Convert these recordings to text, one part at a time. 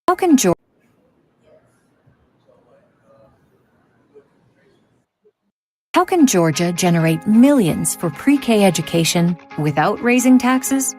How can Georgia How can Georgia generate millions for pre-K education without raising taxes?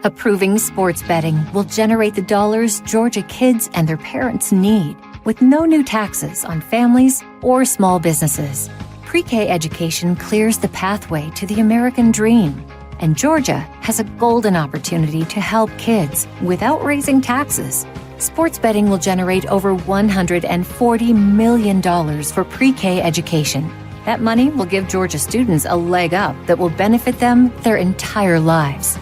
Approving sports betting will generate the dollars Georgia kids and their parents need with no new taxes on families or small businesses. Pre-K education clears the pathway to the American dream, and Georgia has a golden opportunity to help kids without raising taxes. Sports betting will generate over $140 million for pre-K education. That money will give Georgia students a leg up that will benefit them their entire lives.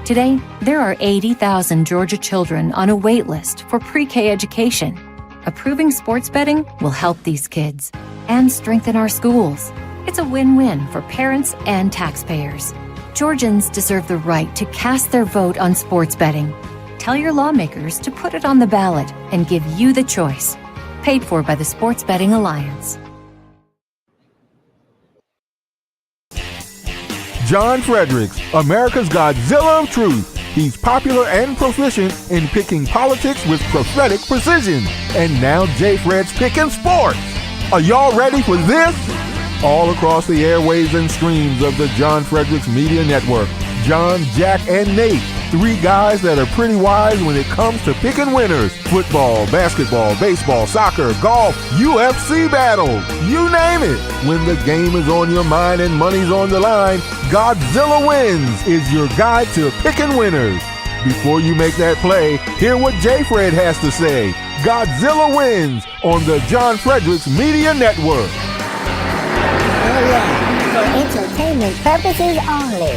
Today, there are 80,000 Georgia children on a wait list for pre-K education. Approving sports betting will help these kids and strengthen our schools. It's a win-win for parents and taxpayers. Georgians deserve the right to cast their vote on sports betting. Tell your lawmakers to put it on the ballot and give you the choice. Paid for by the Sports Betting Alliance. John Fredericks, America's Godzilla of Truth. He's popular and proficient in picking politics with prophetic precision. And now J. Fred's picking sports. Are y'all ready for this? All across the airwaves and streams of the John Fredericks Media Network, John, Jack, and Nate, three guys that are pretty wise when it comes to picking winners. Football, basketball, baseball, soccer, golf, UFC battles, you name it. When the game is on your mind and money's on the line, Godzilla Wins is your guide to picking winners. Before you make that play, hear what J. Fred has to say. Godzilla Wins on the John Fredericks Media Network. Oh yeah, for entertainment purposes only.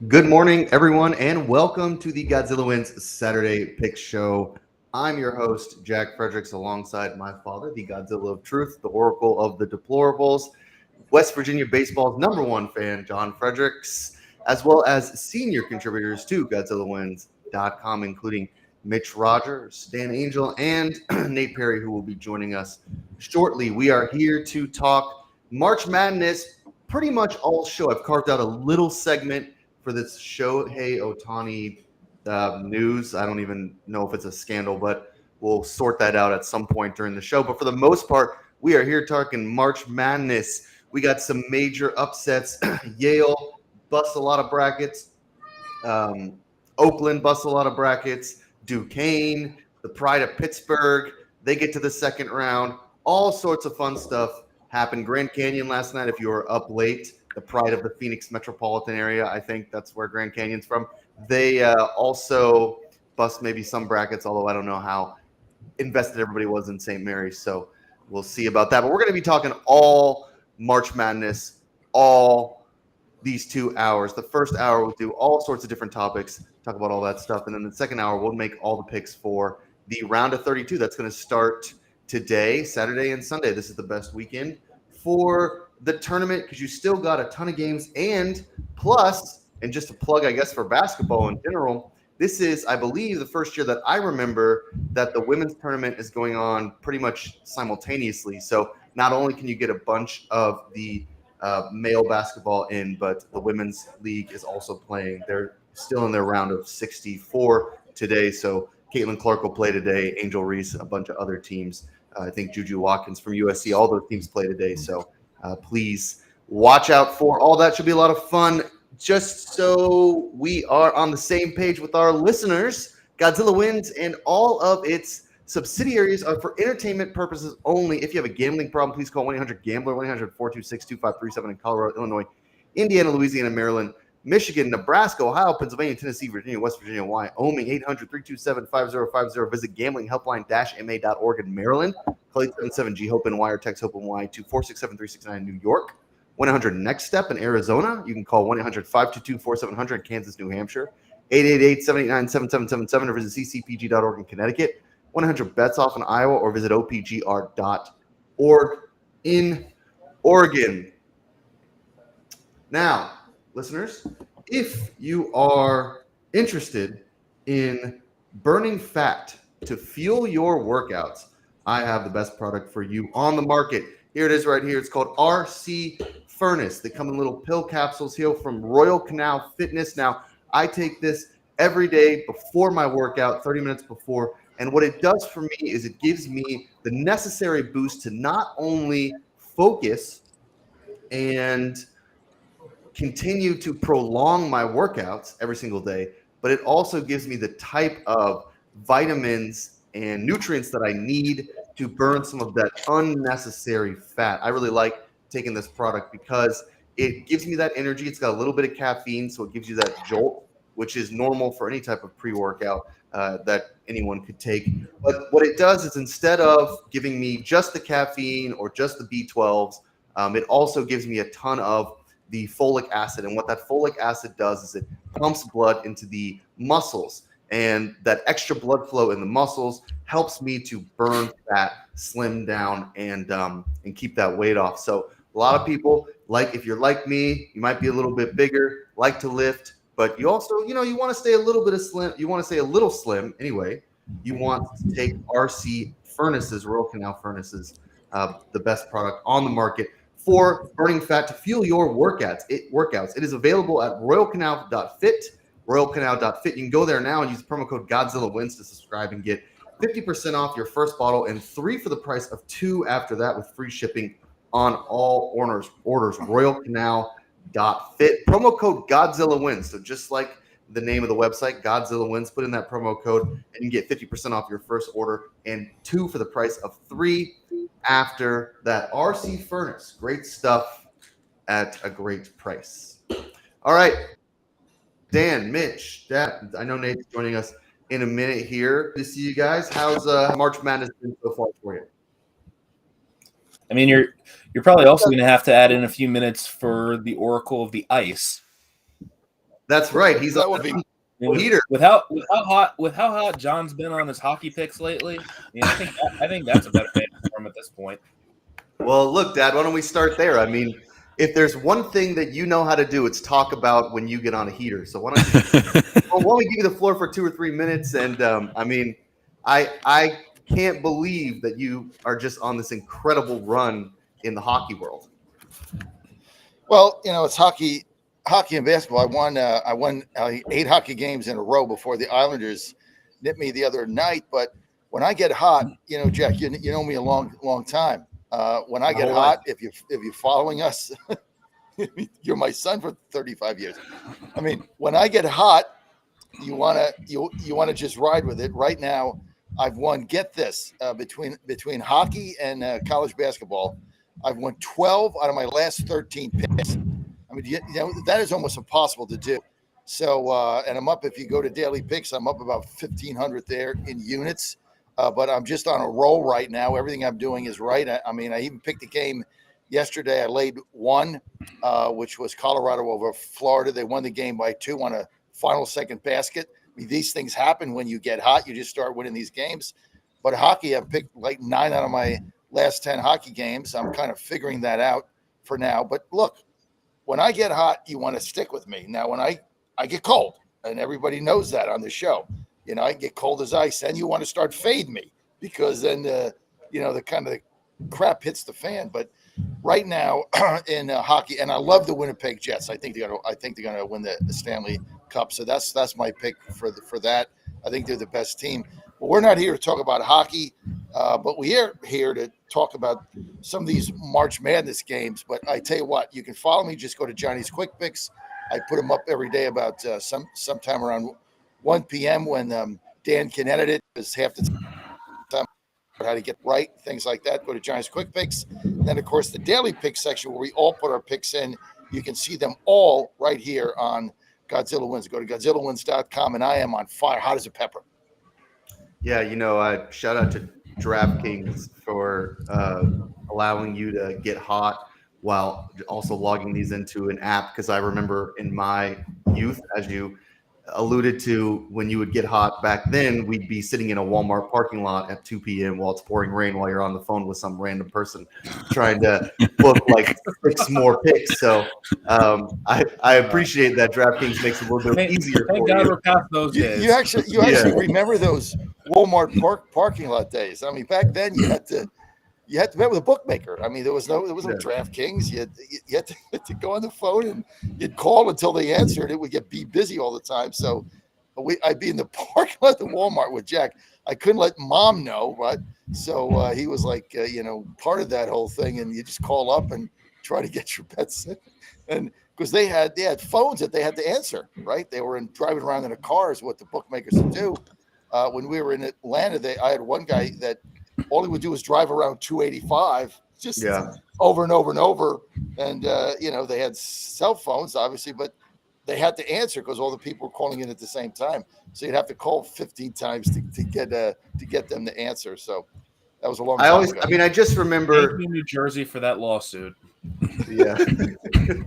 Good morning, everyone, and welcome to the Godzilla Wins Saturday Pick Show. I'm your host, Jack Fredericks, alongside my father, the Godzilla of Truth, the Oracle of the Deplorables, West Virginia baseball's #1 fan, John Fredericks, as well as senior contributors to GodzillaWins.com, including Mitch Rogers, Dan Angel, and Nate Perry, who will be joining us shortly. We are here to talk March Madness pretty much all show. I've carved out a little segment for this Shohei Ohtani news. I don't even know if it's a scandal, but we'll sort that out at some point during the show. But for the most part, we are here talking March Madness. We got some major upsets. Yale busts a lot of brackets. Oakland busts a lot of brackets. Duquesne, the Pride of Pittsburgh, they get to the second round. All sorts of fun stuff happened. Grand Canyon last night, if you were up late, the pride of the Phoenix metropolitan area. I think that's where Grand Canyon's from. They also bust maybe some brackets, although I don't know how invested everybody was in St. Mary's. So we'll see about that. But we're going to be talking all March Madness, all these 2 hours. The first hour, we'll do all sorts of different topics, talk about all that stuff. And then the second hour, we'll make all the picks for the round of 32. That's going to start today, Saturday and Sunday. This is the best weekend for the tournament because you still got a ton of games. And plus, and just a plug, I guess, for basketball in general, this is, I believe, the first year that I remember that the women's tournament is going on pretty much simultaneously. So not only can you get a bunch of the male basketball in, but the women's league is also playing. They're still in their round of 64 today. So Caitlin Clark will play today, Angel Reese, a bunch of other teams. I think Juju Watkins from USC, all those teams play today. So please watch out for all that. Should be a lot of fun. Just so we are on the same page with our listeners, Godzilla Wins and all of its subsidiaries are for entertainment purposes only. If you have a gambling problem, please call 1-800-GAMBLER, 1-800-426-2537 in Colorado, Illinois, Indiana, Louisiana, Maryland, Michigan, Nebraska, Ohio, Pennsylvania, Tennessee, Virginia, West Virginia, Wyoming, 800-327-5050. Visit gamblinghelpline-ma.org in Maryland. Call 877-G-HOPE-NY or text HOPE-NY to 467-369 in New York. 1-800-NEXT-STEP in Arizona. You can call 1-800-522-4700 in Kansas, New Hampshire. 888-789-7777 or visit ccpg.org in Connecticut. 1-800-BETS-OFF in Iowa or visit opgr.org in Oregon. Now, listeners, if you are interested in burning fat to fuel your workouts, I have the best product for you on the market. Here it is right here. It's called RC Furnace. They come in little pill capsules here from Royal Canal Fitness. Now, I take this every day before my workout, 30 minutes before. And what it does for me is it gives me the necessary boost to not only focus and continue to prolong my workouts every single day, but it also gives me the type of vitamins and nutrients that I need to burn some of that unnecessary fat. I really like taking this product because it gives me that energy. It's got a little bit of caffeine, so it gives you that jolt, which is normal for any type of pre-workout that anyone could take. But what it does is instead of giving me just the caffeine or just the B12s, it also gives me a ton of the folic acid. And what that folic acid does is it pumps blood into the muscles. And that extra blood flow in the muscles helps me to burn fat, slim down, and keep that weight off. So a lot of people, like if you're like me, you might be a little bit bigger, like to lift, but you also, you want to stay a little bit of slim. You want to stay a little slim anyway. You want to take RC Furnaces, Royal Canal Furnaces, the best product on the market for burning fat to fuel your workouts. It is available at royalcanal.fit. royalcanal.fit. You can go there now and use promo code GodzillaWins to subscribe and get 50% off your first bottle and 3 for the price of 2 after that with free shipping on all orders. royalcanal.fit. Promo code GodzillaWins. So just like the name of the website, Godzilla Wins, put in that promo code and you get 50% off your first order and 2 for the price of 3 after that. RC Furnace, great stuff at a great price. All right. Dan, Mitch, Dad, I know Nate's joining us in a minute here. Good to see you guys. How's March Madness been so far for you? I mean, you're probably also going to have to add in a few minutes for the Oracle of the Ice. That's right. He's that would be heater. With how hot John's been on his hockey picks lately. I think that's a better name for him at this point. Well, look, Dad, why don't we start there? I mean, if there's one thing that you know how to do, it's talk about when you get on a heater. So why don't we give you the floor for 2 or 3 minutes? And I mean, I can't believe that you are just on this incredible run in the hockey world. Well, it's hockey and basketball. I won 8 hockey games in a row before the Islanders nipped me the other night. But when I get hot, Jack, you know me a long time. When I get hot, if you're following us, you're my son for 35 years. I mean, when I get hot, you wanna just ride with it. Right now, I've won. Get this, between hockey and college basketball, I've won 12 out of my last 13 picks. I mean, that is almost impossible to do. So, and I'm up. If you go to daily picks, I'm up about 1,500 there in units. But I'm just on a roll right now. Everything I'm doing is right. I mean, I even picked a game yesterday. I laid 1, which was Colorado over Florida. They won the game by 2 on a final second basket. I mean, these things happen when you get hot. You just start winning these games. But hockey, I've picked like 9 out of my last 10 hockey games. I'm kind of figuring that out for now. But look, when I get hot, you want to stick with me. Now, when I get cold, and everybody knows that on the show, I get cold as ice, and you want to start fade me because then, the kind of crap hits the fan. But right now in hockey, and I love the Winnipeg Jets. I think they're going to win the Stanley Cup. So that's my pick for that. I think they're the best team. But we're not here to talk about hockey, but we are here to talk about some of these March Madness games. But I tell you what, you can follow me. Just go to Johnny's Quick Picks. I put them up every day about sometime around 1 p.m. when Dan can edit it. Is half the time how to get right, things like that. Go to Giants Quick Picks. And then, of course, the daily pick section where we all put our picks in. You can see them all right here on Godzilla Wins. Go to GodzillaWins.com, and I am on fire, hot as a pepper. Yeah, I shout out to DraftKings for allowing you to get hot while also logging these into an app, because I remember in my youth, as you alluded to, when you would get hot back then, we'd be sitting in a Walmart parking lot at 2 p.m. while it's pouring rain while you're on the phone with some random person trying to book like 6 more picks. So I appreciate that DraftKings makes it a little bit easier Thank for God you. we're past those days. You actually remember those Walmart parking lot days. I mean, back then you had to bet with a bookmaker. I mean, there was no DraftKings. You had to go on the phone and you'd call until they answered. It would be busy all the time. So I'd be in the parking lot at the Walmart with Jack. I couldn't let Mom know, right? So he was like, part of that whole thing. And you just call up and try to get your bets in. And because they had phones that they had to answer, right? They were driving around in a car is what the bookmakers would do. When we were in Atlanta, I had one guy that all he would do was drive around 285 just over and over and over. And, they had cell phones, obviously, but they had to answer because all the people were calling in at the same time. So you'd have to call 15 times to get them to answer. So that was a long time ago. I just remember. Thank you, New Jersey, for that lawsuit. Yeah,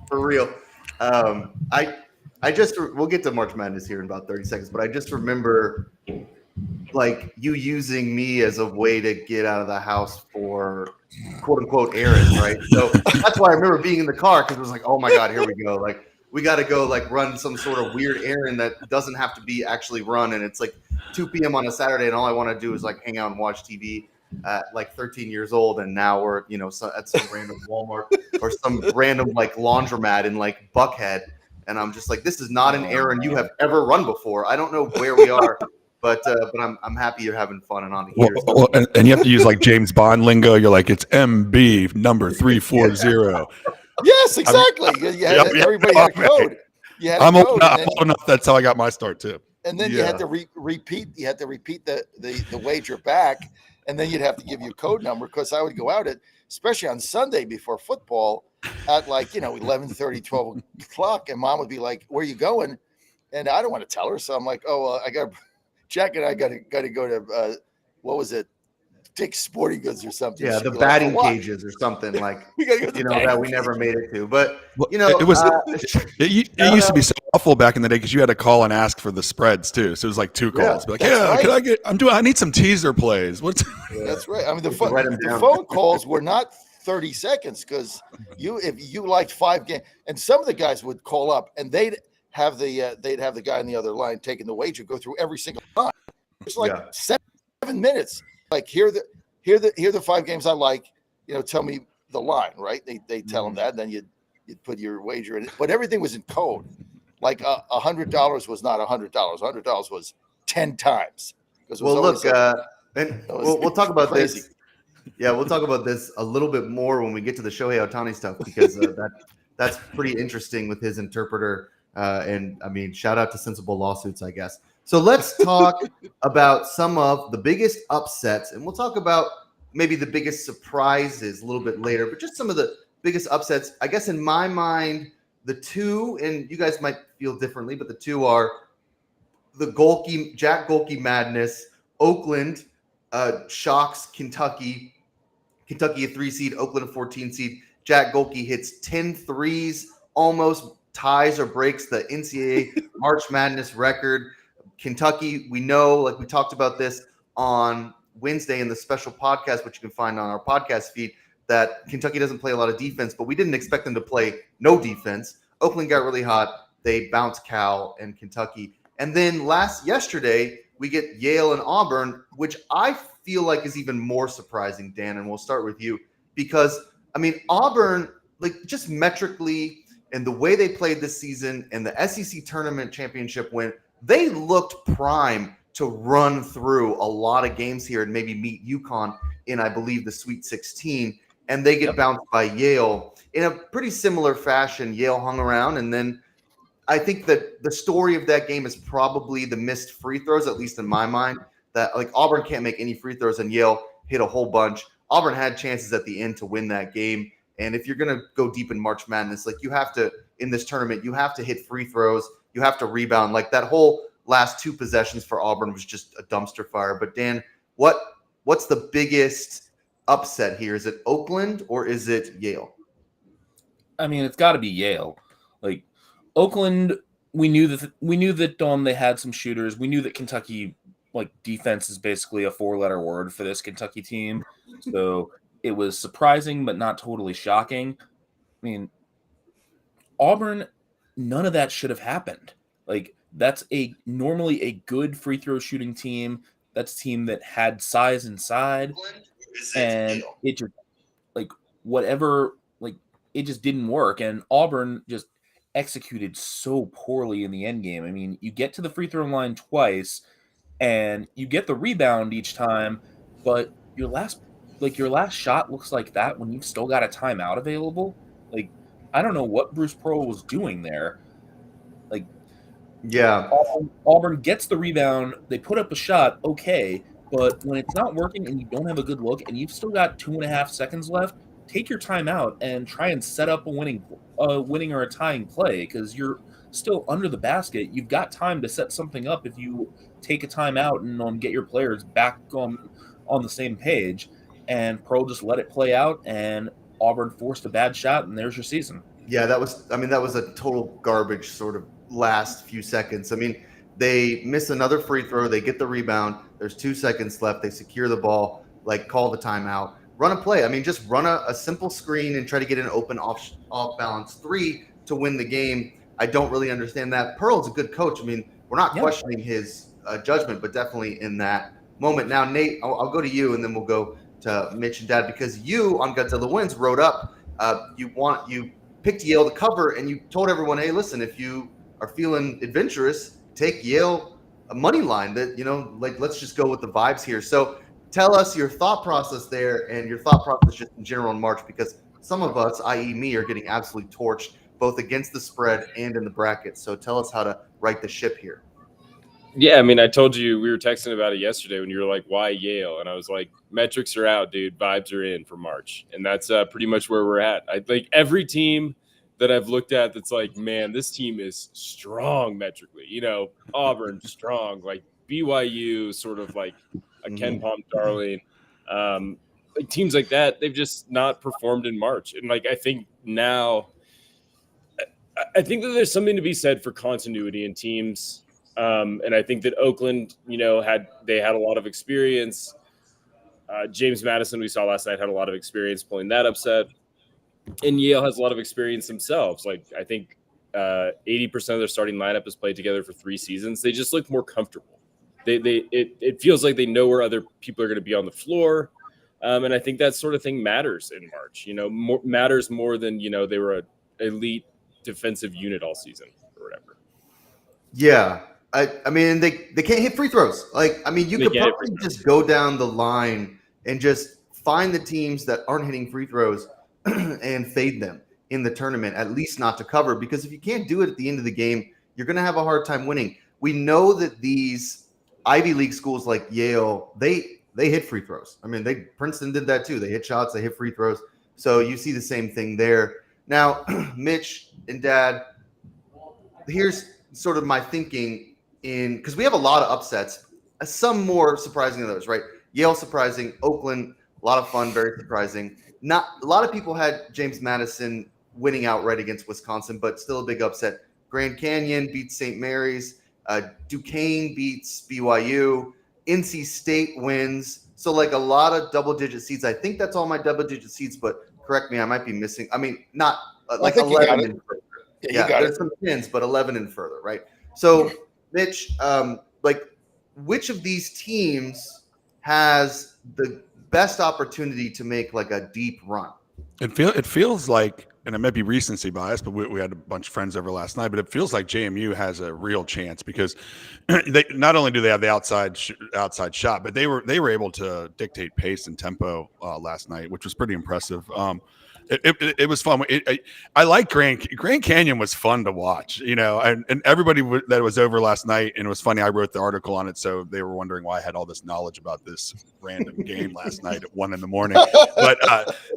for real. We'll get to March Madness here in about 30 seconds, but I just remember like you using me as a way to get out of the house for quote unquote errands, right? So that's why I remember being in the car because it was like, oh my God, here we go. Like we got to go like run some sort of weird errand that doesn't have to be actually run. And it's like 2 p.m. on a Saturday and all I want to do is like hang out and watch TV at like 13 years old. And now we're, at some random Walmart or some random like laundromat in like Buckhead. And I'm just like, this is not an errand you have ever run before. I don't know where we are. But I'm happy you're having fun and on the heaters. Well, and you have to use like James Bond lingo. You're like, it's MB number 340. Yes, exactly. Everybody had a code. I'm old enough. That's how I got my start too. And then you had to repeat. You had to repeat the wager back, and then you'd have to give you a code number because I would go out especially on Sunday before football at like 11:30, 12 o'clock, and Mom would be like, "Where are you going?" And I don't want to tell her, so I'm like, "Oh, I got." Jack and I got to go to what was it? Dick's Sporting Goods or something. Yeah, the batting cages or something like we gotta go that we never made it to. But it was it used to be so awful back in the day because you had to call and ask for the spreads too. So it was like 2 calls. Be like, right. I need some teaser plays. That's right. I mean the phone calls were not 30 seconds because if you liked 5 games, and some of the guys would call up and they'd have the guy on the other line taking the wager, go through every single line. It's like 7 minutes. Like here are the 5 games I like. Tell me the line, right? They tell them that, and then you'd put your wager in it. But everything was in code. Like $100 was not $100. $100 was 10 times. We'll talk about this. Yeah, we'll talk about this a little bit more when we get to the Shohei Ohtani stuff because that's pretty interesting with his interpreter. And I mean, shout out to Sensible Lawsuits, I guess. So let's talk about some of the biggest upsets, and we'll talk about maybe the biggest surprises a little bit later, but just some of the biggest upsets. I guess in my mind, the two, and you guys might feel differently, but the two are the Jack Golke madness. Oakland shocks Kentucky. Kentucky a 3 seed, Oakland a 14 seed. Jack Golke hits 10 threes, almost ties or breaks the NCAA March Madness record. Kentucky, we know, like we talked about this on Wednesday in the special podcast, which you can find on our podcast feed, that Kentucky doesn't play a lot of defense, but we didn't expect them to play no defense. Oakland got really hot. They bounced Cal and Kentucky. And then yesterday, we get Yale and Auburn, which I feel like is even more surprising, Dan, and we'll start with you. Because, I mean, Auburn, like just metrically and the way they played this season and the SEC tournament championship win, they looked prime to run through a lot of games here and maybe meet UConn in, I believe, the Sweet 16. And they get bounced by Yale in a pretty similar fashion. Yale hung around. And then I think that the story of that game is probably the missed free throws, at least in my mind, that like Auburn can't make any free throws and Yale hit a whole bunch. Auburn had chances at the end to win that game. And if you're going to go deep in March Madness, like you have to, in this tournament, you have to hit free throws. You have to rebound. Like that whole last 2 possessions for Auburn was just a dumpster fire. But Dan, what's the biggest upset here? Is it Oakland or is it Yale? I mean, it's got to be Yale. Like Oakland, we knew that they had some shooters. We knew that Kentucky, like defense, is basically a 4-letter word for this Kentucky team. So it was surprising, but not totally shocking. I mean, Auburn, none of that should have happened. Like that's normally a good free throw shooting team. That's a team that had size inside, and it just like whatever like it just didn't work. And Auburn just executed so poorly in the end game. I mean, you get to the free throw line twice, and you get the rebound each time, but your last shot looks like that when you've still got a timeout available. Like, I don't know what Bruce Pearl was doing there. Like, Yeah. Auburn gets the rebound, they put up a shot, okay, but when it's not working and you don't have a good look and you've still got 2.5 seconds left, take your timeout and try and set up a winning or a tying play, because you're still under the basket. You've got time to set something up if you take a timeout and get your players back on the same page. And Pearl just let it play out, and Auburn forced a bad shot, and there's your season. Yeah, that was a total garbage sort of last few seconds. I mean, they miss another free throw, they get the rebound, there's 2 seconds left, they secure the ball, like call the timeout, run a play. I mean, just run a simple screen and try to get an open off balance three to win the game. I don't really understand that. Pearl's a good coach. I mean, we're not questioning his judgment, but definitely in that moment. Now, Nate, I'll go to you, and then we'll go to Mitch and Dad, because you on Godzilla Wins wrote up you picked Yale to cover, and you told everyone, hey, listen, if you are feeling adventurous, take Yale a money line. That, let's just go with the vibes here. So tell us your thought process there, and your thought process just in general in March, because some of us, i.e. me, are getting absolutely torched both against the spread and in the bracket. So tell us how to right the ship here. Yeah, I mean, I told you, we were texting about it yesterday when you were like, why Yale? And I was like, metrics are out, dude. Vibes are in for March. And that's pretty much where we're at. I think every team that I've looked at that's like, man, this team is strong metrically. Auburn, strong. Like BYU, sort of like a Ken Palm darling. Like teams like that, they've just not performed in March. And like, I think now, I think that there's something to be said for continuity in teams. And I think that Oakland, had a lot of experience. James Madison, we saw last night, had a lot of experience pulling that upset. And Yale has a lot of experience themselves. Like, I think 80% of their starting lineup has played together for 3 seasons. They just look more comfortable. It feels like they know where other people are going to be on the floor. And I think that sort of thing matters in March, matters more than, they were an elite defensive unit all season or whatever. Yeah. I mean, they can't hit free throws. Like, I mean, you could probably just go down the line and just find the teams that aren't hitting free throws and fade them in the tournament, at least not to cover, because if you can't do it at the end of the game, you're going to have a hard time winning. We know that these Ivy League schools like Yale, they hit free throws. I mean, Princeton did that too. They hit shots, they hit free throws. So you see the same thing there. Now, Mitch and Dad, here's sort of my thinking because we have a lot of upsets, some more surprising than others, right? Yale surprising, Oakland, a lot of fun, very surprising. Not a lot of people had James Madison winning outright against Wisconsin, but still a big upset. Grand Canyon beats St. Mary's. Duquesne beats BYU. NC State wins. So like a lot of double-digit seeds. I think that's all my double-digit seeds, but correct me, I might be missing. I mean, not like 11 and further. Yeah, there's some pins, but 11 and further, right? So, Mitch, which of these teams has the best opportunity to make like a deep run? It feels like, and it might be recency bias, but we had a bunch of friends over last night, but it feels like JMU has a real chance because they not only do they have the outside shot, but they were able to dictate pace and tempo last night, which was pretty impressive. It was fun. I like Grand Canyon was fun to watch, and everybody that was over last night, and it was funny. I wrote the article on it, so they were wondering why I had all this knowledge about this random game last night at 1 a.m.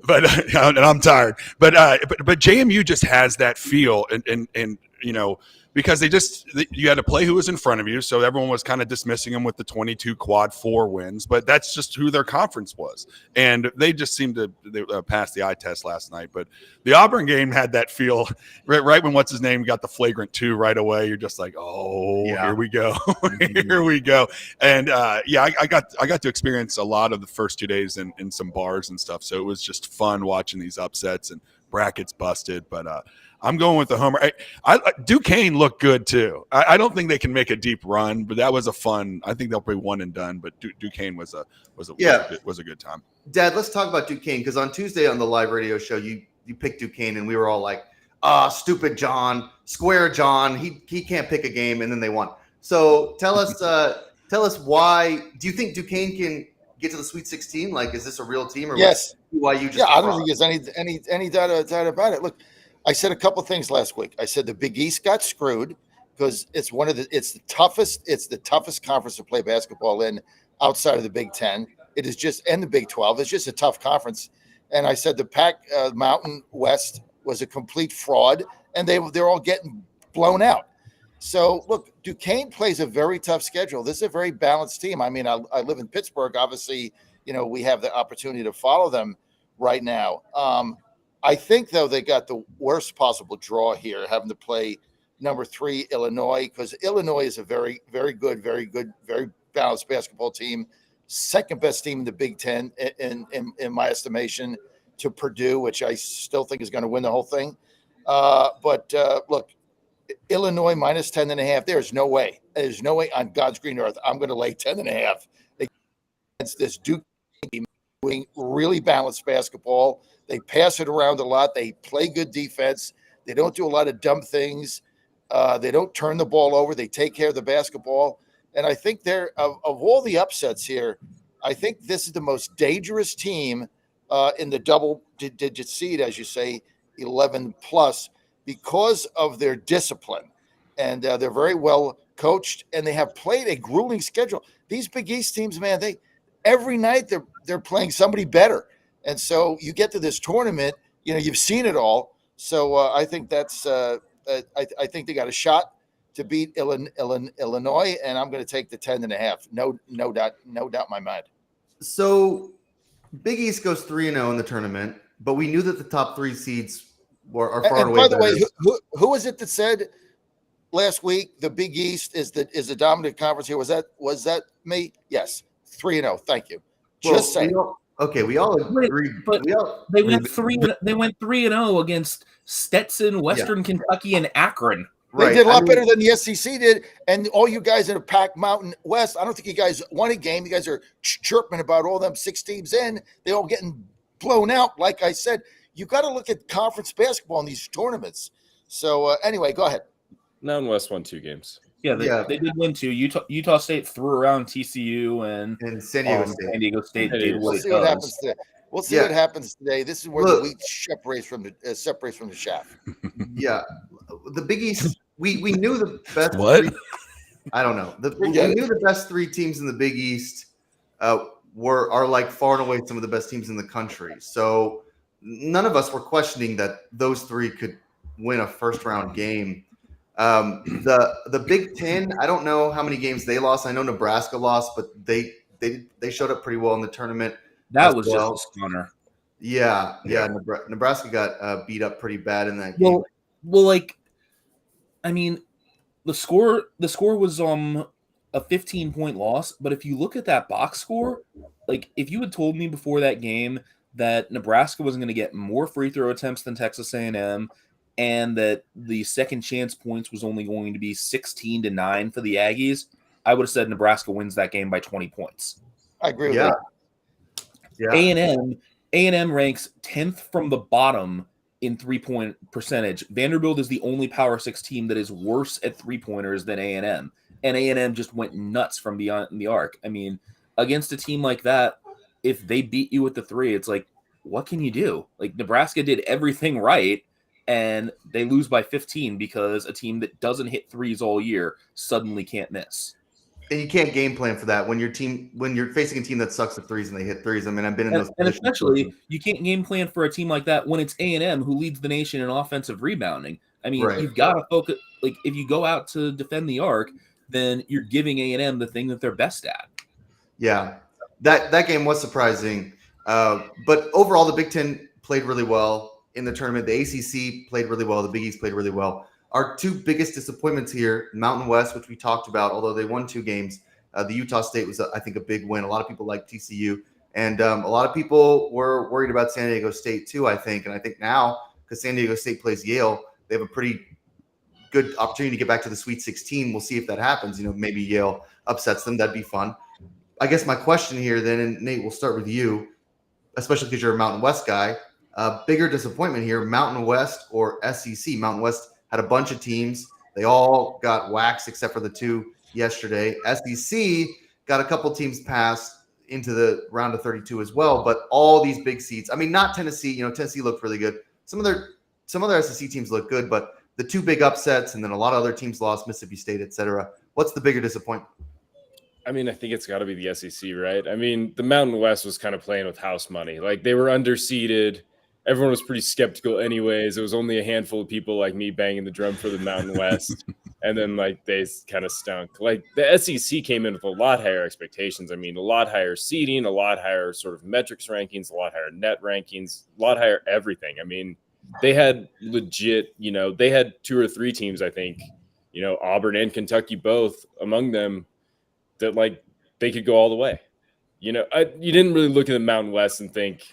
But and I'm tired. But JMU just has that feel, and because you had to play who was in front of you, so everyone was kind of dismissing them with the 22 quad 4 wins, but that's just who their conference was, and they just seemed to pass the eye test last night. But the Auburn game had that feel right when what's his name got the flagrant 2 right away. You're just like, here we go, here we go, and I got to experience a lot of the first 2 days in some bars and stuff, so it was just fun watching these upsets and bracket's busted. But I'm going with the homer. Duquesne looked good too. I don't think they can make a deep run, but that was a fun. I think they'll be one and done. But Duquesne was a good time. Dad, let's talk about Duquesne, because on Tuesday on the live radio show, you picked Duquesne, and we were all like, stupid John, square John. He can't pick a game, and then they won. So tell us why. Do you think Duquesne can get to the Sweet 16? Like, is this a real team, or Yes. why you just? Yeah, I don't think there's any doubt about it. Look, I said a couple things last week. I said the Big East got screwed because it's the toughest conference to play basketball in outside of the Big Ten. It is just, and the Big 12. It's just a tough conference. And I said the Pac Mountain West was a complete fraud, and they're all getting blown out. So look, Duquesne plays a very tough schedule. This is a very balanced team. I mean, I live in Pittsburgh. Obviously, we have the opportunity to follow them right now. I think though they got the worst possible draw here, having to play number 3 Illinois, because Illinois is a very, very good, very balanced basketball team. Second best team in the Big Ten in my estimation, to Purdue, which I still think is going to win the whole thing. But look, Illinois minus 10.5. There's no way on God's green earth I'm going to lay 10.5 against this Duke team doing really balanced basketball. They pass it around a lot. They play good defense. They don't do a lot of dumb things. They don't turn the ball over. They take care of the basketball. And I think they're of all the upsets here, I think this is the most dangerous team in the double-digit seed, as you say, 11 plus, because of their discipline. And they're very well coached, and they have played a grueling schedule. These Big East teams, man, every night they're playing somebody better. And so you get to this tournament, you've seen it all. So I think that's I think they got a shot to beat Illinois, and I'm going to take the 10.5. No doubt in my mind. So Big East goes 3-0 in the tournament, but we knew that the top 3 seeds are far away. By the way, who was it that said last week the Big East is the dominant conference here? Was that me? Yes, 3-0. Thank you. Just saying. We all agree. But they went 3-0 against Stetson, Western Kentucky, and Akron. They did a lot better than the SEC did. And all you guys in the Pac Mountain West, I don't think you guys won a game. You guys are chirping about all them 6 teams in. They all getting blown out. Like I said, you got to look at conference basketball in these tournaments. So anyway, go ahead. Mountain West won 2 games. Yeah, they did win 2. Utah State threw around TCU and San Diego State. San Diego State did We'll see what happens today. We'll see what happens today. This is where the wheat separates from the chaff. Yeah, the Big East. We knew the best. What? I don't know. We knew the best 3 teams in the Big East are like far and away some of the best teams in the country. So none of us were questioning that those 3 could win a first round game. The Big Ten, I don't know how many games they lost. I know Nebraska lost, but they showed up pretty well in the tournament. That was just a stunner. Yeah. Nebraska got beat up pretty bad in that game. Well, I mean, the score was a 15-point loss, but if you look at that box score, if you had told me before that game that Nebraska was going to get more free throw attempts than Texas A&M, and that the second chance points was only going to be 16-9 for the Aggies, I would have said Nebraska wins that game by 20 points. I agree with that. Yeah. A&M ranks 10th from the bottom in 3-point percentage. Vanderbilt is the only Power 6 team that is worse at 3-pointers than A&M. And A&M just went nuts from beyond the arc. I mean, against a team like that, if they beat you with the 3, it's like, what can you do? Nebraska did everything right, and they lose by 15 because a team that doesn't hit 3s all year suddenly can't miss. And you can't game plan for that when you're facing a team that sucks at 3s and they hit 3s. I mean, I've been in those and especially you can't game plan for a team like that when it's A&M who leads the nation in offensive rebounding. I mean, You've got to focus. If you go out to defend the arc, then you're giving A&M the thing that they're best at. Yeah, that game was surprising, but overall the Big Ten played really well in the tournament. The ACC played really well. The Big East played really well. Our 2 biggest disappointments here, Mountain West, which we talked about, although they won 2 games. The Utah State was, I think, a big win. A lot of people like TCU. And a lot of people were worried about San Diego State, too, I think. And I think now, because San Diego State plays Yale. They have a pretty good opportunity to get back to the Sweet 16. We'll see if that happens. Maybe Yale upsets them. That'd be fun. I guess my question here then, and Nate, we'll start with you, especially because you're a Mountain West guy. Bigger disappointment here, Mountain West or SEC? Mountain West had a bunch of teams. They all got waxed except for the two yesterday. SEC got a couple teams passed into the round of 32 as well, but all these big seeds. I mean, not Tennessee. Tennessee looked really good. Some other SEC teams look good, but the two big upsets and then a lot of other teams lost, Mississippi State, etc. What's the bigger disappointment? I mean, I think it's got to be the SEC, right? I mean, the Mountain West was kind of playing with house money. Like, they were underseeded. Everyone was pretty skeptical anyways. It was only a handful of people like me banging the drum for the Mountain West. And then, they kind of stunk. Like, the SEC came in with a lot higher expectations. I mean, a lot higher seeding, a lot higher sort of metrics rankings, a lot higher net rankings, a lot higher everything. I mean, they had legit, they had 2 or 3 teams, I think, Auburn and Kentucky both among them, that they could go all the way. You didn't really look at the Mountain West and think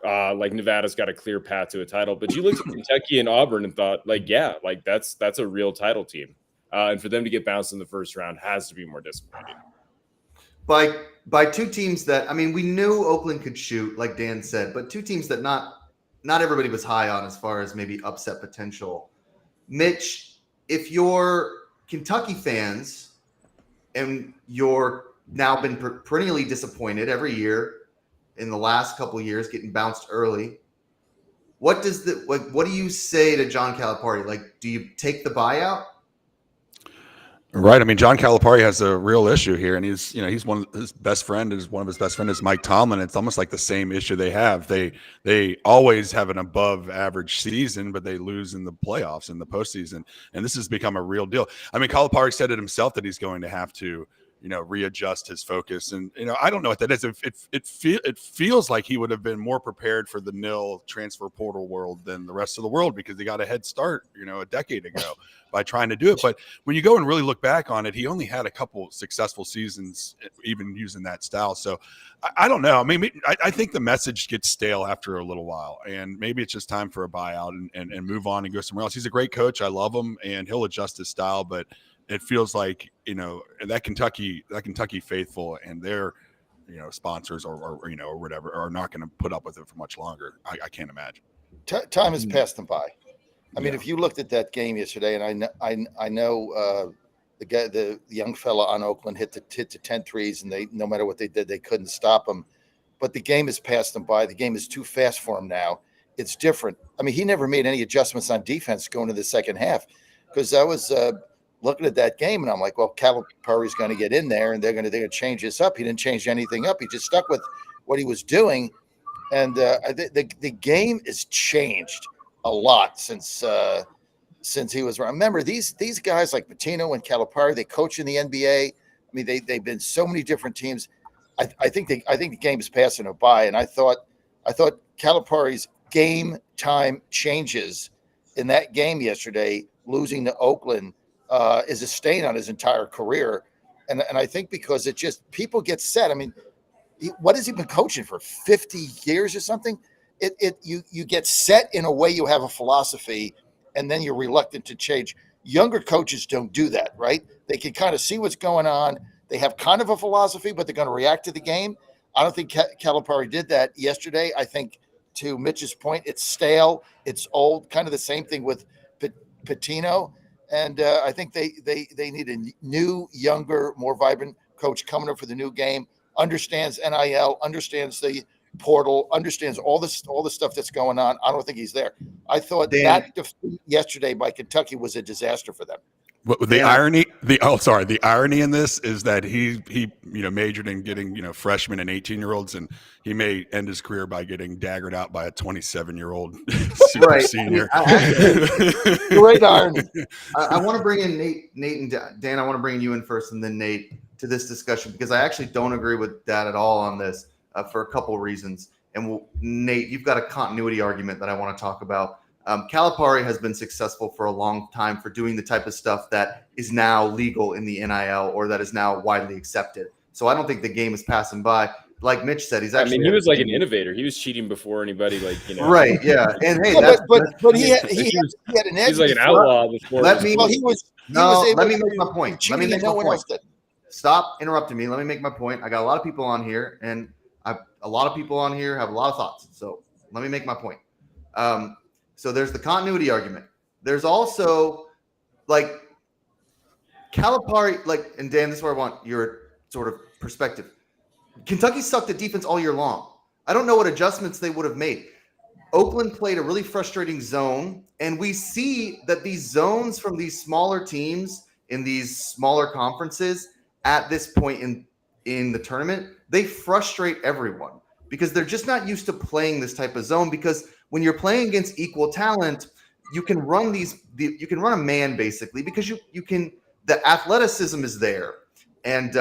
Nevada's got a clear path to a title, but you looked at Kentucky and Auburn and thought that's a real title team. And for them to get bounced in the first round has to be more disappointing. By two teams that, I mean, we knew Oakland could shoot, like Dan said, but two teams that not everybody was high on as far as maybe upset potential. Mitch, if you're Kentucky fans and you're now been perennially disappointed every year in the last couple of years, getting bounced early, what do you say to John Calipari? Do you take the buyout? Right. I mean, John Calipari has a real issue here, and he's one of his best friends is Mike Tomlin. It's almost like the same issue they have. They always have an above average season, but they lose in the playoffs in the postseason. And this has become a real deal. I mean, Calipari said it himself that he's going to have to, readjust his focus. And, I don't know what that is. It feels like he would have been more prepared for the nil transfer portal world than the rest of the world, because he got a head start, a decade ago by trying to do it. But when you go and really look back on it, he only had a couple successful seasons, even using that style. So I don't know. I mean, I think the message gets stale after a little while, and maybe it's just time for a buyout and move on and go somewhere else. He's a great coach. I love him, and he'll adjust his style, but it feels like, that Kentucky faithful and their, sponsors or whatever are not going to put up with it for much longer. I can't imagine. Time has passed them by. I mean, if you looked at that game yesterday, and I know the young fella on Oakland hit the 10 threes, and no matter what they did, they couldn't stop him. But the game has passed them by. The game is too fast for him now. It's different. I mean, he never made any adjustments on defense going to the second half, because I was looking at that game, and I'm like, well, Calipari's going to get in there, and they're going to change this up. He didn't change anything up. He just stuck with what he was doing, and the game has changed a lot since he was around. Remember, these guys like Pitino and Calipari, they coach in the NBA. I mean, they've been so many different teams. I think the game is passing them by, and I thought Calipari's game time changes in that game yesterday, losing to Oakland, is a stain on his entire career. And I think because it just, people get set. I mean, what has he been coaching for 50 years or something? You get set in a way, you have a philosophy, and then you're reluctant to change. Younger coaches don't do that, right? They can kind of see what's going on. They have kind of a philosophy, but they're going to react to the game. I don't think Calipari did that yesterday. I think, to Mitch's point, it's stale, it's old, kind of the same thing with Pitino. And I think they need a new, younger, more vibrant coach coming up for the new game, understands NIL, understands the portal, understands all the stuff that's going on. I don't think he's there. I thought that defeat yesterday by Kentucky was a disaster for them. The irony in this is that he majored in getting freshmen and 18-year-olds, and he may end his career by getting daggered out by a 27-year-old super senior. Great irony. I want to bring in Nate and Dan. I want to bring you in first, and then Nate to this discussion, because I actually don't agree with Dad at all on this for a couple of reasons. And Nate, you've got a continuity argument that I want to talk about. Calipari has been successful for a long time for doing the type of stuff that is now legal in the NIL, or that is now widely accepted. So I don't think the game is passing by. like Mitch said, he's I actually. mean, he was like an innovator. He was cheating before anybody, like, you know. Right. Yeah. And hey, Yeah, but he he had an edge. he's like an before. outlaw before. Let me. Well, he was No, able let me to make my do point. Let cheating me make and my no one point. else did. Stop interrupting me. Let me make my point. I got a lot of people on here, and a lot of people on here have a lot of thoughts. So let me make my point. So there's the continuity argument. There's also like Calipari, like, and Dan, this is where I want your sort of perspective. Kentucky sucked at defense all year long. I don't know what adjustments they would have made. Oakland played a really frustrating zone, and we see that these zones from these smaller teams in these smaller conferences at this point in the tournament, they frustrate everyone because they're just not used to playing this type of zone. Because when you're playing against equal talent, you can run you can run a man basically because you can, the athleticism is there, and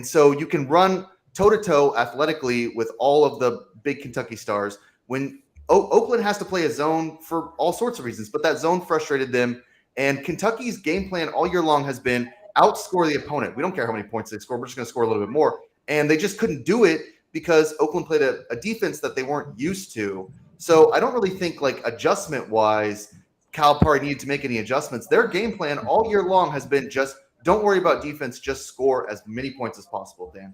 so you can run toe to toe athletically with all of the big Kentucky stars. When Oakland has to play a zone for all sorts of reasons, but that zone frustrated them. And Kentucky's game plan all year long has been outscore the opponent. We don't care how many points they score. We're just going to score a little bit more. And they just couldn't do it because Oakland played a defense that they weren't used to. So I don't really think, like, adjustment-wise, Calipari needed to make any adjustments. Their game plan all year long has been just don't worry about defense, just score as many points as possible, Dan.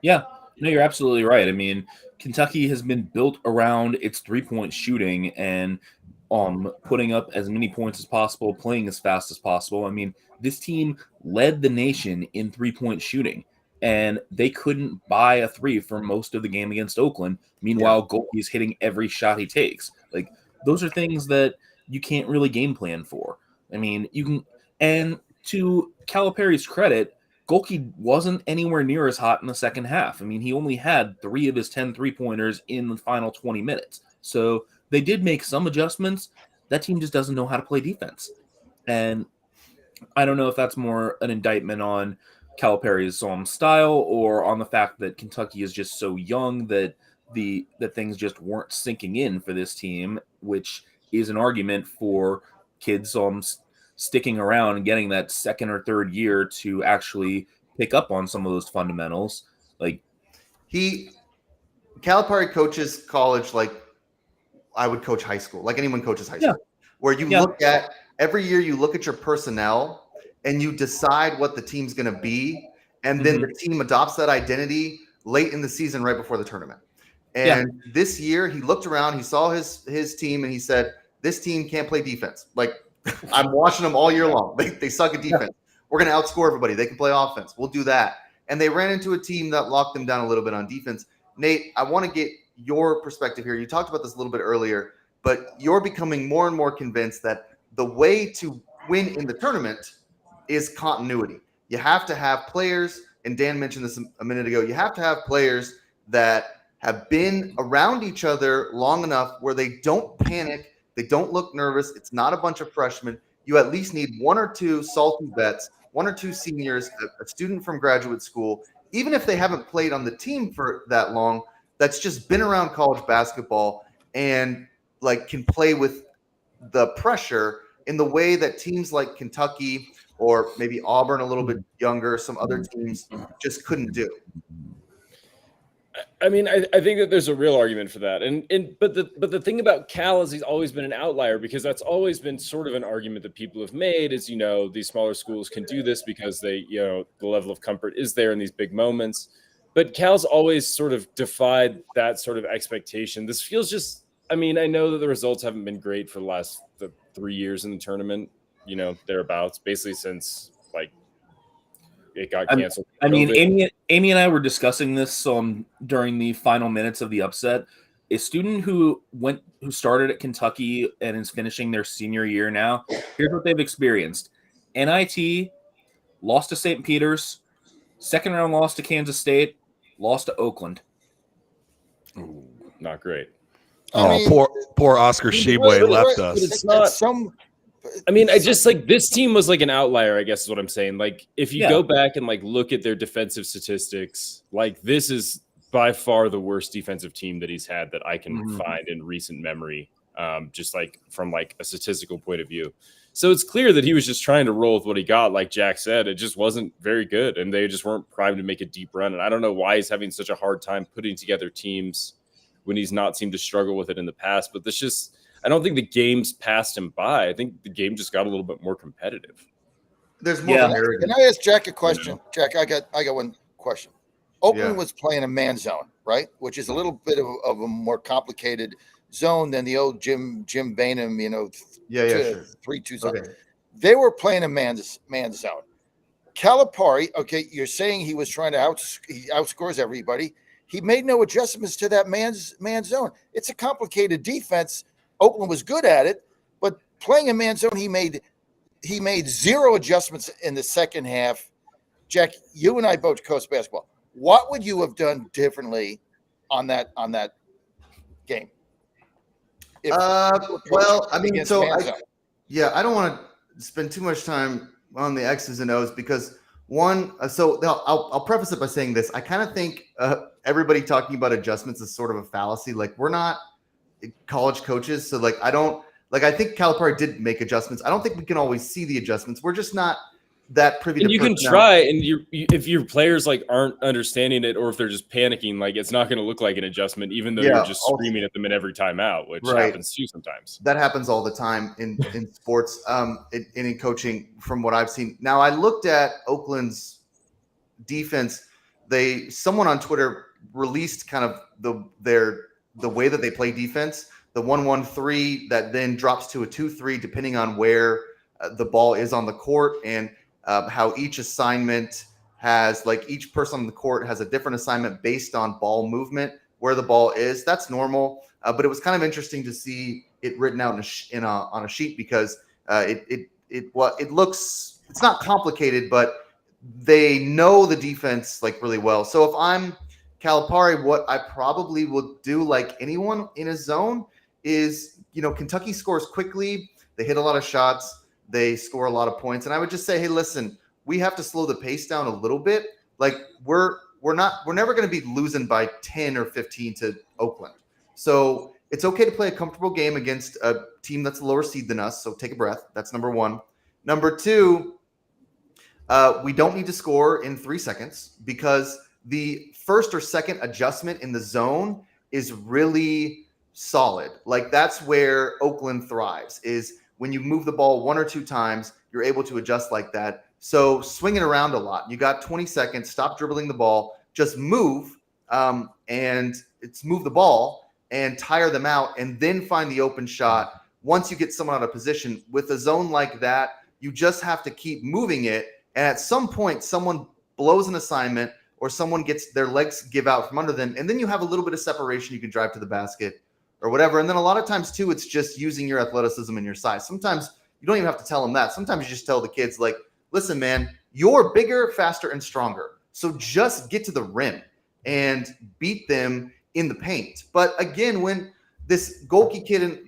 Yeah, no, you're absolutely right. I mean, Kentucky has been built around its three-point shooting and putting up as many points as possible, playing as fast as possible. I mean, this team led the nation in three-point shooting, and they couldn't buy a three for most of the game against Oakland. Meanwhile, Goldie is hitting every shot he takes. Like, those are things that you can't really game plan for. I mean, you can, and to Calipari's credit, Golke wasn't anywhere near as hot in the second half. I mean, he only had 3 of his 10 3-pointers in the final 20 minutes. So they did make some adjustments. That team just doesn't know how to play defense. And I don't know if that's more an indictment on Calipari's style or on the fact that Kentucky is just so young that that things just weren't sinking in for this team, which is an argument for kids sticking around and getting that second or third year to actually pick up on some of those fundamentals. Like, Calipari coaches college like I would coach high school, like anyone coaches high school, where you look at every year, you look at your personnel and you decide what the team's going to be. And then the team adopts that identity late in the season, right before the tournament. And this year he looked around, he saw his team, and he said, this team can't play defense. Like, I'm watching them all year long. They suck at defense. We're going to outscore everybody. They can play offense. We'll do that. And they ran into a team that locked them down a little bit on defense. Nate, I want to get your perspective here. You talked about this a little bit earlier, but you're becoming more and more convinced that the way to win in the tournament is continuity. You have to have players, and Dan mentioned this a minute ago, you have to have players that have been around each other long enough where they don't panic, they don't look nervous. It's not a bunch of freshmen. You at least need 1 or 2 salty vets, 1 or 2 seniors, a student from graduate school, even if they haven't played on the team for that long, that's just been around college basketball and like can play with the pressure in the way that teams like Kentucky or maybe Auburn, a little bit younger, some other teams just couldn't do. I mean, I think that there's a real argument for that. But the thing about Cal is he's always been an outlier, because that's always been sort of an argument that people have made is, these smaller schools can do this because they, the level of comfort is there in these big moments. But Cal's always sort of defied that sort of expectation. This feels just, I mean, I know that the results haven't been great for the last 3 years in the tournament, thereabouts, basically since it got canceled. I mean, Amy and I were discussing this during the final minutes of the upset. A student who started at Kentucky and is finishing their senior year now, here's what they've experienced. NIT, lost to St. Peter's, second round loss to Kansas State, lost to Oakland. Ooh, not great. Poor Oscar Sheboy left us. It's not I mean, I just this team was like an outlier, I guess is what I'm saying. Like, if you go back and look at their defensive statistics, this is by far the worst defensive team that he's had that I can find in recent memory. just like from like a statistical point of view. So it's clear that he was just trying to roll with what he got. Like Jack said, it just wasn't very good, and they just weren't primed to make a deep run. And I don't know why he's having such a hard time putting together teams when he's not seemed to struggle with it in the past. But this just, I don't think the game's passed him by. I think the game just got a little bit more competitive. There's more of an arrogance. Can I ask Jack a question? Jack, I got one question. Oakland was playing a man zone, right? Which is a little bit of a more complicated zone than the old Jim Bainham, 3-2 zone. Okay. They were playing a man zone. Calipari, okay, you're saying he was trying to he outscores everybody. He made no adjustments to that man zone. It's a complicated defense. Oakland was good at it, but playing a man zone, he made 0 adjustments in the second half. Jack, you and I both coach basketball. What would you have done differently on that game? Well, I mean, I don't want to spend too much time on the X's and O's because I'll preface it by saying this. I kind of think everybody talking about adjustments is sort of a fallacy. Like, we're not college coaches. So I think Calipari did make adjustments. I don't think we can always see the adjustments. We're just not that privy to. You can try, and if your players like aren't understanding it, or if they're just panicking, like it's not going to look like an adjustment, even though you're just screaming at them in every timeout, which happens too sometimes. That happens all the time in sports, in coaching, from what I've seen. Now, I looked at Oakland's defense. Someone on Twitter released kind of the way that they play defense, the 1-1-3 that then drops to a 2-3, depending on where the ball is on the court, and how each assignment has, like, each person on the court has a different assignment based on ball movement, where the ball is. That's normal. But it was kind of interesting to see it written out on a sheet because it looks, it's not complicated, but they know the defense like really well. So if I'm Calipari, what I probably would do, like anyone in a zone, is, Kentucky scores quickly. They hit a lot of shots. They score a lot of points. And I would just say, hey, listen, we have to slow the pace down a little bit. Like, we're never going to be losing by 10 or 15 to Oakland. So it's okay to play a comfortable game against a team that's a lower seed than us. So take a breath. That's number one. Number two, we don't need to score in 3 seconds, because the first or second adjustment in the zone is really solid. Like, that's where Oakland thrives, is when you move the ball 1 or 2 times, you're able to adjust like that. So swing it around a lot. You got 20 seconds. Stop dribbling the ball. Just move, and it's move the ball and tire them out, and then find the open shot. Once you get someone out of position with a zone like that, you just have to keep moving it. And at some point, someone blows an assignment, or someone gets their legs give out from under them, and then you have a little bit of separation. You can drive to the basket or whatever. And then a lot of times too, it's just using your athleticism and your size. Sometimes you don't even have to tell them that. Sometimes you just tell the kids, like, listen, man, you're bigger, faster, and stronger. So just get to the rim and beat them in the paint. But again, when this Golke kid and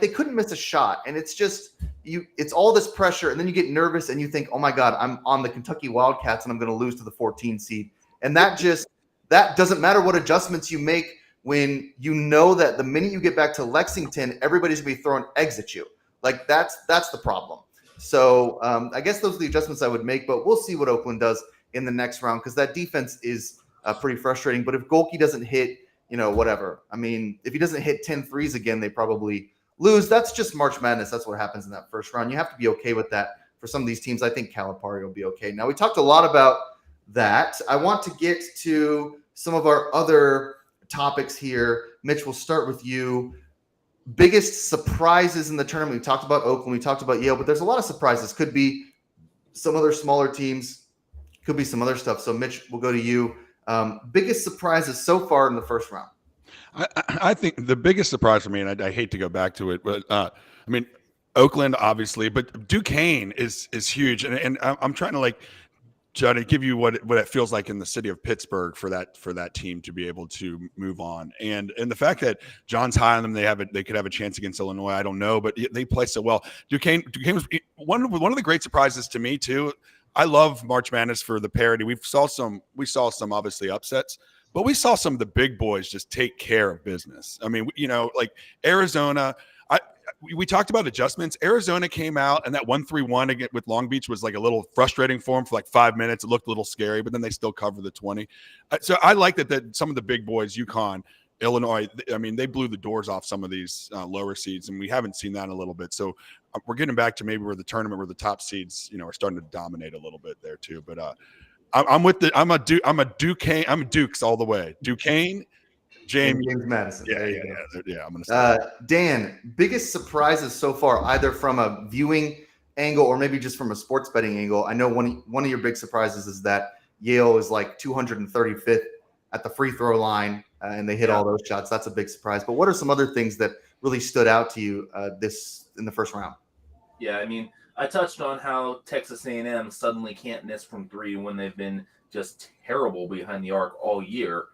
they couldn't miss a shot, and it's just it's all this pressure, and then you get nervous and you think, oh my God, I'm on the Kentucky Wildcats and I'm going to lose to the 14 seed. And that doesn't matter what adjustments you make, when you know that the minute you get back to Lexington, everybody's going to be throwing eggs at you. Like, that's the problem. So I guess those are the adjustments I would make, but we'll see what Oakland does in the next round, because that defense is pretty frustrating. But if Golke doesn't hit, whatever. I mean, if he doesn't hit 10 threes again, they probably lose. That's just March Madness. That's what happens in that first round. You have to be okay with that for some of these teams. I think Calipari will be okay. Now, we talked a lot about that. I want to get to some of our other topics here. Mitch, we'll start with you. Biggest surprises in the tournament. We talked about Oakland, we talked about Yale, but there's a lot of surprises. Could be some other smaller teams, could be some other stuff. So Mitch, we'll go to you. Biggest surprises so far in the first round. I think the biggest surprise for me, and I hate to go back to it, but I mean, Oakland obviously, but Duquesne is huge, and I'm trying to try to give you what it feels like in the city of Pittsburgh for that team to be able to move on, and the fact that John's high on them, they could have a chance against Illinois. I don't know, but they play so well. Duquesne was one of the great surprises to me too. I love March Madness for the parity. We saw some obviously upsets, but we saw some of the big boys just take care of business. I mean, like Arizona. We talked about adjustments. Arizona came out, and that 1-3-1 again with Long Beach was like a little frustrating for them for like 5 minutes. It looked a little scary, but then they still covered the 20. So I like that some of the big boys, UConn, Illinois, I mean, they blew the doors off some of these lower seeds, and we haven't seen that in a little bit. So we're getting back to maybe where the tournament where the top seeds, are starting to dominate a little bit there too. But I'm Dukes all the way. Duquesne. James Madison. Yeah. I'm gonna say Dan, biggest surprises so far, either from a viewing angle or maybe just from a sports betting angle. I know one of your big surprises is that Yale is like 235th at the free throw line, and they hit all those shots. That's a big surprise. But what are some other things that really stood out to you in the first round? Yeah, I mean, I touched on how Texas A&M suddenly can't miss from three when they've been just terrible behind the arc all year.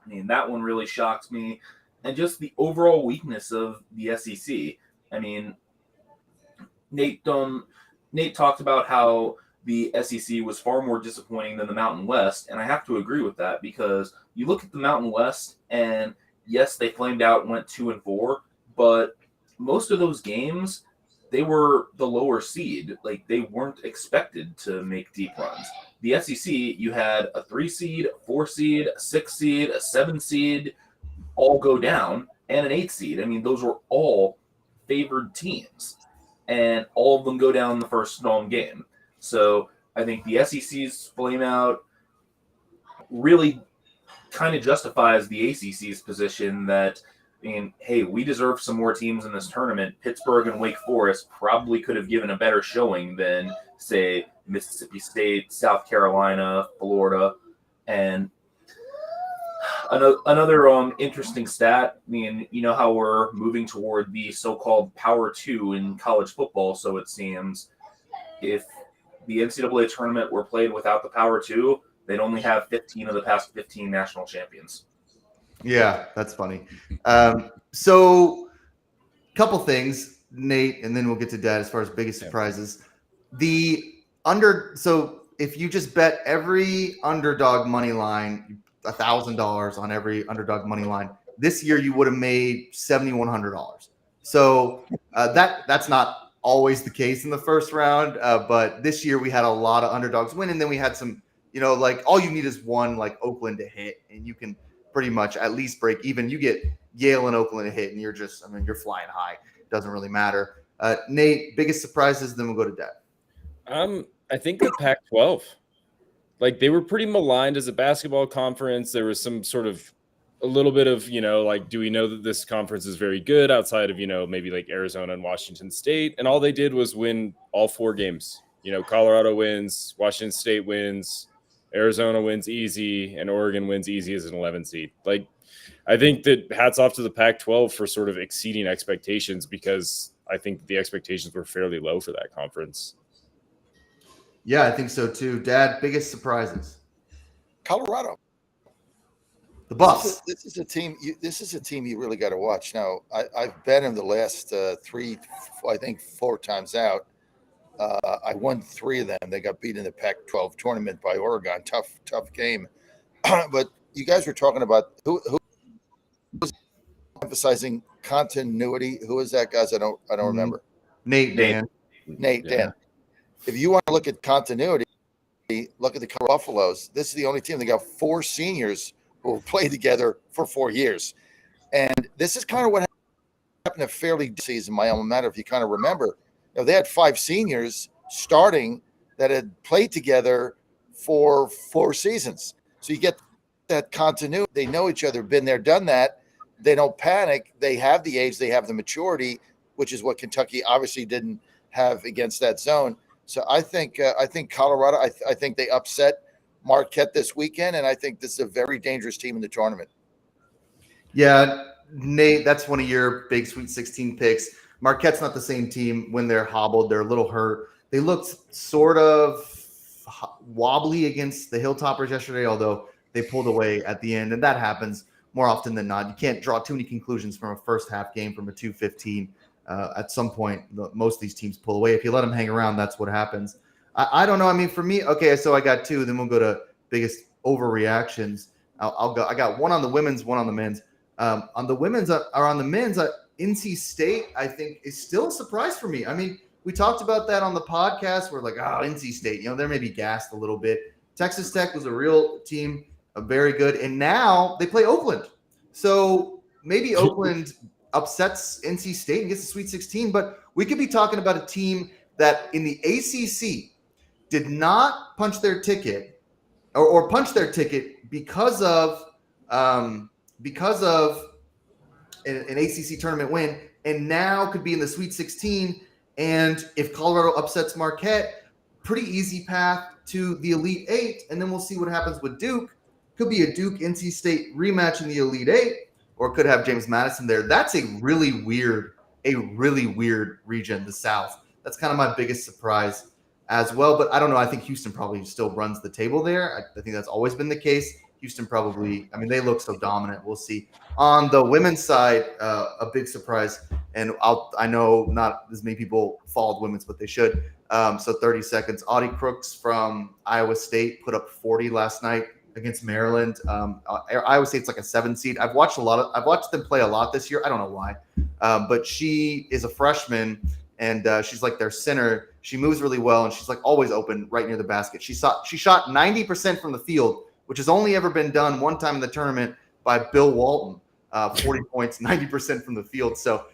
I mean, that one really shocked me. And just the overall weakness of the SEC. I mean, Nate talked about how the SEC was far more disappointing than the Mountain West, and I have to agree with that because you look at the Mountain West, and yes, they flamed out and went 2-4, but most of those games, they were the lower seed. Like, they weren't expected to make deep runs. The SEC, you had a 3 seed, a 4 seed, a 6 seed, a 7 seed, all go down, and an 8 seed. I mean, those were all favored teams, and all of them go down in the first home game. So I think the SEC's flame out really kind of justifies the ACC's position that, I mean, hey, we deserve some more teams in this tournament. Pittsburgh and Wake Forest probably could have given a better showing than, say, Mississippi State, South Carolina, Florida. And another interesting stat, I mean, you know how we're moving toward the so-called Power 2 in college football, so it seems. If the NCAA tournament were played without the Power 2, they'd only have 15 of the past 15 national champions. Yeah, that's funny. So couple things, Nate, and then we'll get to Dad as far as biggest surprises. So if you just bet every underdog money line, $1,000 on every underdog money line, this year you would have made $7,100. So that's not always the case in the first round, but this year we had a lot of underdogs win, and then we had some, like all you need is one like Oakland to hit, and you can pretty much at least break even. You get Yale and Oakland to hit, and you're flying high. It doesn't really matter. Nate, biggest surprises, then we'll go to Dad. I think the Pac-12, like they were pretty maligned as a basketball conference. There was some sort of a little bit of, like, do we know that this conference is very good outside of, maybe like Arizona and Washington State? And all they did was win all 4 games. Colorado wins, Washington State wins, Arizona wins easy, and Oregon wins easy as an 11 seed. Like, I think that hats off to the Pac-12 for sort of exceeding expectations, because I think the expectations were fairly low for that conference. Yeah, I think so too. Dad, biggest surprises? Colorado. The Buffs. This is a team. This is a team you really got to watch. Now, I've bet them the last 4 times out. I won 3 of them. They got beat in the Pac-12 tournament by Oregon. Tough game. But you guys were talking about who was emphasizing continuity. Who is that, guys? I don't remember. Nate, Dan. If you want to look at continuity, look at the Buffaloes. This is the only team that got 4 seniors who played together for 4 years. And this is kind of what happened to Fairleigh season, my alma mater, if you kind of remember. They had 5 seniors starting that had played together for 4 seasons. So you get that continuity. They know each other, been there, done that. They don't panic. They have the age, they have the maturity, which is what Kentucky obviously didn't have against that zone. So I think Colorado, I think they upset Marquette this weekend, and I think this is a very dangerous team in the tournament. Yeah, Nate, that's one of your big Sweet 16 picks. Marquette's not the same team when they're hobbled. They're a little hurt. They looked sort of wobbly against the Hilltoppers yesterday, although they pulled away at the end, and that happens more often than not. You can't draw too many conclusions from a first half game from a 2-15. At some point, most of these teams pull away. If you let them hang around, that's what happens. I don't know. I mean, for me, okay, so I got 2. Then we'll go to biggest overreactions. I'll go. I got one on the women's, one on the men's. On the women's or on the men's, NC State, I think, is still a surprise for me. I mean, we talked about that on the podcast. We're like, oh, NC State, they're maybe gassed a little bit. Texas Tech was a real team, very good. And now they play Oakland. So maybe Oakland upsets NC State and gets the Sweet 16. But we could be talking about a team that in the ACC did not punch their ticket or punch their ticket because of an ACC tournament win, and now could be in the Sweet 16. And if Colorado upsets Marquette, pretty easy path to the Elite Eight. And then we'll see what happens with Duke. Could be a Duke NC State rematch in the Elite Eight, or could have James Madison there. That's a really weird region, the South. That's kind of my biggest surprise as well. But I don't know. I think Houston probably still runs the table there. I think that's always been the case. Houston probably, they look so dominant. We'll see. On the women's side, a big surprise, and I know not as many people followed women's, but they should. So 30 seconds. Audie Crooks from Iowa State put up 40 last night against Maryland. Iowa State's like a 7 seed. I've watched them play a lot this year. I don't know why, but she is a freshman, and she's like their center. She moves really well, and she's like always open right near the basket. She shot 90% from the field, which has only ever been done one time in the tournament by Bill Walton. 40 points, 90% from the field. So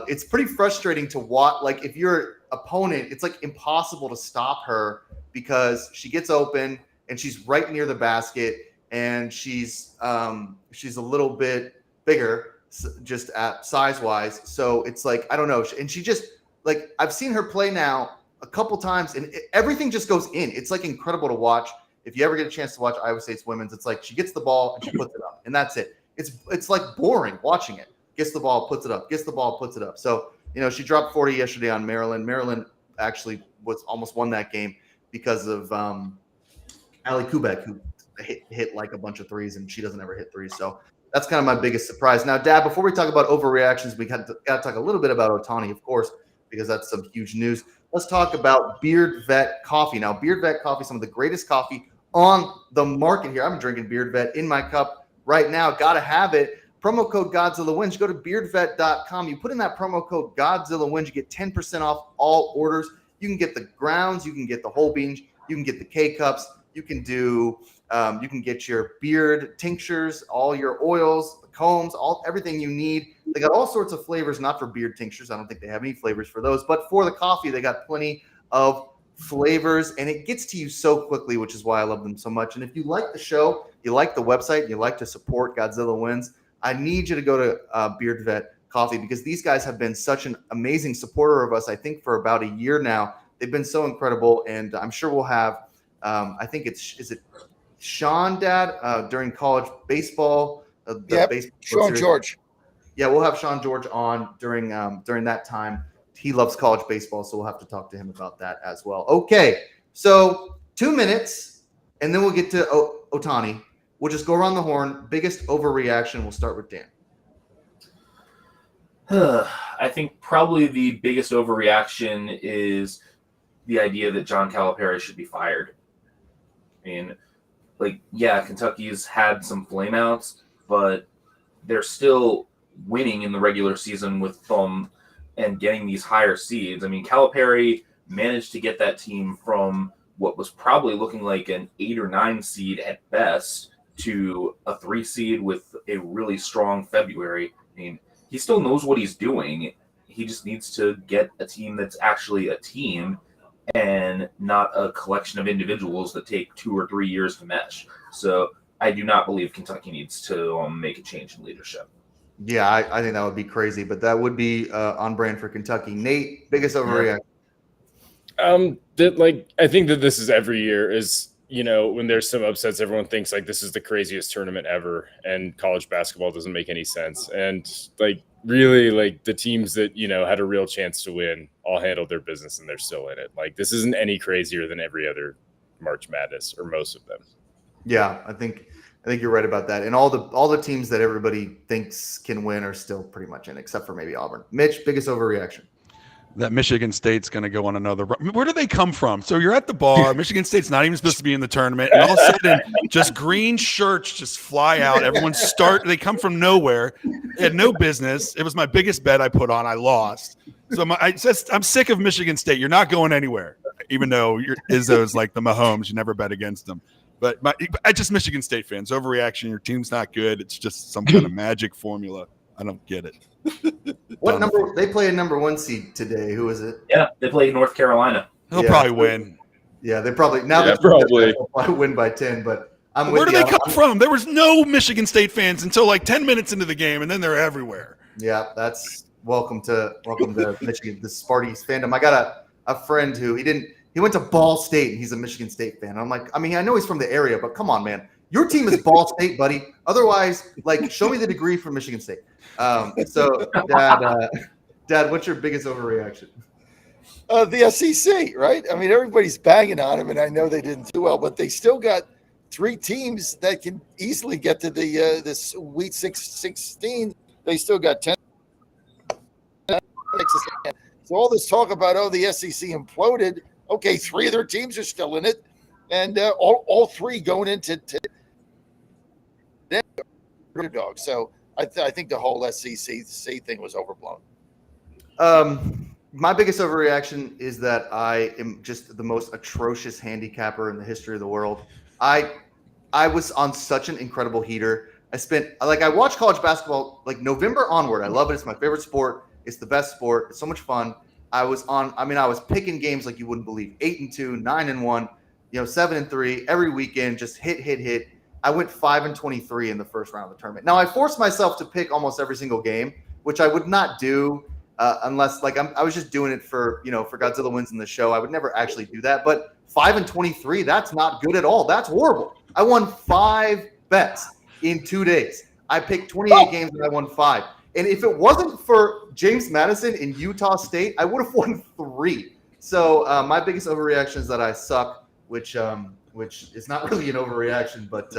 it's pretty frustrating to watch. Like if your opponent, it's like impossible to stop her because she gets open and she's right near the basket, and she's a little bit bigger just at size wise. So it's like, I don't know. And she just like, I've seen her play now a couple times, and everything just goes in. It's like incredible to watch. If you ever get a chance to watch Iowa State's women's, it's like she gets the ball and she puts it up, and that's it. It's like boring watching it. Gets the ball, puts it up. Gets the ball, puts it up. So, she dropped 40 yesterday on Maryland. Maryland actually almost won that game because of Ali Kubek, who hit like a bunch of threes, and she doesn't ever hit threes. So that's kind of my biggest surprise. Now, Dad, before we talk about overreactions, we got to talk a little bit about Ohtani, of course, because that's some huge news. Let's talk about Beard Vet Coffee. Now, Beard Vet Coffee, some of the greatest coffee on the market here. I'm drinking Beard Vet in my cup right now. Got to have it. Promo code Godzilla Wins. You go to beardvet.com. You put in that promo code Godzilla Wins. You get 10% off all orders. You can get the grounds. You can get the whole beans. You can get the K-Cups. You can get your beard tinctures, all your oils, the combs, everything you need. They got all sorts of flavors, not for beard tinctures. I don't think they have any flavors for those. But for the coffee, they got plenty of flavors, and it gets to you so quickly, which is why I love them so much. And if you like the show, you like the website, you like to support Godzilla Wins, I need you to go to Beard Vet Coffee, because these guys have been such an amazing supporter of us, I think, for about a year now. They've been so incredible, and I'm sure we'll have, I think is it Sean, Dad, during college baseball? Baseball Sean series. George. Yeah, we'll have Sean George on during that time. He loves college baseball, so we'll have to talk to him about that as well. Okay, so 2 minutes, and then we'll get to Ohtani. We'll just go around the horn. Biggest overreaction. We'll start with Dan. I think probably the biggest overreaction is the idea that John Calipari should be fired. I mean, Kentucky's had some flameouts, but they're still winning in the regular season with them and getting these higher seeds. I mean, Calipari managed to get that team from what was probably looking like an 8 or 9 seed at best to a 3 seed with a really strong February. I mean, he still knows what he's doing. He just needs to get a team that's actually a team and not a collection of individuals that take 2 or 3 years to mesh. So I do not believe Kentucky needs to make a change in leadership. Yeah, I think that would be crazy, but that would be on brand for Kentucky. Nate, biggest overreaction. I think that this is every year is, when there's some upsets, everyone thinks like this is the craziest tournament ever, and college basketball doesn't make any sense. And really, the teams that, had a real chance to win all handled their business, and they're still in it. Like, this isn't any crazier than every other March Madness, or most of them. Yeah, I think you're right about that. And all the teams that everybody thinks can win are still pretty much in, except for maybe Auburn. Mitch, biggest overreaction. that Michigan State's going to go on another run. Where do they come from? So you're at the bar. Michigan State's not even supposed to be in the tournament. And all of a sudden, just green shirts just fly out. They come from nowhere. They had no business. It was my biggest bet I put on. I lost. So I'm sick of Michigan State. You're not going anywhere, even though Izzo's like the Mahomes. You never bet against them. But I just Michigan State fans. Overreaction. Your team's not good. It's just some kind of magic formula. I don't get it. What number? They play a number 1 seed today. Who is it? Yeah, they play North Carolina. They'll probably win. Yeah, they probably they'll probably win by 10. But where do they come from? There was no Michigan State fans until like 10 minutes into the game, and then they're everywhere. Yeah, that's welcome to Michigan, the Sparties fandom. I got a friend who he went to Ball State and he's a Michigan State fan. I'm like, I mean, I know he's from the area, but come on, man. Your team is Ball State, buddy. Otherwise, like, show me the degree from Michigan State. So, Dad, what's your biggest overreaction? The SEC, right? I mean, everybody's banging on them, and I know they didn't do well, but they still got 3 teams that can easily get to the this Sweet 16. They still got 10. So all this talk about, the SEC imploded. Okay, 3 of their teams are still in it, and all 3 going into underdog. So I think the whole SEC thing was overblown. My biggest overreaction is that I am just the most atrocious handicapper in the history of the world. I was on such an incredible heater. I watch college basketball like November onward. I love it. It's my favorite sport. It's the best sport. It's so much fun. I was picking games like you wouldn't believe. 8-2, 9-1, 7-3 every weekend. Just hit. I went 5-23 in the first round of the tournament. Now I forced myself to pick almost every single game, which I would not do unless I was just doing it for Godzilla wins in the show. I would never actually do that. But 5-23, that's not good at all. That's horrible. I won 5 bets in 2 days. I picked 28 games and I won 5. And if it wasn't for James Madison in Utah State, I would have won 3. So my biggest overreaction is that I suck, which is not really an overreaction, but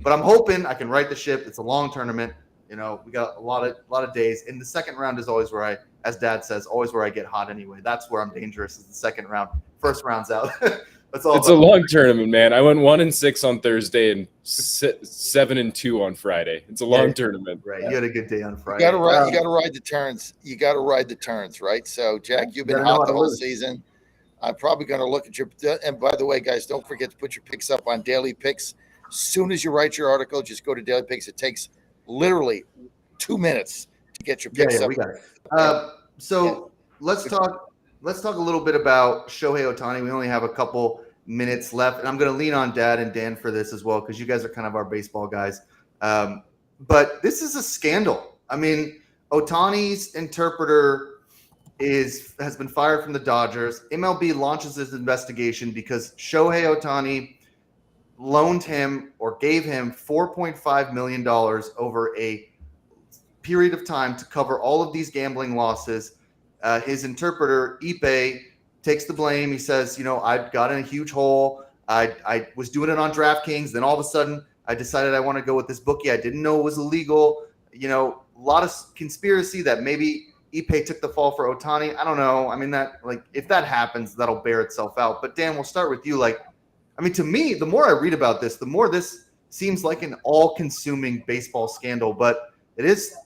I'm hoping I can right the ship. It's a long tournament. We got a lot of days. And the second round is always where as Dad says, always where I get hot anyway. That's where I'm dangerous, is the second round. First round's out. That's all. It's a long tournament, man. I went 1-6 on Thursday and 7-2 on Friday. It's a long tournament. Right. You had a good day on Friday. You got to ride the turns. You got to ride the turns, right? So, Jack, you've been hot the whole season. I'm probably going to look at your – and by the way, guys, don't forget to put your picks up on Daily Picks. As soon as you write your article, just go to Daily Picks. It takes literally 2 minutes to get your picks up. We got it. Let's talk a little bit about Shohei Ohtani. We only have a couple minutes left, and I'm going to lean on Dad and Dan for this as well because you guys are kind of our baseball guys. But this is a scandal. I mean, Ohtani's interpreter has been fired from the Dodgers. MLB launches this investigation because Shohei Ohtani loaned him or gave him $4.5 million over a period of time to cover all of these gambling losses. His interpreter, Ipe, takes the blame. He says, I got in a huge hole. I was doing it on DraftKings. Then all of a sudden, I decided I want to go with this bookie. I didn't know it was illegal. A lot of conspiracy that maybe Ipe took the fall for Ohtani. I don't know. I mean, if that happens, that'll bear itself out. But Dan, we'll start with you. To me, the more I read about this, the more this seems like an all-consuming baseball scandal. But it is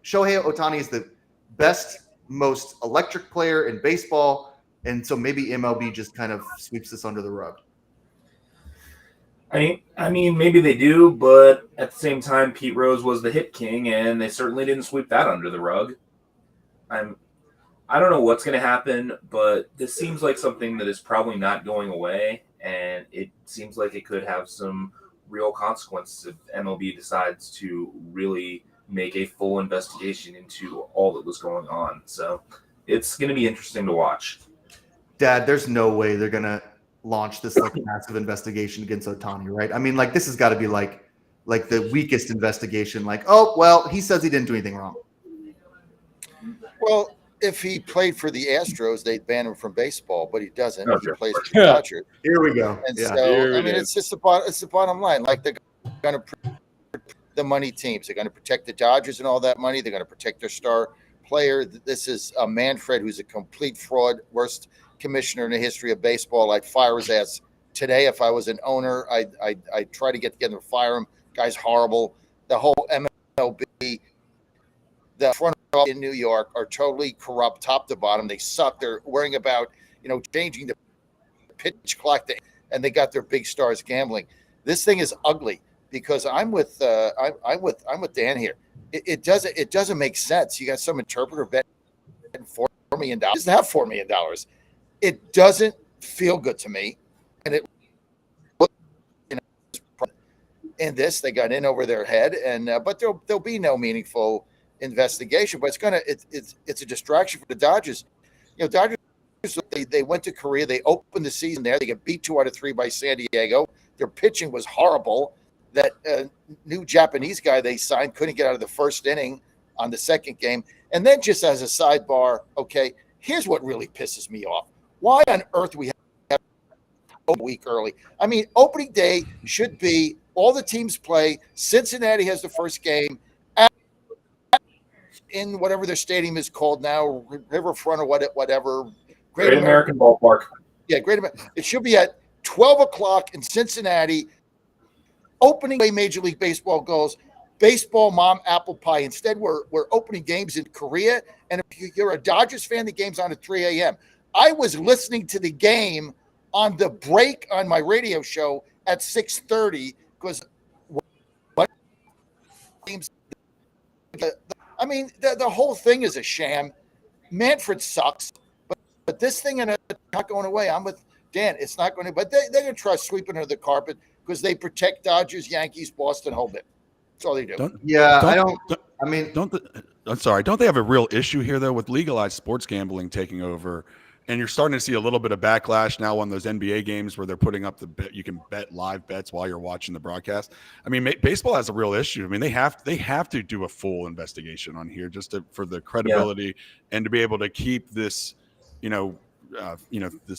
Shohei Ohtani is the best, most electric player in baseball. And so maybe MLB just kind of sweeps this under the rug. I mean, maybe they do, but at the same time, Pete Rose was the hit king, and they certainly didn't sweep that under the rug. I don't know what's going to happen, but this seems like something that is probably not going away, and it seems like it could have some real consequences if MLB decides to really make a full investigation into all that was going on. So it's going to be interesting to watch. Dad, there's no way they're going to launch this massive investigation against Ohtani, right? I mean, this has got to be like the weakest investigation. He says he didn't do anything wrong. Well, if he played for the Astros, they'd ban him from baseball, but he doesn't. Oh, he plays for the Dodgers. Here we go. And it's just it's the bottom line. They're going to protect the money teams. They're going to protect the Dodgers and all that money. They're going to protect their star player. This is Manfred, who's a complete fraud, worst commissioner in the history of baseball. I'd fire his ass today if I was an owner. I'd try to get together and fire him. Guy's horrible. The whole MLB, the front office in New York are totally corrupt, top to bottom. They suck. They're worrying about changing the pitch clock, and they got their big stars gambling. This thing is ugly because I'm with Dan here. It doesn't make sense. You got some interpreter betting $4 million. It doesn't have $4 million. It doesn't feel good to me, and it. In this, they got in over their head, and but there'll be no meaningful investigation. But it's a distraction for the Dodgers. Dodgers they went to Korea. They opened the season there. They get beat 2 out of 3 by San Diego. Their pitching was horrible. That new Japanese guy they signed couldn't get out of the first inning on the second game. And then just as a sidebar, okay, here's what really pisses me off. Why on earth we have a week early? I mean, opening day should be all the teams play. Cincinnati has the first game in whatever their stadium is called now, Riverfront or whatever. Great American Ballpark. Yeah, Great American. It should be at 12 o'clock in Cincinnati. Opening day Major League Baseball goes, baseball, mom, apple pie. Instead, we're opening games in Korea. And if you're a Dodgers fan, the game's on at 3 a.m. I was listening to the game on the break on my radio show at 6:30 because what games? I mean, the whole thing is a sham. Manfred sucks, but this thing is not going away. I'm with Dan. It's not going to, but they're going to try sweeping under the carpet because they protect Dodgers, Yankees, Boston, whole bit. That's all they do. I'm sorry. Don't they have a real issue here though with legalized sports gambling taking over? And you're starting to see a little bit of backlash now on those NBA games where they're putting up you can bet live bets while you're watching the broadcast. I mean, baseball has a real issue. I mean, they have to do a full investigation on here just for the credibility and to be able to keep this, this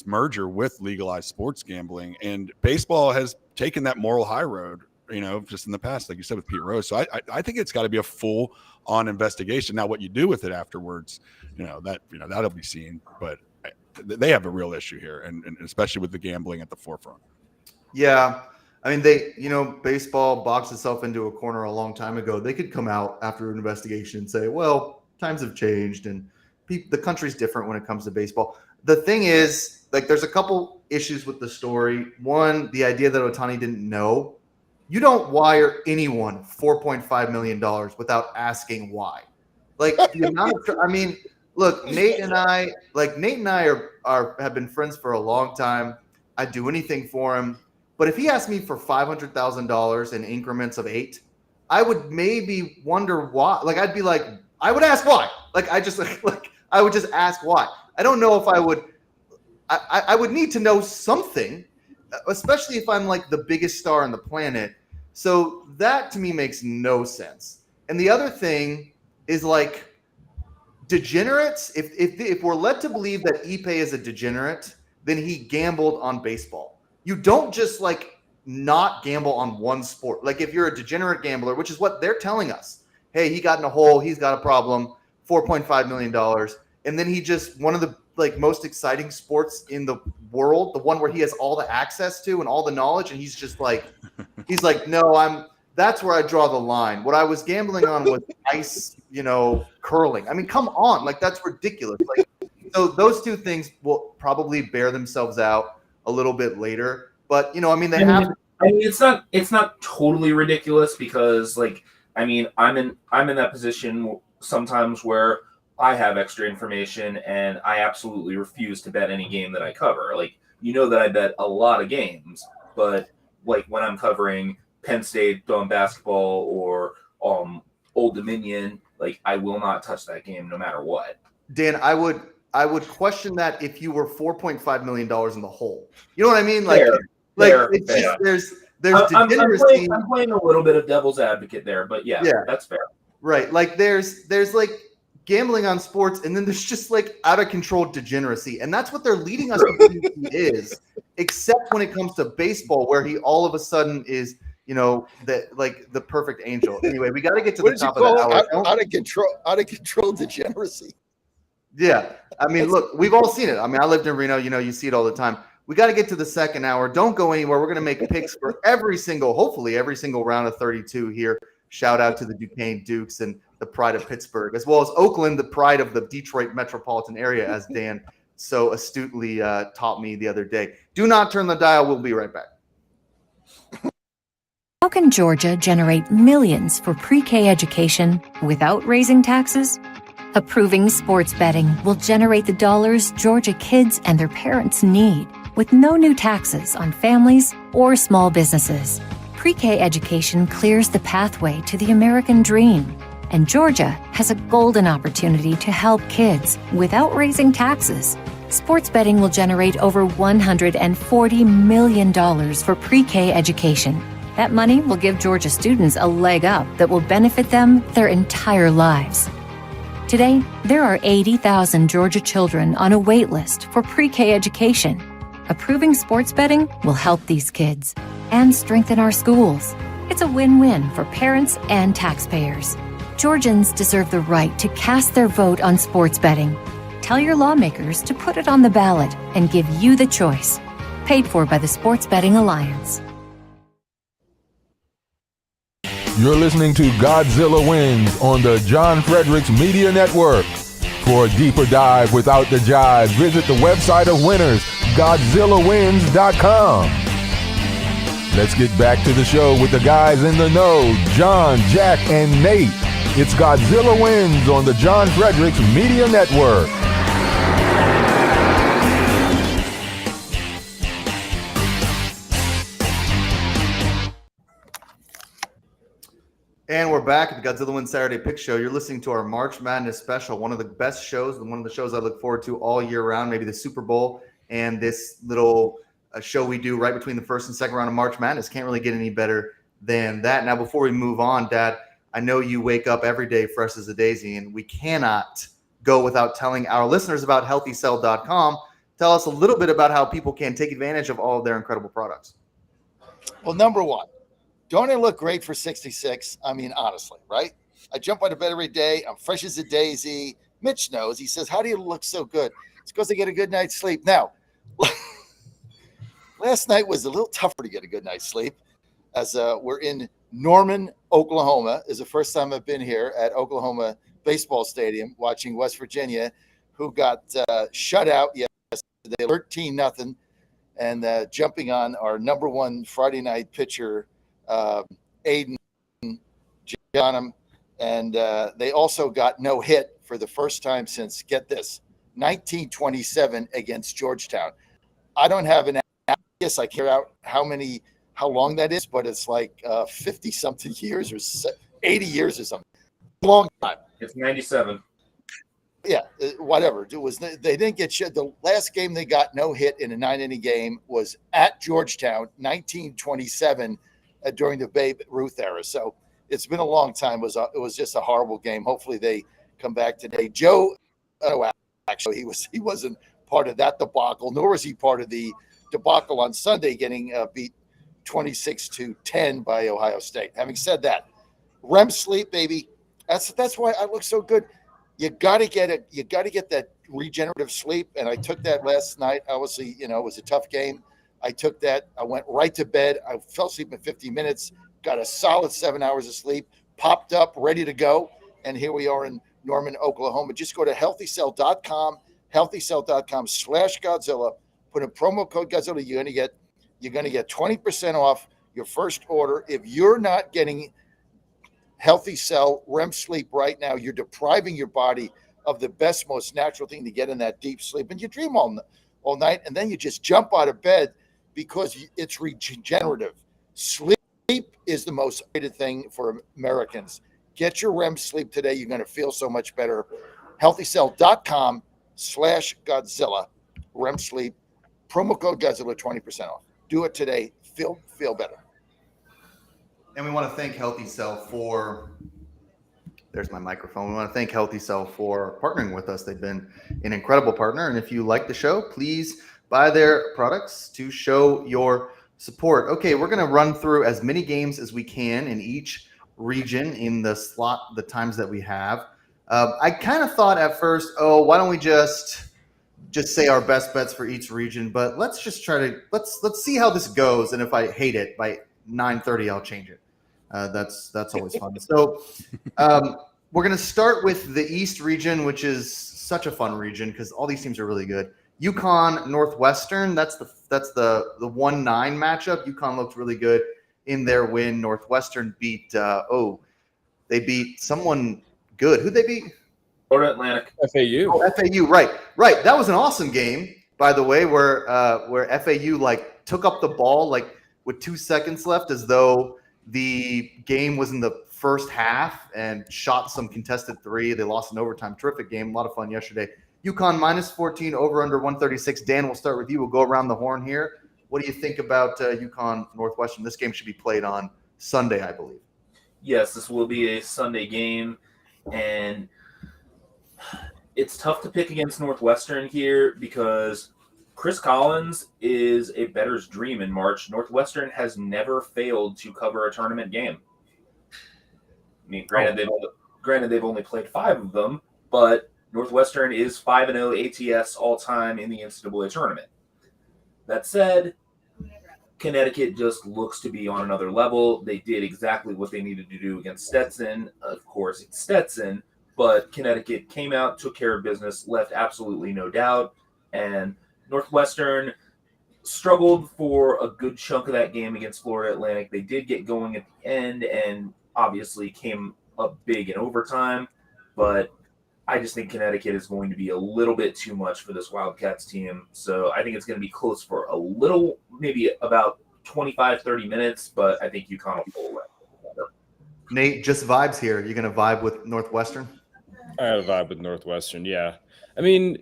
merger with legalized sports gambling. And baseball has taken that moral high road, just in the past, like you said with Pete Rose. So I think it's got to be a full on investigation. Now, what you do with it afterwards, that'll be seen, but they have a real issue here, and especially with the gambling at the forefront. Yeah. I mean, baseball boxed itself into a corner a long time ago. They could come out after an investigation and say, well, times have changed and the country's different when it comes to baseball. The thing is, there's a couple issues with the story. One, the idea that Ohtani didn't know. You don't wire anyone $4.5 million without asking why. The amount of, look, Nate and I have been friends for a long time. I'd do anything for him. But if he asked me for $500,000 in increments of 8, I would maybe wonder why. I'd be like, I would ask why. I would just ask why. I don't know if I would. I would need to know something, especially if I'm the biggest star on the planet. So that to me makes no sense. And the other thing is degenerates. If we're led to believe that Ipe is a degenerate, then he gambled on baseball. You don't just not gamble on one sport. If you're a degenerate gambler, which is what they're telling us, hey, he got in a hole, he's got a problem, $4.5 million. And then he just, one of the most exciting sports in the world, the one where he has all the access to and all the knowledge. And he's just no, that's where I draw the line. What I was gambling on was ice, curling. I mean, come on. That's ridiculous. So those two things will probably bear themselves out a little bit later. But, it's not totally ridiculous because I'm in that position sometimes where I have extra information and I absolutely refuse to bet any game that I cover. That I bet a lot of games, but when I'm covering Penn State basketball or Old Dominion, I will not touch that game no matter what. Dan, I would question that if you were $4.5 million in the hole. You know what I mean? Just, there's degeneracy. I'm playing a little bit of devil's advocate there, but yeah, that's fair. Right. There's gambling on sports, and then there's just out of control degeneracy. And that's what they're leading us to believe he is, except when it comes to baseball, where he all of a sudden is, the perfect angel. Anyway, we got to get to What the did you top of the call hour. it? Out of control degeneracy. Yeah. I mean, look, we've all seen it. I mean, I lived in Reno, you see it all the time. We got to get to the second hour. Don't go anywhere. We're going to make picks for hopefully every single round of 32 here. Shout out to the Duquesne Dukes and the pride of Pittsburgh, as well as Oakland, the pride of the Detroit metropolitan area, as Dan so astutely taught me the other day. Do not turn the dial. We'll be right back. How can Georgia generate millions for pre-K education without raising taxes? Approving sports betting will generate the dollars Georgia kids and their parents need with no new taxes on families or small businesses. Pre-K education clears the pathway to the American dream, and Georgia has a golden opportunity to help kids without raising taxes. Sports betting will generate over $140 million for pre-K education. That money will give Georgia students a leg up that will benefit them their entire lives. Today, there are 80,000 Georgia children on a wait list for pre-K education. Approving sports betting will help these kids and strengthen our schools. It's a win-win for parents and taxpayers. Georgians deserve the right to cast their vote on sports betting. Tell your lawmakers to put it on the ballot and give you the choice. Paid for by the Sports Betting Alliance. You're listening to Godzilla Wins on the John Fredericks Media Network. For a deeper dive without the jive, visit the website of winners, GodzillaWins.com. Let's get back to the show with the guys in the know, John, Jack, and Nate. It's Godzilla Wins on the John Fredericks Media Network. And we're back at the Godzilla Wins Saturday Pick Show. You're listening to our March Madness special, one of the best shows, one of the shows I look forward to all year round, maybe the Super Bowl and this little show we do right between the first and second round of March Madness. Can't really get any better than that. Now, before we move on, Dad, I know you wake up every day fresh as a daisy, and we cannot go without telling our listeners about HealthyCell.com. Tell us a little bit about how people can take advantage of all of their incredible products. Well, number one, don't I look great for 66? I mean, honestly, right? I jump out of bed every day. I'm fresh as a daisy. Mitch knows. He says, how do you look so good? It's because I get a good night's sleep. Now, last night was a little tougher to get a good night's sleep as we're in Norman, Oklahoma. Is the first time I've been here at Oklahoma Baseball Stadium watching West Virginia, who got shut out yesterday, 13-0, and jumping on our number one Friday night pitcher, Aiden Johnham, and they also got no hit for the first time since, get this, 1927 against Georgetown. I don't have an guess. I care out how long that is, but it's like 50 something years or 80 years or something. Long time. It's 97. Yeah, whatever. It was. They didn't get shit. The last game they got no hit in a 9-inning game was at Georgetown, 1927, during the Babe Ruth era. So it's been a long time. It was just a horrible game. Hopefully they come back today. Joe, actually, he wasn't part of that debacle, nor was he part of the debacle on Sunday, getting beat 26-10 by Ohio State. Having said that, REM sleep, baby. That's why I look so good. You got to get it. You got to get that regenerative sleep. And I took that last night. Obviously, it was a tough game. I took that. I went right to bed. I fell asleep in 50 minutes, got a solid 7 hours of sleep, popped up, ready to go. And here we are in Norman, Oklahoma. Just go to healthycell.com, healthycell.com/Godzilla. Put in promo code Godzilla. You're going to get 20% off your first order. If you're not getting Healthy Cell REM sleep right now, you're depriving your body of the best, most natural thing to get in that deep sleep. And you dream all night, and then you just jump out of bed because it's regenerative. Sleep is the most rated thing for Americans. Get your REM sleep today. You're going to feel so much better. healthycell.com/Godzilla. REM sleep. Promo code Godzilla, 20% off. Do it today. Feel better. And we want to thank Healthy Cell for, there's my microphone. We want to thank Healthy Cell for partnering with us. They've been an incredible partner. And if you like the show, please buy their products to show your Support. Okay, we're going to run through as many games as we can in each region in the slot, the times that we have. I kind of thought at first, why don't we just say our best bets for each region? But let's just try to let's see how this goes, and if I hate it by 9:30, I'll change it. That's always fun. So we're going to start with the East region, which is such a fun region because all these teams are really good. UConn Northwestern, that's the 1-9 matchup. UConn looked really good in their win. Northwestern beat they beat someone good. Who'd they beat? Florida Atlantic. FAU. Oh, FAU, right. That was an awesome game, by the way, where FAU like took up the ball like with 2 seconds left, as though the game was in the first half, and shot some contested three. They lost in overtime. Terrific game. A lot of fun yesterday. UConn -14 over under 136. Dan, we'll start with you. We'll go around the horn here. What do you think about UConn Northwestern? This game should be played on Sunday, I believe. Yes, this will be a Sunday game, and it's tough to pick against Northwestern here because Chris Collins is a bettor's dream in March. Northwestern has never failed to cover a tournament game. I mean, granted they've only played 5 of them, but Northwestern is 5-0 ATS all-time in the NCAA tournament. That said, Connecticut just looks to be on another level. They did exactly what they needed to do against Stetson. Of course, it's Stetson, but Connecticut came out, took care of business, left absolutely no doubt, and Northwestern struggled for a good chunk of that game against Florida Atlantic. They did get going at the end and obviously came up big in overtime, but I just think Connecticut is going to be a little bit too much for this Wildcats team. So I think it's going to be close for a little, maybe about 25, 30 minutes, but I think UConn will pull away. Nate, just vibes here. You're going to vibe with Northwestern? I have a vibe with Northwestern, yeah. I mean,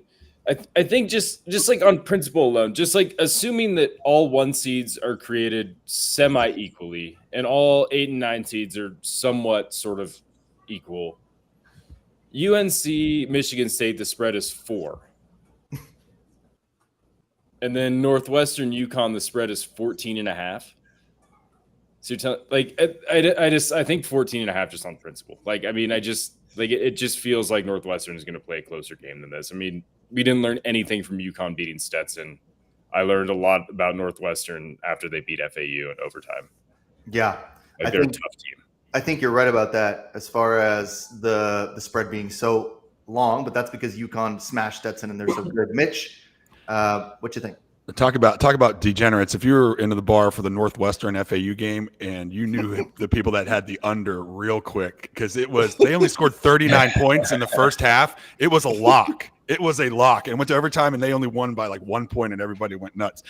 I think just like on principle alone, just like assuming that all 1 seeds are created semi-equally and all 8 and 9 seeds are somewhat sort of equal. UNC, Michigan State, the spread is 4. And then Northwestern, UConn, the spread is 14.5. So you're telling, like, I think 14.5 just on principle. Like, I mean, it just feels like Northwestern is going to play a closer game than this. I mean, we didn't learn anything from UConn beating Stetson. I learned a lot about Northwestern after they beat FAU in overtime. Yeah. Like, they're a tough team. I think you're right about that as far as the spread being so long, but that's because UConn smashed Stetson and they're so good. Mitch, what you think? Talk about degenerates. If you were into the bar for the Northwestern FAU game and you knew the people that had the under real quick, because they only scored 39 points in the first half. It was a lock. It was a lock, and went to overtime, and they only won by like 1 point, and everybody went nuts.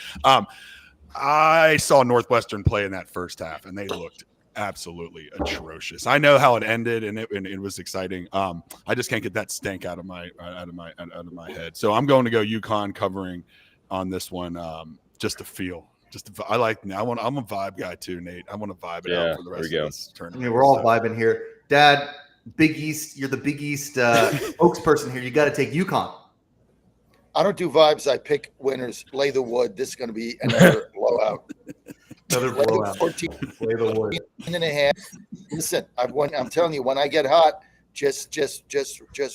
I saw Northwestern play in that first half, and they looked absolutely atrocious. I know how it ended, and it was exciting. I just can't get that stank out of my head. So I'm going to go UConn covering on this one, just to feel. I'm a vibe guy too, Nate. I want to vibe it out for the rest of this tournament. I mean, we're all vibing here. Dad, Big East, you're the Big East spokesperson here. You got to take UConn. I don't do vibes. I pick winners. Lay the wood. This is going to be another blowout. Another blowout. 14 Lay the wood. and a half. Listen, I'm telling you, when I get hot, just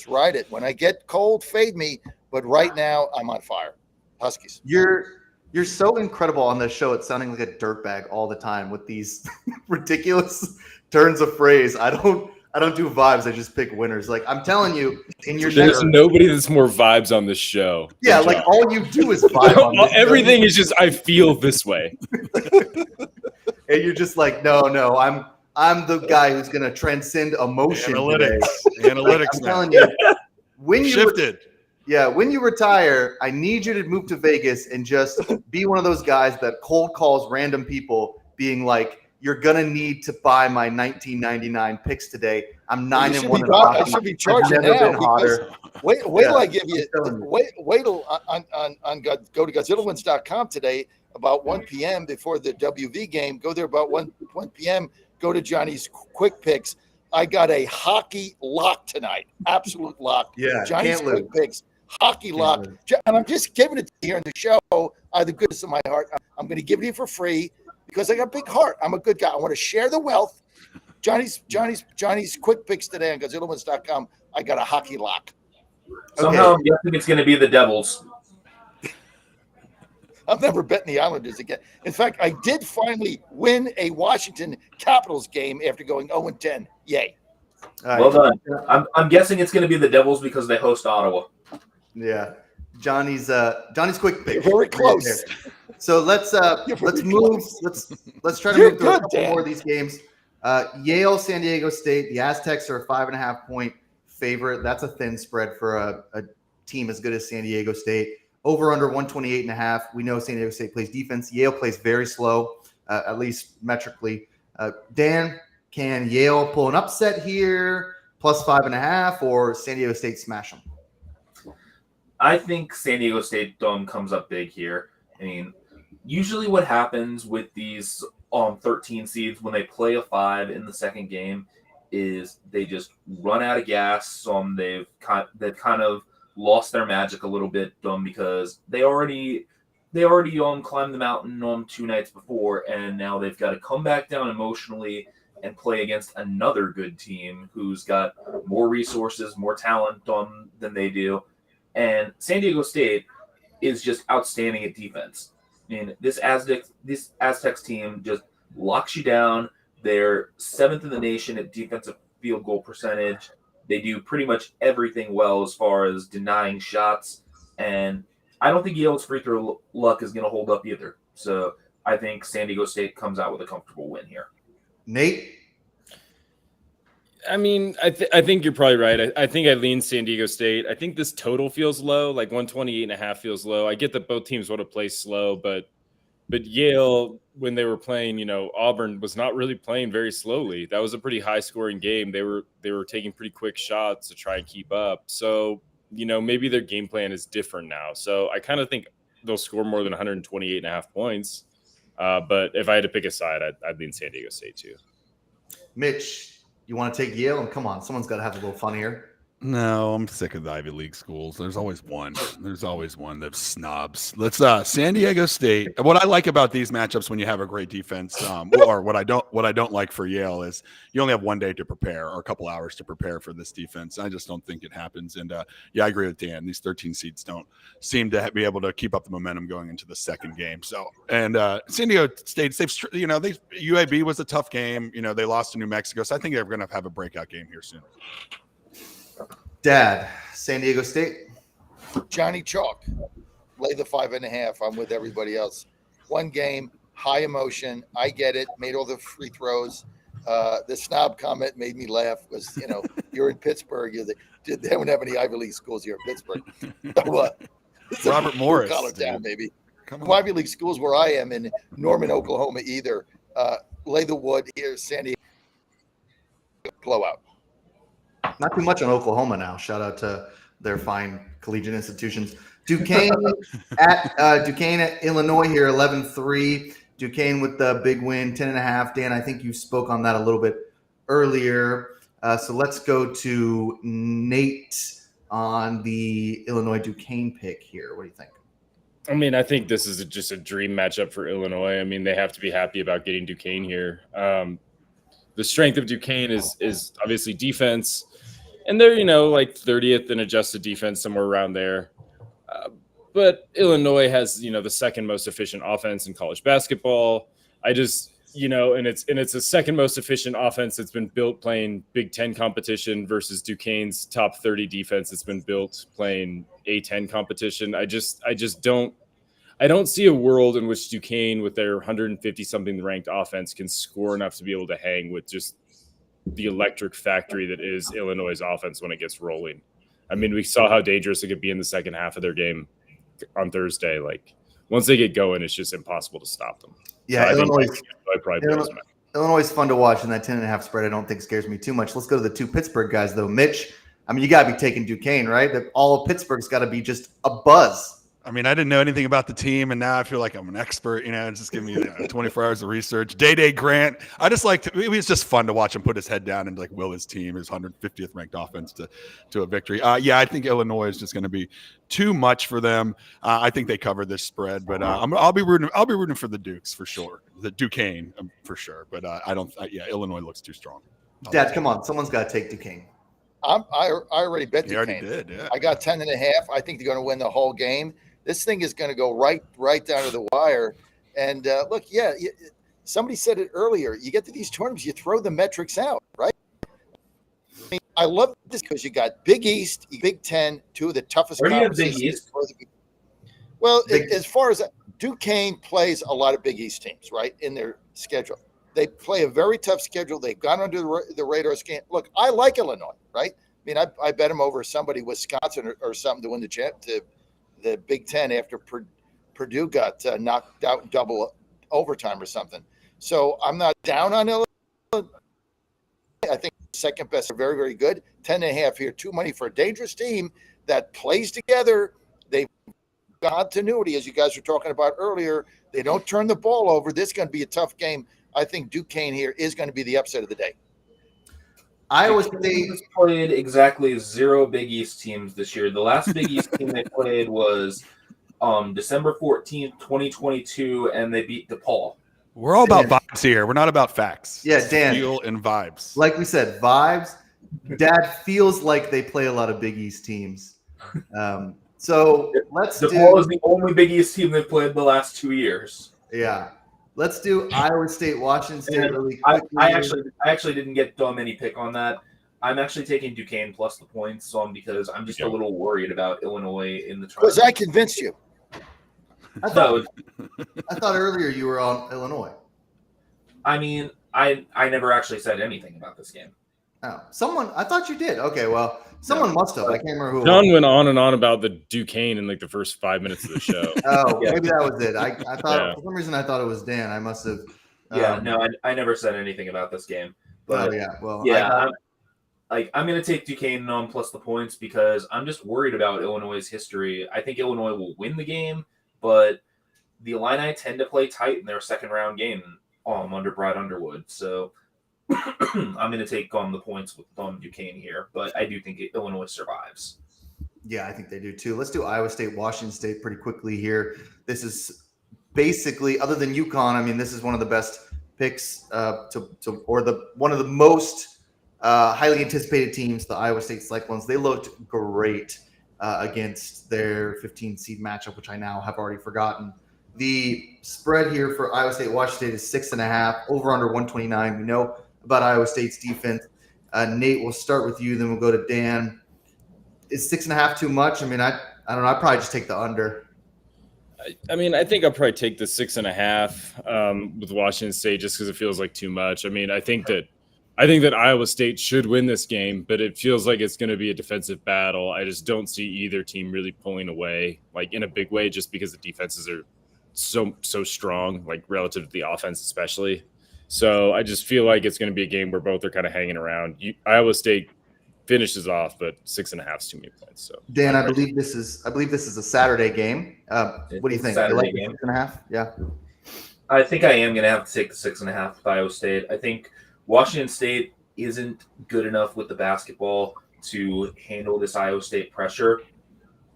ride it. When I get cold, fade me. But right now, I'm on fire. Huskies. You're so incredible on this show. It's sounding like a dirtbag all the time with these ridiculous turns of phrase. I don't do vibes. I just pick winners. Like, I'm telling you, there's nobody that's more vibes on this show. Yeah, like all you do is vibe on this everything is just I feel this way. And you're just like, no, I'm the guy who's gonna transcend emotion. Analytics. I'm telling you, when you shifted. When you retire, I need you to move to Vegas and just be one of those guys that cold calls random people being like, you're going to need to buy my 1999 picks today. I'm 9-1. I should be charging now. Wait till I give you wait till go to GodzillaWins.com today about 1 p.m. before the WV game. Go there about 1 p.m. Go to Johnny's Quick Picks. I got a hockey lock tonight. Absolute lock. Yeah, Johnny's Quick Picks. Hockey lock. And I'm just giving it to you here in the show out of the goodness of my heart. I'm going to give it to you for free because I got a big heart. I'm a good guy. I want to share the wealth. Johnny's quick picks today on GodzillaWins.com. I got a hockey lock. Somehow I'm guessing it's going to be the Devils. I'm never betting the Islanders again. In fact, I did finally win a Washington Capitals game after going 0-10. Yay. Well done. I'm guessing it's going to be the Devils because they host Ottawa. Yeah. Johnny's quick pick. You're very close. So let's move. Let's try to move through a couple more of these games. Yale, San Diego State. The Aztecs are a 5.5 point favorite. That's a thin spread for a team as good as San Diego State. Over under 128.5. We know San Diego State plays defense. Yale plays very slow, at least metrically. Dan, can Yale pull an upset here, plus 5.5, or San Diego State smash them? I think San Diego State comes up big here. I mean, usually what happens with these 13 seeds when they play a 5 in the second game is they just run out of gas. They've kind of lost their magic a little bit because they already climbed the mountain 2 nights before, and now they've got to come back down emotionally and play against another good team who's got more resources, more talent than they do. And San Diego State is just outstanding at defense. I mean, this Aztecs team just locks you down. They're 7th in the nation at defensive field goal percentage. They do pretty much everything well as far as denying shots. And I don't think Yale's free throw luck is going to hold up either. So I think San Diego State comes out with a comfortable win here. Nate? I mean, I think you're probably right. I think I lean San Diego State. I think this total feels low, like 128.5 feels low. I get that both teams want to play slow, but Yale, when they were playing, Auburn was not really playing very slowly. That was a pretty high scoring game. They were taking pretty quick shots to try and keep up. So, maybe their game plan is different now. So I kind of think they'll score more than 128.5 points. But if I had to pick a side, I'd lean San Diego State too. Mitch, you want to take Yale? And come on, someone's got to have a little fun here. No, I'm sick of the Ivy League schools. There's always one. That's snobs. Let's San Diego State. What I like about these matchups when you have a great defense, or what I don't like for Yale is you only have one day to prepare or a couple hours to prepare for this defense. I just don't think it happens. And I agree with Dan. These 13 seeds don't seem to be able to keep up the momentum going into the second game. So and San Diego State, UAB was a tough game. They lost to New Mexico, so I think they're going to have a breakout game here soon. Dad, San Diego State. Johnny Chalk, lay the 5.5. I'm with everybody else. One game, high emotion. I get it. Made all the free throws. The snob comment made me laugh. Was you're in Pittsburgh. They don't have any Ivy League schools here in Pittsburgh. What? Robert Morris, collar town, maybe. No Ivy League schools where I am in Norman, Oklahoma, either. Lay the wood here, San Diego. Blowout. Not too much on Oklahoma now. Shout out to their fine collegiate institutions. Duquesne at Illinois here, 11-3. Duquesne with the big win, 10.5. Dan, I think you spoke on that a little bit earlier. So let's go to Nate on the Illinois Duquesne pick here. What do you think? I mean, I think this is just a dream matchup for Illinois. I mean, they have to be happy about getting Duquesne here. The strength of Duquesne is obviously defense. And they're, like 30th in adjusted defense, somewhere around there. But Illinois has, the second most efficient offense in college basketball. And it's the second most efficient offense that's been built playing Big Ten competition versus Duquesne's top 30 defense that's been built playing A10 competition. I don't see a world in which Duquesne, with their 150 something ranked offense, can score enough to be able to hang with just the electric factory that is Illinois' offense when it gets rolling. I mean, we saw how dangerous it could be in the second half of their game on Thursday. Like, once they get going, it's just impossible to stop them. Yeah, so Illinois is fun to watch, and that 10.5 spread I don't think scares me too much. Let's go to the two Pittsburgh guys, though. Mitch, I mean, you got to be taking Duquesne, right? That all of Pittsburgh's got to be just a buzz. I mean, I didn't know anything about the team, and now I feel like I'm an expert. It's just giving me 24 hours of research. Day Grant. I just like to. It was just fun to watch him put his head down and like will his team, his 150th ranked offense, to a victory. Yeah, I think Illinois is just going to be too much for them. I think they cover this spread, but I'll be rooting. I'll be rooting for the Dukes for sure, the Duquesne for sure. But I don't. Yeah, Illinois looks too strong. Dad, come on, someone's got to take Duquesne. I already bet You Duquesne. already did. Yeah. I got 10.5. I think they're going to win the whole game. This thing is going to go right down to the wire. And look, somebody said it earlier. You get to these tournaments, you throw the metrics out, right? I love this because you got Big East, Big Ten, two of the toughest. Where do you have Big East? Well, as far as Duquesne plays a lot of Big East teams, right, in their schedule. They play a very tough schedule. They've gone under the radar scan. Look, I like Illinois, right? I mean, I bet them over somebody, Wisconsin or something, to win the Big Ten after Purdue got knocked out in double overtime or something. So I'm not down on Illinois. I think second best are very, very good. 10.5 here, too money for a dangerous team that plays together. They've got continuity, as you guys were talking about earlier. They don't turn the ball over. This is going to be a tough game. I think Duquesne here is going to be the upset of the day. Iowa State has played exactly 0 Big East teams this year. The last Big East team they played was December 14th, 2022, and they beat DePaul. We're all about vibes here. We're not about facts. Yeah, Dan. Feel and vibes. Like we said, vibes. Dad feels like they play a lot of Big East teams. So DePaul is the only Big East team they've played the last 2 years. Yeah. Let's do Iowa State, Washington State really quickly. I actually didn't get any pick on that. I'm actually taking Duquesne plus the points because I'm just a little worried about Illinois in the tournament. Because I convinced you. I thought earlier you were on Illinois. I mean, I never actually said anything about this game. Oh, I thought you did. Okay, well, someone must have. I can't remember who. John went on and on about the Duquesne in like the first 5 minutes of the show. Maybe that was it. I thought for some reason I thought it was Dan. I must have. I never said anything about this game. But I'm going to take Duquesne on plus the points because I'm just worried about Illinois' history. I think Illinois will win the game, but the Illini tend to play tight in their second round game under Brad Underwood. So I'm going to take on the points with Duquesne here, but I do think Illinois survives. Yeah, I think they do too. Let's do Iowa State, Washington State pretty quickly here. This is basically, other than UConn, I mean, this is one of the best picks one of the most highly anticipated teams, the Iowa State Cyclones. They looked great against their 15 seed matchup, which I now have already forgotten. The spread here for Iowa State, Washington State is 6.5, over under 129. We know about Iowa State's defense. Nate, we'll start with you, then we'll go to Dan. Is 6.5 too much? I mean, I don't know. I'd probably just take the under. I mean, I think I'll probably take the 6.5 with Washington State just because it feels like too much. I mean, I think that Iowa State should win this game, but it feels like it's going to be a defensive battle. I just don't see either team really pulling away, like in a big way, just because the defenses are so strong, like relative to the offense, especially. So I just feel like it's going to be a game where both are kind of hanging around. Iowa State finishes off, but 6.5 is too many points. So Dan, I believe this is a Saturday game. What do you think? Saturday you like 6.5? Yeah. I think I am going to have to take the 6.5 with Iowa State. I think Washington State isn't good enough with the basketball to handle this Iowa State pressure.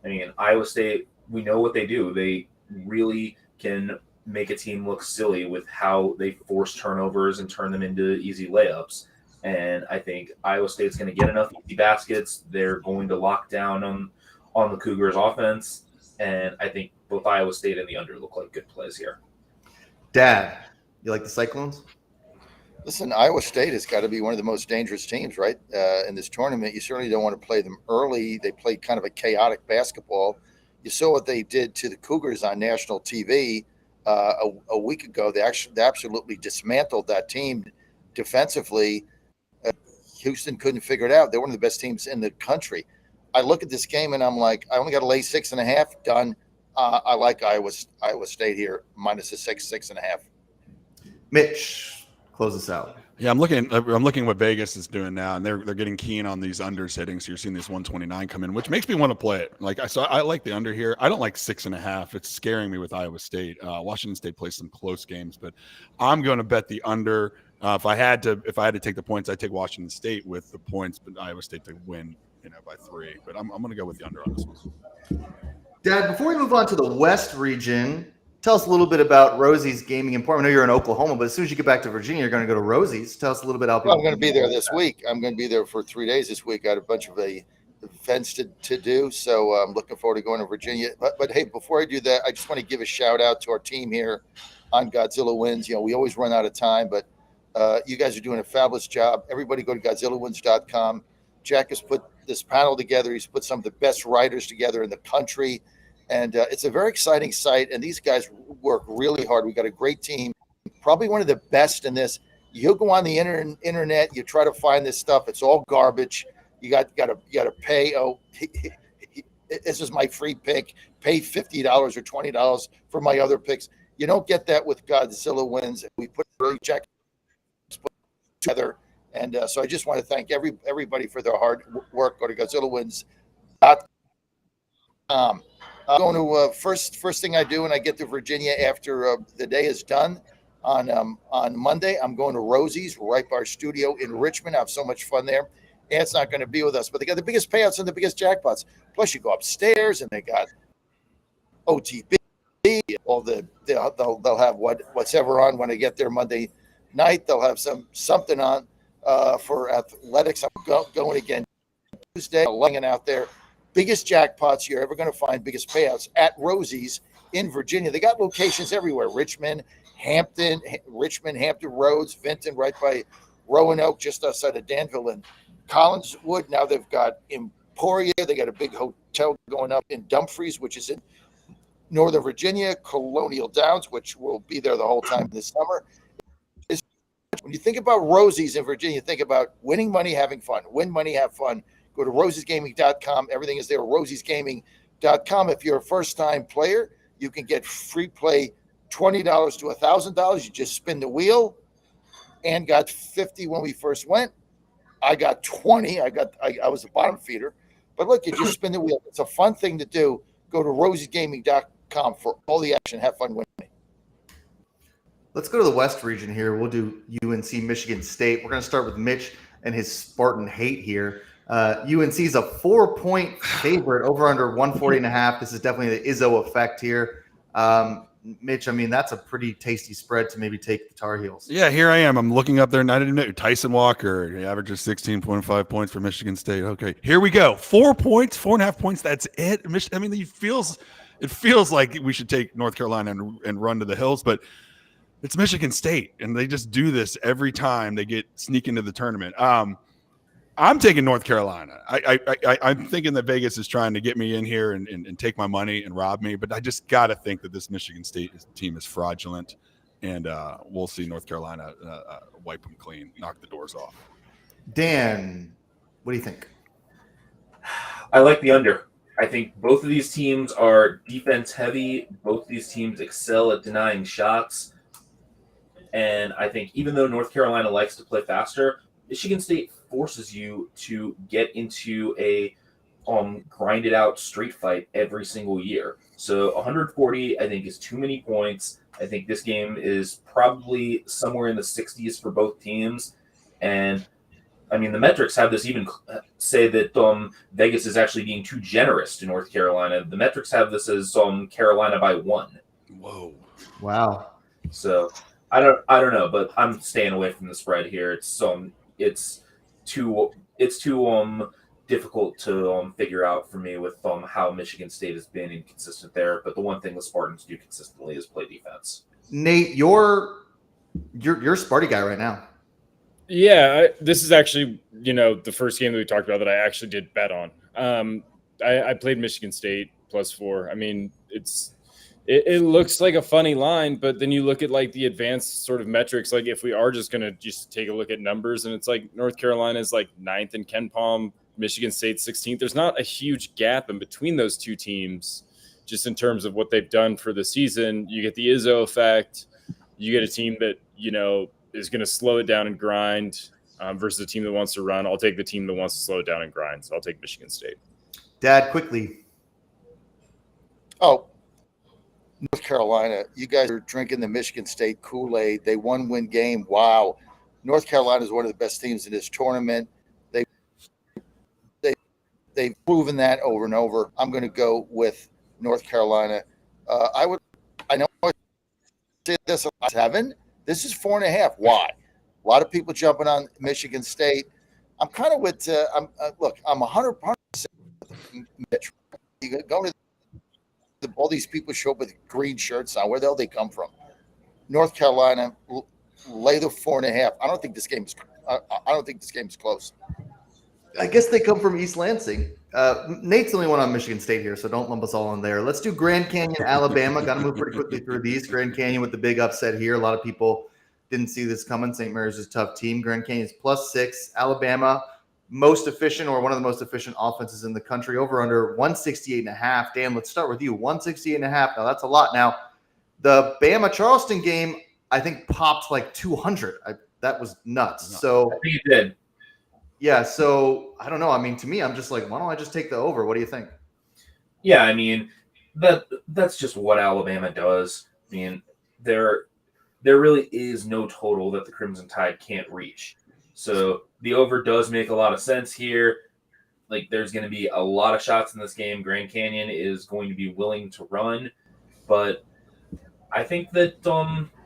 I mean, Iowa State, we know what they do. They really can make a team look silly with how they force turnovers and turn them into easy layups. And I think Iowa State's going to get enough easy baskets. They're going to lock down on the Cougars' offense. And I think both Iowa State and the under look like good plays here. Dad, you like the Cyclones? Listen, Iowa State has got to be one of the most dangerous teams, right, in this tournament. You certainly don't want to play them early. They played kind of a chaotic basketball. You saw what they did to the Cougars on national TV a week ago. They absolutely dismantled that team defensively. Houston couldn't figure it out. They're one of the best teams in the country. I look at this game and I'm like, I only got to lay 6.5. Done. I like Iowa State here, minus the 6.5. Mitch, close us out. Yeah, I'm looking what Vegas is doing now, and they're getting keen on these unders hitting. So you're seeing this 129 come in, which makes me want to play it. I like the under here. I don't like 6.5. It's scaring me with Iowa State. Washington State plays some close games, but I'm going to bet the under. If I had to take the points, I'd take Washington State with the points, but Iowa State to win, by 3. But I'm going to go with the under on this one. Dad, before we move on to the West region, tell us a little bit about Rosie's Gaming Emporium. I know you're in Oklahoma, but as soon as you get back to Virginia, you're going to go to Rosie's. Tell us a little bit how people. Well, I'm going to be there this week. I'm going to be there for 3 days this week. I got a bunch of events to do, so I'm looking forward to going to Virginia. But hey, before I do that, I just want to give a shout out to our team here on Godzilla Wins. We always run out of time, but you guys are doing a fabulous job. Everybody go to GodzillaWins.com. Jack has put this panel together. He's put some of the best writers together in the country. And it's a very exciting site, and these guys work really hard. We got a great team, probably one of the best in this. You'll go on the internet, you try to find this stuff. It's all garbage. You got to pay. Oh, this is my free pick. Pay $50 or $20 for my other picks. You don't get that with Godzilla Wins. We put really check together, and so I just want to thank everybody for their hard work. Go to GodzillaWins.com. I'm going to first thing I do when I get to Virginia after the day is done on Monday. I'm going to Rosie's right by our studio in Richmond. I have so much fun there. Ant's not going to be with us, but they got the biggest payouts and the biggest jackpots. Plus, you go upstairs and they got OTB. All they'll have what's ever on when I get there Monday night. They'll have something on for athletics. I'm going again Tuesday. Laying it out there. Biggest jackpots you're ever going to find, biggest payouts at Rosie's in Virginia. They got locations everywhere. Richmond, Hampton Roads, Vinton, right by Roanoke, just outside of Danville, and Collinswood. Now they've got Emporia. They got a big hotel going up in Dumfries, which is in Northern Virginia, Colonial Downs, which will be there the whole time this summer. When you think about Rosie's in Virginia, think about winning money, having fun. Win money, have fun. Go to rosiesgaming.com. Everything is there. rosiesgaming.com. If you're a first-time player, you can get free play $20 to $1,000. You just spin the wheel. And got 50 when we first went. I got 20. I was a bottom feeder. But look, you just spin the wheel. It's a fun thing to do. Go to rosiesgaming.com for all the action. Have fun winning. Let's go to the West region here. We'll do UNC Michigan State. We're going to start with Mitch and his Spartan hate here. UNC is a 4-point favorite over under 140.5. This is definitely the Izzo effect here. Mitch, I mean, that's a pretty tasty spread to maybe take the Tar Heels. Yeah, here I am. I'm looking up there, and I didn't know Tyson Walker. He averages 16.5 points for Michigan State. Okay, here we go. 4 points, 4.5 points. That's it. I mean, it feels like we should take North Carolina and run to the hills, but it's Michigan State, and they just do this every time they sneak into the tournament. I'm taking North Carolina. I'm thinking that Vegas is trying to get me in here and take my money and rob me, but I just got to think that this Michigan State team is fraudulent, and we'll see North Carolina wipe them clean, knock the doors off. Dan, what do you think? I like the under. I think both of these teams are defense heavy. Both of these teams excel at denying shots. And I think even though North Carolina likes to play faster, Michigan State forces you to get into a grinded out street fight every single year. So 140, I think, is too many points. I think this game is probably somewhere in the 60s for both teams. And I mean, the metrics have this even say that Vegas is actually being too generous to North Carolina. The metrics have this as Carolina by 1. Whoa. Wow. So I don't know, but I'm staying away from the spread here. It's too difficult to figure out for me with how Michigan State has been inconsistent there. But the one thing the Spartans do consistently is play defense. Nate, you're Sparty guy right now. Yeah, this is actually the first game that we talked about that I actually did bet on. I played Michigan State +4. I mean, it looks like a funny line, but then you look at like the advanced sort of metrics. Like if we are just going to just take a look at numbers, and it's like North Carolina is like 9th in Ken Palm, Michigan State 16th. There's not a huge gap in between those two teams, just in terms of what they've done for the season. You get the Izzo effect. You get a team that is going to slow it down and grind versus a team that wants to run. I'll take the team that wants to slow it down and grind. So I'll take Michigan State. Dad, quickly. Oh, North Carolina. You guys are drinking the Michigan State Kool-Aid. They win game. Wow. North Carolina is one of the best teams in this tournament. They've proven that over and over. I'm going to go with North Carolina. I know I said this at 7. This is 4.5. Why? A lot of people jumping on Michigan State. I'm kind of with. Look, I'm 100% Mitch. You go to all these people show up with green shirts on. Where the hell they come from? North Carolina, lay the 4.5. I don't think this game is. I don't think this game is close. I guess they come from East Lansing. Nate's the only one on Michigan State here, so don't lump us all in there. Let's do Grand Canyon, Alabama. Got to move pretty quickly through these. Grand Canyon with the big upset here. A lot of people didn't see this coming. St. Mary's is a tough team. Grand Canyon's +6. Alabama, most efficient or one of the most efficient offenses in the country. Over under 168.5. Dan, let's start with you. 168.5. Now, that's a lot. Now, the Bama-Charleston game, I think, popped like 200. That was nuts. So I think it did. Yeah, so I don't know. I mean, to me, I'm just like, why don't I just take the over? What do you think? Yeah, I mean, that's just what Alabama does. I mean, there really is no total that the Crimson Tide can't reach. So the over does make a lot of sense here. Like, there's going to be a lot of shots in this game. Grand Canyon is going to be willing to run, but I think that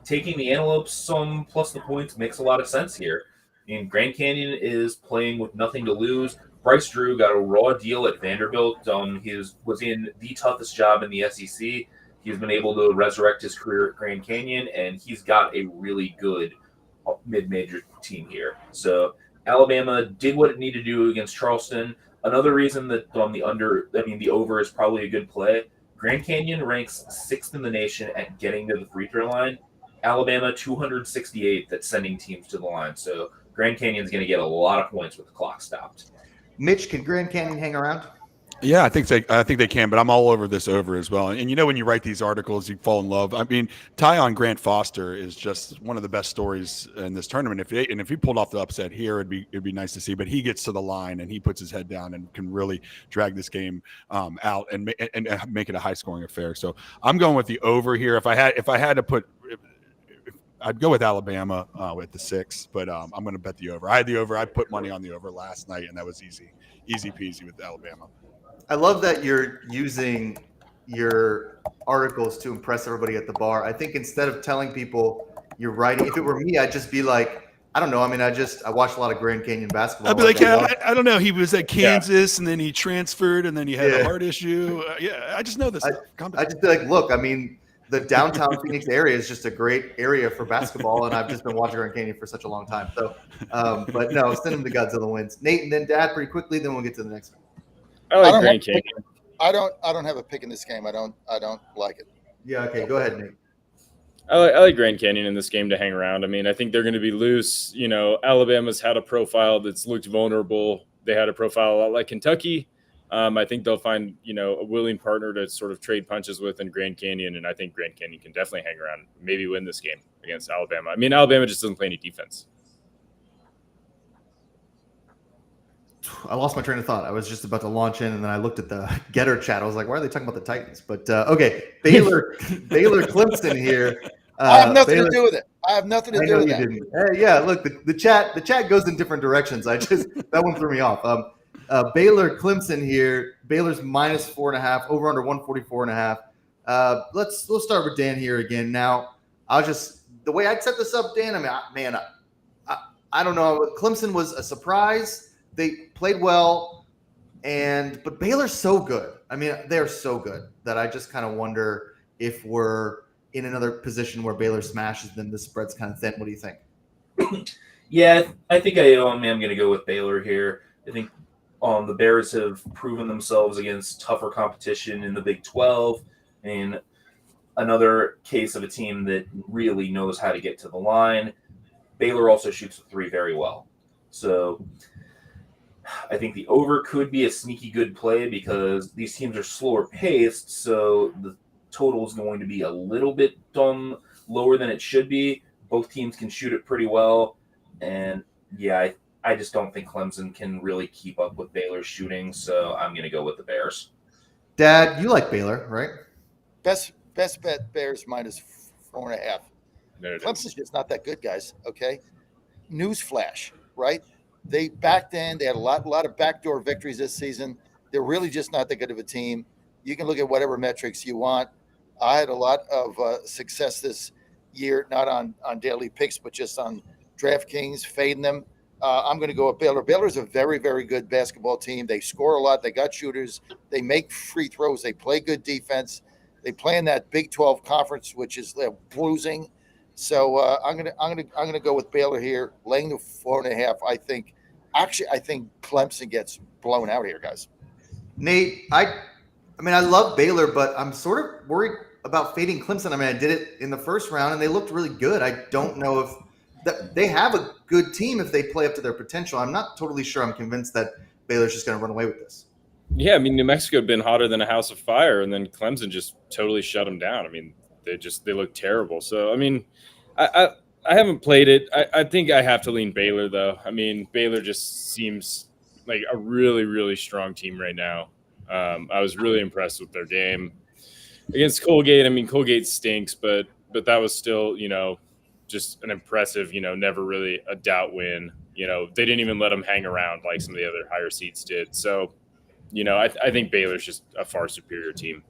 taking the Antelopes plus the points makes a lot of sense here. I mean, Grand Canyon is playing with nothing to lose. Bryce Drew got a raw deal at Vanderbilt. He was in the toughest job in the SEC. He's been able to resurrect his career at Grand Canyon, and he's got a really good mid-major team here. So Alabama did what it needed to do against Charleston. Another reason that the over is probably a good play. Grand Canyon ranks 6th in the nation at getting to the free throw line. Alabama 268th at sending teams to the line. So Grand Canyon's going to get a lot of points with the clock stopped. Mitch, can Grand Canyon hang around? Yeah, I think they can, but I'm all over this over as well. And when you write these articles, you fall in love. I mean, Tyon Grant Foster is just one of the best stories in this tournament. If he pulled off the upset here, it'd be nice to see. But he gets to the line and he puts his head down and can really drag this game out and make it a high scoring affair. So I'm going with the over here. If I had to put. I'd go with Alabama at the 6, but I'm going to bet the over. I had the over. I put money on the over last night, and that was easy peasy with Alabama. I love that you're using your articles to impress everybody at the bar. I think instead of telling people you're writing, if it were me, I'd just be like, I don't know. I mean, I watched a lot of Grand Canyon basketball. I'd be like, I don't know. He was at Kansas, and then he transferred, and then he had a heart issue. I just know this stuff. I just be like, look, I mean, the downtown Phoenix area is just a great area for basketball, and I've just been watching Grand Canyon for such a long time. So, but no, send him to Godzilla wins. Nate and then Dad pretty quickly, then we'll get to the next one. I like Grand Canyon. I don't have a pick in this game. I don't like it. Yeah, okay, go ahead, Nate. I like Grand Canyon in this game to hang around. I mean, I think they're going to be loose. Alabama's had a profile that's looked vulnerable. They had a profile a lot like Kentucky. I think they'll find, a willing partner to sort of trade punches with in Grand Canyon, and I think Grand Canyon can definitely hang around, maybe win this game against Alabama. I mean, Alabama just doesn't play any defense. I lost my train of thought. I was just about to launch in, and then I looked at the Getter chat. I was like, why are they talking about the Titans? But, okay, Baylor Clemson here. I have nothing to do with it. I have nothing to do with that. Hey, yeah, look, the chat goes in different directions. That one threw me off. Baylor Clemson here. Baylor's -4.5, over under 144.5. Let's start with Dan here again. Now, the way I'd set this up, Dan. I don't know. Clemson was a surprise. They played well, but Baylor's so good. I mean, they're so good that I just kind of wonder if we're in another position where Baylor smashes them. The spread's kind of thin. What do you think? Yeah, I think I'm going to go with Baylor here. I think the Bears have proven themselves against tougher competition in the Big 12, and another case of a team that really knows how to get to the line. Baylor also shoots the 3 very well. So I think the over could be a sneaky good play because these teams are slower paced, so the total is going to be a little bit lower than it should be. Both teams can shoot it pretty well, and yeah, I just don't think Clemson can really keep up with Baylor's shooting, so I'm going to go with the Bears. Dad, you like Baylor, right? Best bet Bears minus 4.5. There it is. Clemson's just not that good, guys. Okay. Newsflash, right? They backed in. They had a lot of backdoor victories this season. They're really just not that good of a team. You can look at whatever metrics you want. I had a lot of success this year, not on daily picks, but just on DraftKings, fading them. I'm going to go with Baylor. Baylor's a very, very good basketball team. They score a lot. They got shooters. They make free throws. They play good defense. They play in that Big 12 conference, which is bruising. So I'm gonna go with Baylor here, laying the 4.5. I think Clemson gets blown out here, guys. Nate, I mean, I love Baylor, but I'm sort of worried about fading Clemson. I mean, I did it in the first round, and they looked really good. I don't know if that they have a good team if they play up to their potential. I'm not totally sure. I'm convinced that Baylor's just going to run away with this. Yeah, I mean, New Mexico had been hotter than a house of fire, and then Clemson just totally shut them down. I mean, they look terrible. So, I mean, I haven't played it. I think I have to lean Baylor, though. I mean, Baylor just seems like a really, really strong team right now. I was really impressed with their game against Colgate. I mean, Colgate stinks, but that was still, just an impressive, never really a doubt win. They didn't even let them hang around like some of the other higher seeds did. So, I think Baylor's just a far superior team.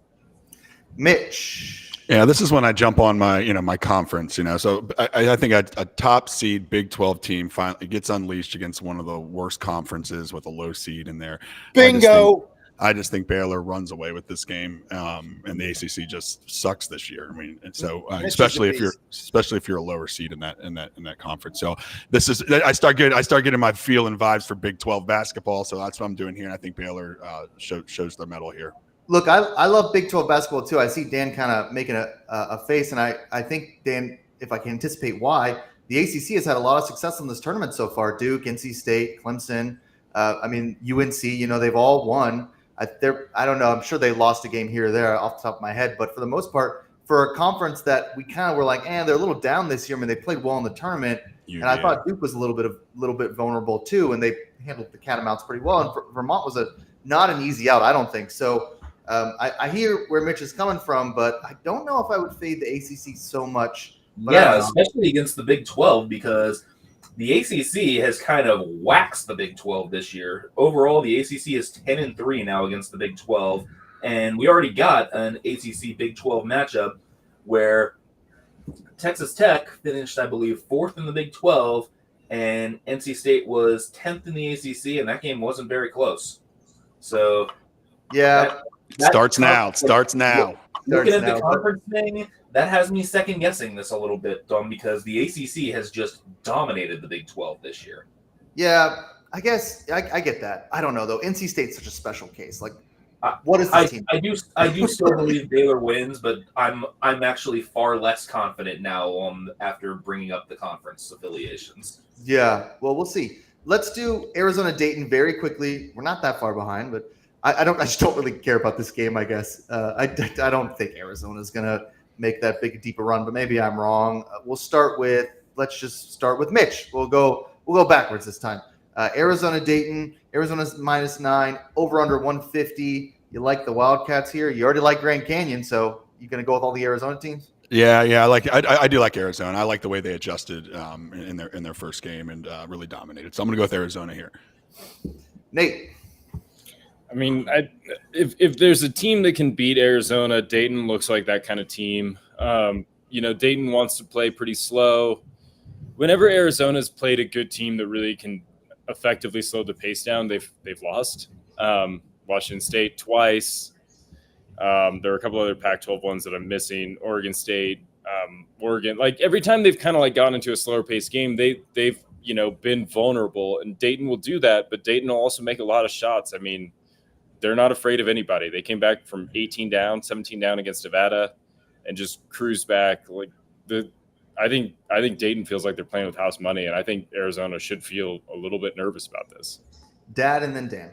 Mitch. Yeah, this is when I jump on my, my conference, So I think a top seed Big 12 team finally gets unleashed against one of the worst conferences with a low seed in there. Bingo. I just think Baylor runs away with this game, and the ACC just sucks this year. I mean, and so especially if you're a lower seed in that conference. So this is I start getting my feel and vibes for Big 12 basketball. So that's what I'm doing here, and I think Baylor shows their mettle here. Look, I love Big 12 basketball too. I see Dan kind of making a face, and I think, Dan, if I can anticipate why, the ACC has had a lot of success in this tournament so far. Duke, NC State, Clemson, UNC, they've all won. I don't know. I'm sure they lost a game here or there off the top of my head, but for the most part, for a conference that we kind of were like, they're a little down this year. I mean, they played well in the tournament, I thought Duke was a little bit vulnerable too, and they handled the catamounts pretty well. And Vermont was not an easy out, I don't think. So I hear where Mitch is coming from, but I don't know if I would fade the ACC so much. But especially against the Big 12, because the ACC has kind of waxed the Big 12 this year. Overall, the ACC is 10-3 now against the Big 12, and we already got an ACC Big 12 matchup where Texas Tech finished, I believe, 4th in the Big 12, and NC State was 10th in the ACC, and that game wasn't very close. So, yeah, starts now. Looking at the conference thing, that has me second guessing this a little bit, because the ACC has just dominated the Big 12 this year. Yeah, I guess I get that. I don't know though. NC State's such a special case. Like, what is this team? I do still believe Baylor wins, but I'm actually far less confident now after bringing up the conference affiliations. Yeah, well, we'll see. Let's do Arizona Dayton very quickly. We're not that far behind, but I just don't really care about this game. I guess I don't think Arizona is gonna make that big deeper run, but maybe I'm wrong. Let's just start with Mitch. We'll go backwards this time. Arizona Dayton. Arizona's -9, over under 150. You like the Wildcats here? You already like Grand Canyon, so you gonna go with all the Arizona teams? Yeah, I do like Arizona. I like the way they adjusted in their first game and really dominated. So I'm gonna go with Arizona here. Nate. I mean, if there's a team that can beat Arizona, Dayton looks like that kind of team. Dayton wants to play pretty slow. Whenever Arizona's played a good team that really can effectively slow the pace down, they've lost. Washington State twice. There are a couple other Pac-12 ones that I'm missing. Oregon State, Oregon. Like every time they've kind of like gone into a slower pace game, they've been vulnerable, and Dayton will do that. But Dayton will also make a lot of shots. I mean, they're not afraid of anybody. They came back from 18 down, 17 down against Nevada, and just cruised back. I think Dayton feels like they're playing with house money, and I think Arizona should feel a little bit nervous about this. Dad and then Dan.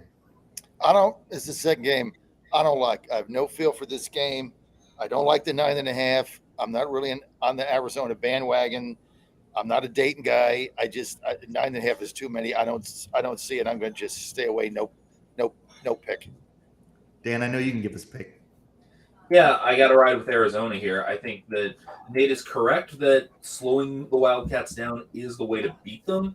It's the second game. I have no feel for this game. I don't like the 9.5. I'm not really on the Arizona bandwagon. I'm not a Dayton guy. 9.5 is too many. I don't see it. I'm going to just stay away. No pick. Dan, I know you can give us a pick. Yeah, I got to ride with Arizona here. I think that Nate is correct that slowing the Wildcats down is the way to beat them,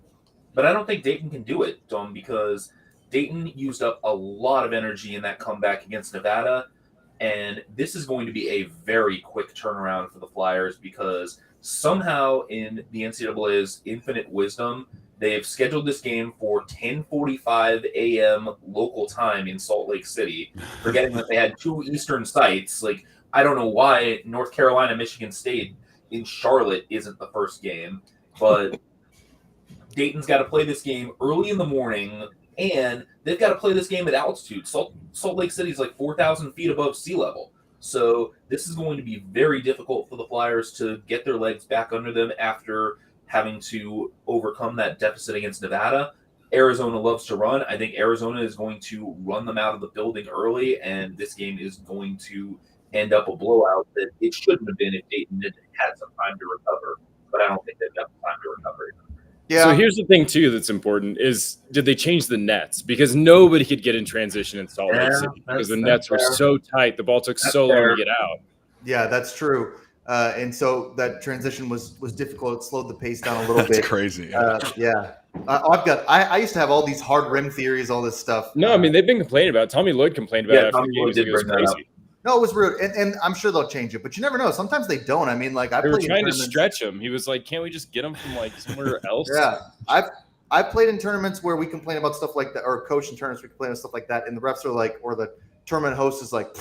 but I don't think Dayton can do it, Dom, because Dayton used up a lot of energy in that comeback against Nevada, and this is going to be a very quick turnaround for the Flyers because somehow in the NCAA's infinite wisdom, they've scheduled this game for 10:45 a.m. local time in Salt Lake City, forgetting that they had 2 Eastern sites. Like, I don't know why North Carolina, Michigan State in Charlotte isn't the first game, but Dayton's got to play this game early in the morning, and they've got to play this game at altitude. Salt Lake City is like 4,000 feet above sea level. So this is going to be very difficult for the Flyers to get their legs back under them after having to overcome that deficit against Nevada. Arizona loves to run. I think Arizona is going to run them out of the building early, and this game is going to end up a blowout that it shouldn't have been if Dayton had some time to recover. But I don't think they've got the time to recover. Yeah. So here's the thing too that's important is did they change the nets? Because nobody could get in transition in Salt Lake City because the nets were so tight. The ball took so long to get out. Yeah, that's true. And so that transition was difficult. It slowed the pace down a little bit. That's crazy. Yeah. I used to have all these hard rim theories, all this stuff. No, I mean they've been complaining about it. Tommy Lloyd complained about it after Tommy the Lloyd games. did It was bring that up. crazy. No, it was rude, and I'm sure they'll change it, but you never know. Sometimes they don't. I mean, like They were trying to stretch him. He was like, "Can't we just get him from like somewhere else?" Yeah, I've played in tournaments where we complain about stuff like that, or coach in tournaments we complain about stuff like that, and the refs are like, or the tournament host is like,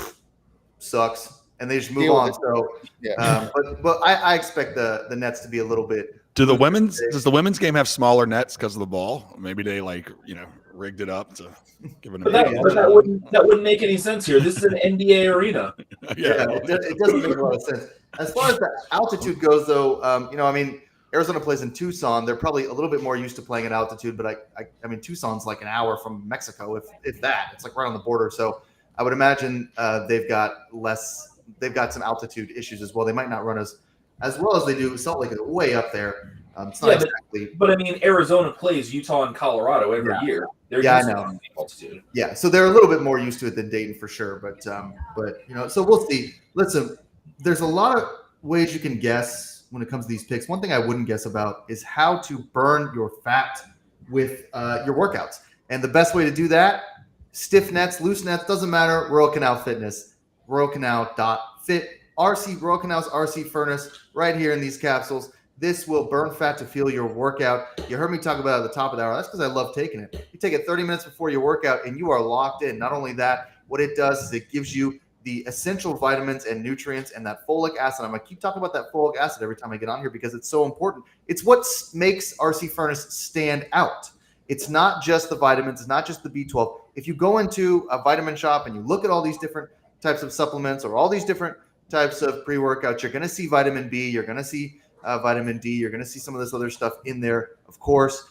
sucks, and they just move on. So, Yeah. But I expect the nets to be a little bit. Does the women's game have smaller nets because of the ball? Maybe they rigged it up to give it. But that wouldn't make any sense here. This is an NBA arena. Yeah, it doesn't make a lot of sense. As far as the altitude goes, though, I mean, Arizona plays in Tucson. They're probably a little bit more used to playing at altitude, but I mean, Tucson's like an hour from Mexico, if that. It's like right on the border. So I would imagine they've got some altitude issues as well. They might not run as well as they do. Salt Lake is way up there. It's not exactly. But I mean, Arizona plays Utah and Colorado every year. They're used to altitude. Yeah, so they're a little bit more used to it than Dayton for sure. But so we'll see. Listen, there's a lot of ways you can guess when it comes to these picks. One thing I wouldn't guess about is how to burn your fat with your workouts. And the best way to do that, stiff nets, loose nets, doesn't matter. Royal Canal Fitness, royalcanal.fit, Royal Canal's RC Furnace, right here in these capsules. This will burn fat to fuel your workout. You heard me talk about it at the top of the hour. That's because I love taking it. You take it 30 minutes before your workout, and you are locked in. Not only that, what it does is it gives you the essential vitamins and nutrients and that folic acid. I'm going to keep talking about that folic acid every time I get on here because it's so important. It's what makes RC Furnace stand out. It's not just the vitamins. It's not just the B12. If you go into a vitamin shop and you look at all these different types of supplements or all these different types of pre-workouts, you're going to see vitamin B. You're going to see vitamin D. You're going to see some of this other stuff in there. Of course,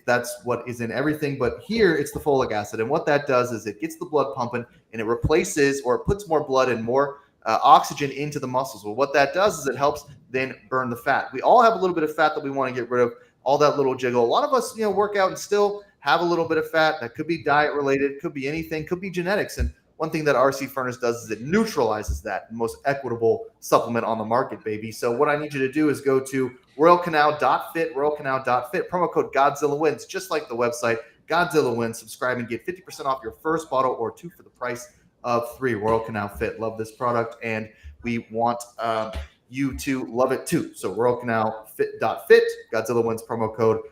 that's what is in everything. But here, it's the folic acid. And what that does is it gets the blood pumping and it replaces or it puts more blood and more oxygen into the muscles. Well, what that does is it helps then burn the fat. We all have a little bit of fat that we want to get rid of, all that little jiggle. A lot of us, work out and still have a little bit of fat. That could be diet related, could be anything, could be genetics. And one thing that RC Furnace does is it neutralizes that, the most equitable supplement on the market, baby. So what I need you to do is go to royalcanal.fit, royalcanal.fit, promo code Godzilla Wins, just like the website, Godzilla Wins. Subscribe and get 50% off your first bottle or 2 for the price of 3. Royal Canal Fit. Love this product, and we want you to love it too. So royalcanal.fit, Godzilla Wins promo code,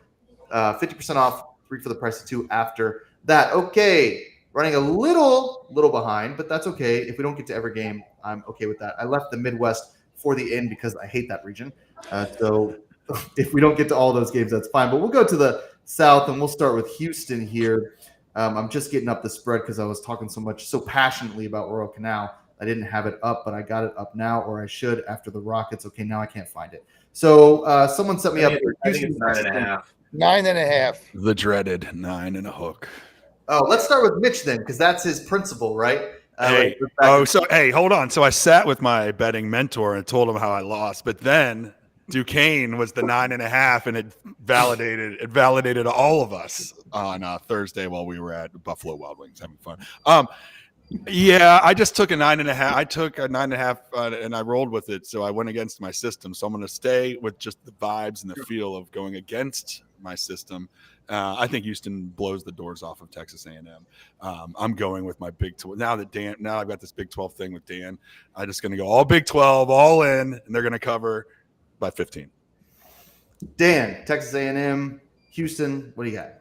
50% off, 3 for the price of 2 after that. Okay. Running a little behind, but that's okay. If we don't get to every game, I'm okay with that. I left the Midwest for the end because I hate that region. So if we don't get to all those games, that's fine. But we'll go to the South, and we'll start with Houston here. I'm just getting up the spread because I was talking so passionately about Royal Canal. I didn't have it up, but I got it up now, or I should after the Rockets. Okay, now I can't find it. So someone set me up. I think it's 9.5. 9.5. The dreaded 9 and a hook. Oh, let's start with Mitch then, because that's his principle, right? Hold on. So I sat with my betting mentor and told him how I lost, but then Duquesne was the 9.5, and it validated all of us on Thursday while we were at Buffalo Wild Wings having fun. Yeah, I just took a 9.5. I took a 9.5 and I rolled with it. So I went against my system. So I'm going to stay with just the vibes and the feel of going against my system. I think Houston blows the doors off of Texas A&M. I'm going with my Big 12. Now I've got this Big 12 thing with Dan. I'm just going to go all Big 12, all in, and they're going to cover by 15. Dan, Texas A&M, Houston, what do you got?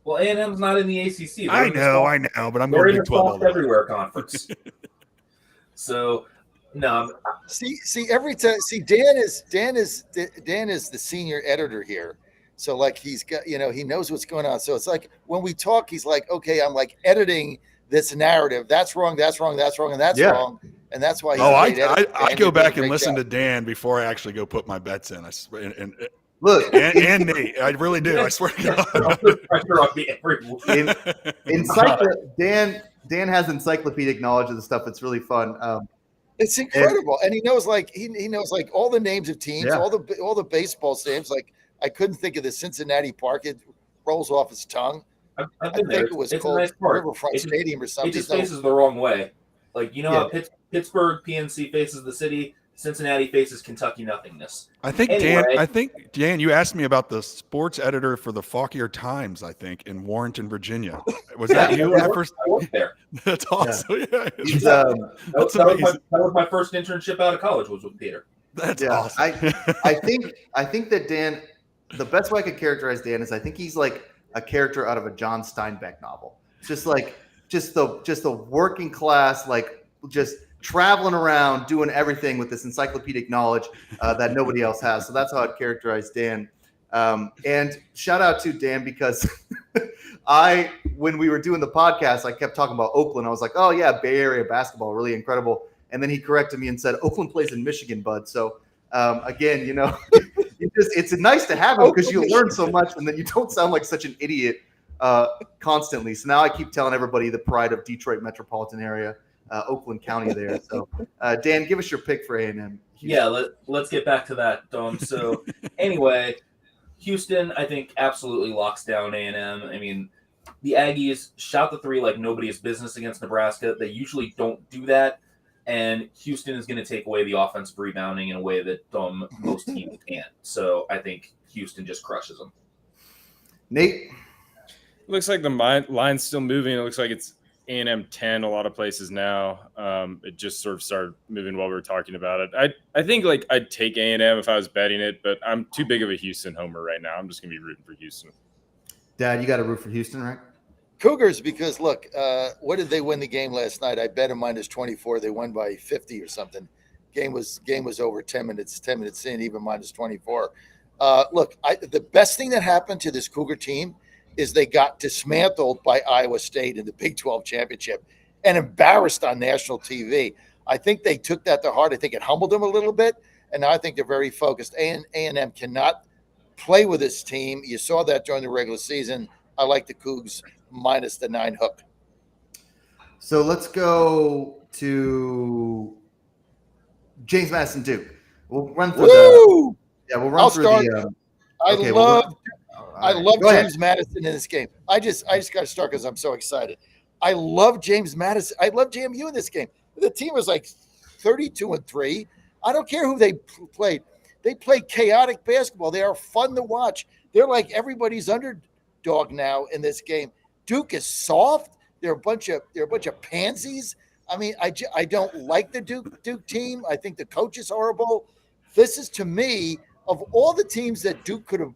Well, A&M's not in the ACC. I know, but I'm They're going in Big the 12 all soft the way. everywhere conference. So, no. See every time. See, Dan is the senior editor here, so like he's got he knows what's going on. So it's like when we talk, he's like, okay, I'm like editing this narrative. That's wrong. That's wrong. That's wrong. And that's wrong. And that's why. I go back and listen to Dan before I actually go put my bets in. I swear, Look, and Nate, I really do. I swear to God. Dan has encyclopedic knowledge of the stuff. It's really fun. It's incredible, and he knows like he knows like all the names of teams, all the baseball names. Like I couldn't think of the Cincinnati Park. It rolls off his tongue. I think it was called nice Riverfront Stadium or something. It just faces the wrong way. Like how Pittsburgh PNC faces the city. Cincinnati faces Kentucky nothingness. I think Dan, you asked me about the sports editor for the Fauquier Times. I think in Warrenton, Virginia. Was that you? I worked there. That's awesome. Yeah. That was my first internship out of college. Was with Peter. That's awesome. I think that Dan. The best way I could characterize Dan is I think he's like a character out of a John Steinbeck novel. Just the working class, like just traveling around doing everything with this encyclopedic knowledge that nobody else has. So that's how I'd characterize Dan. And shout out to Dan because when we were doing the podcast, I kept talking about Oakland. I was like, oh yeah, Bay Area basketball, really incredible. And then he corrected me and said, Oakland plays in Michigan, bud. So again, it's nice to have him because you learn so much and then you don't sound like such an idiot constantly. So now I keep telling everybody the pride of Detroit metropolitan area. Oakland County there. So, Dan, give us your pick for A&M. Yeah, let's get back to that, Dom. So, anyway, Houston, I think, absolutely locks down A&M. I mean, the Aggies shot the three like nobody's business against Nebraska. They usually don't do that, and Houston is going to take away the offensive rebounding in a way that most teams can't. So, I think Houston just crushes them. Nate? Looks like the line's still moving. It looks like it's A&M 10 a lot of places now. It just sort of started moving while we were talking about it. I think like I'd take A&M if I was betting it, but I'm too big of a Houston homer right now. I'm just gonna be rooting for Houston. Dad, you got to root for Houston, right? Cougars, because look, what did they win the game last night? I bet them -24. They won by 50 or something. Game was over 10 minutes in, even -24. Look, the best thing that happened to this Cougar team is they got dismantled by Iowa State in the Big 12 championship and embarrassed on national TV. I think they took that to heart. I think it humbled them a little bit, and now I think they're very focused. A&M cannot play with this team. You saw that during the regular season. I like the Cougs minus the 9 hook. So let's go to James Madison Duke. We'll run through we'll run through the I love James Madison in this game. I just got to start because I'm so excited. I love James Madison. I love JMU in this game. The team was like 32-3. I don't care who they played. They play chaotic basketball. They are fun to watch. They're like everybody's underdog now in this game. Duke is soft. They're a bunch of pansies. I mean, I don't like the Duke team. I think the coach is horrible. This is, to me, of all the teams that Duke could have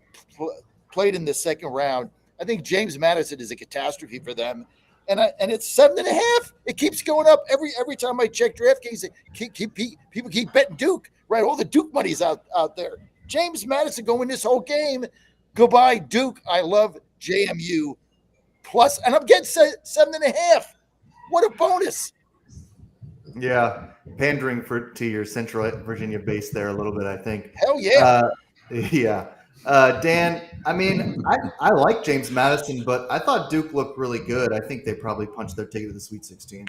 played in the second round, I think James Madison is a catastrophe for them. And it's 7.5. It keeps going up every time I check DraftKings. People keep betting Duke, right? All the Duke money's out there. James Madison going this whole game. Goodbye, Duke. I love JMU plus, and I'm getting 7.5. What a bonus! Yeah, pandering to your Central Virginia base there a little bit, I think. Hell yeah. Dan, I mean, I like James Madison, but I thought Duke looked really good. I think they probably punched their ticket to the Sweet 16.